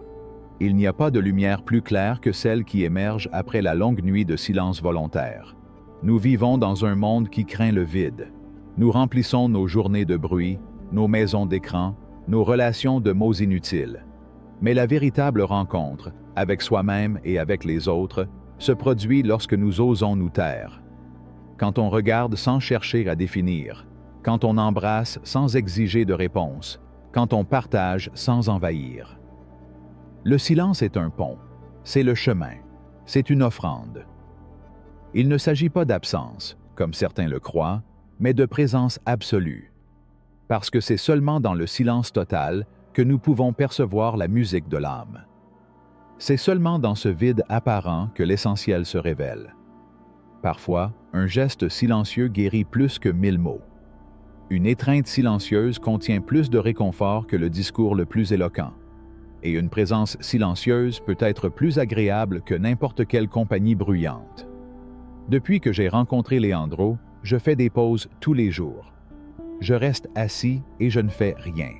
Il n'y a pas de lumière plus claire que celle qui émerge après la longue nuit de silence volontaire. Nous vivons dans un monde qui craint le vide. Nous remplissons nos journées de bruit, nos maisons d'écran, nos relations de mots inutiles. Mais la véritable rencontre, avec soi-même et avec les autres, se produit lorsque nous osons nous taire. Quand on regarde sans chercher à définir, quand on embrasse sans exiger de réponse, quand on partage sans envahir. Le silence est un pont, c'est le chemin, c'est une offrande. Il ne s'agit pas d'absence, comme certains le croient, mais de présence absolue. Parce que c'est seulement dans le silence total que nous pouvons percevoir la musique de l'âme. C'est seulement dans ce vide apparent que l'essentiel se révèle. Parfois, un geste silencieux guérit plus que 1000 mots. Une étreinte silencieuse contient plus de réconfort que le discours le plus éloquent. Et une présence silencieuse peut être plus agréable que n'importe quelle compagnie bruyante. Depuis que j'ai rencontré Leandro, je fais des pauses tous les jours. Je reste assis et je ne fais rien.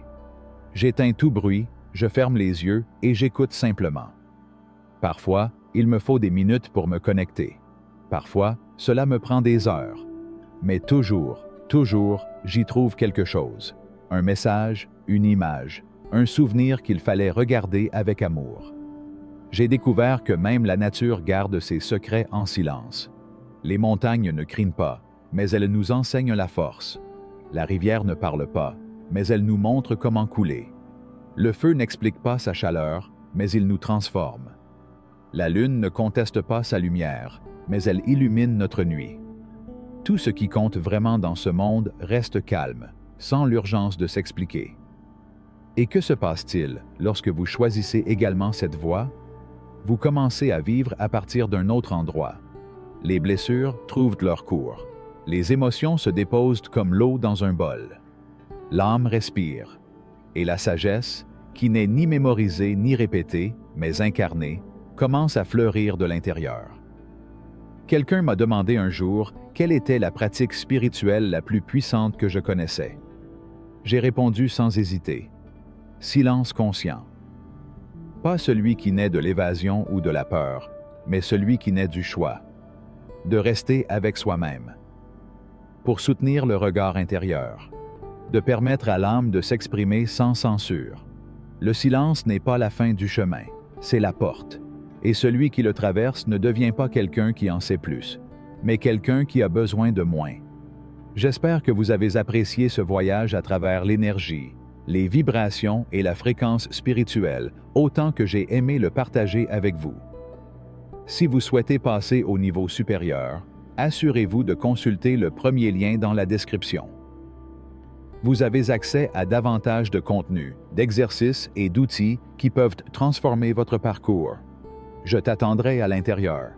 J'éteins tout bruit, je ferme les yeux et j'écoute simplement. Parfois, il me faut des minutes pour me connecter. Parfois, cela me prend des heures. Mais toujours, j'y trouve quelque chose. Un message, une image, un souvenir qu'il fallait regarder avec amour. J'ai découvert que même la nature garde ses secrets en silence. Les montagnes ne crient pas, mais elles nous enseignent la force. La rivière ne parle pas, mais elle nous montre comment couler. Le feu n'explique pas sa chaleur, mais il nous transforme. La lune ne conteste pas sa lumière, mais elle illumine notre nuit. Tout ce qui compte vraiment dans ce monde reste calme, sans l'urgence de s'expliquer. Et que se passe-t-il lorsque vous choisissez également cette voie? Vous commencez à vivre à partir d'un autre endroit. Les blessures trouvent leur cours. Les émotions se déposent comme l'eau dans un bol. L'âme respire. Et la sagesse, qui n'est ni mémorisée ni répétée, mais incarnée, commence à fleurir de l'intérieur. Quelqu'un m'a demandé un jour quelle était la pratique spirituelle la plus puissante que je connaissais. J'ai répondu sans hésiter. Silence conscient. Pas celui qui naît de l'évasion ou de la peur, mais celui qui naît du choix. De rester avec soi-même. Pour soutenir le regard intérieur. De permettre à l'âme de s'exprimer sans censure. Le silence n'est pas la fin du chemin, c'est la porte. Et celui qui le traverse ne devient pas quelqu'un qui en sait plus, mais quelqu'un qui a besoin de moins. J'espère que vous avez apprécié ce voyage à travers l'énergie, les vibrations et la fréquence spirituelle, autant que j'ai aimé le partager avec vous. Si vous souhaitez passer au niveau supérieur, assurez-vous de consulter le premier lien dans la description. Vous avez accès à davantage de contenus, d'exercices et d'outils qui peuvent transformer votre parcours. Je t'attendrai à l'intérieur.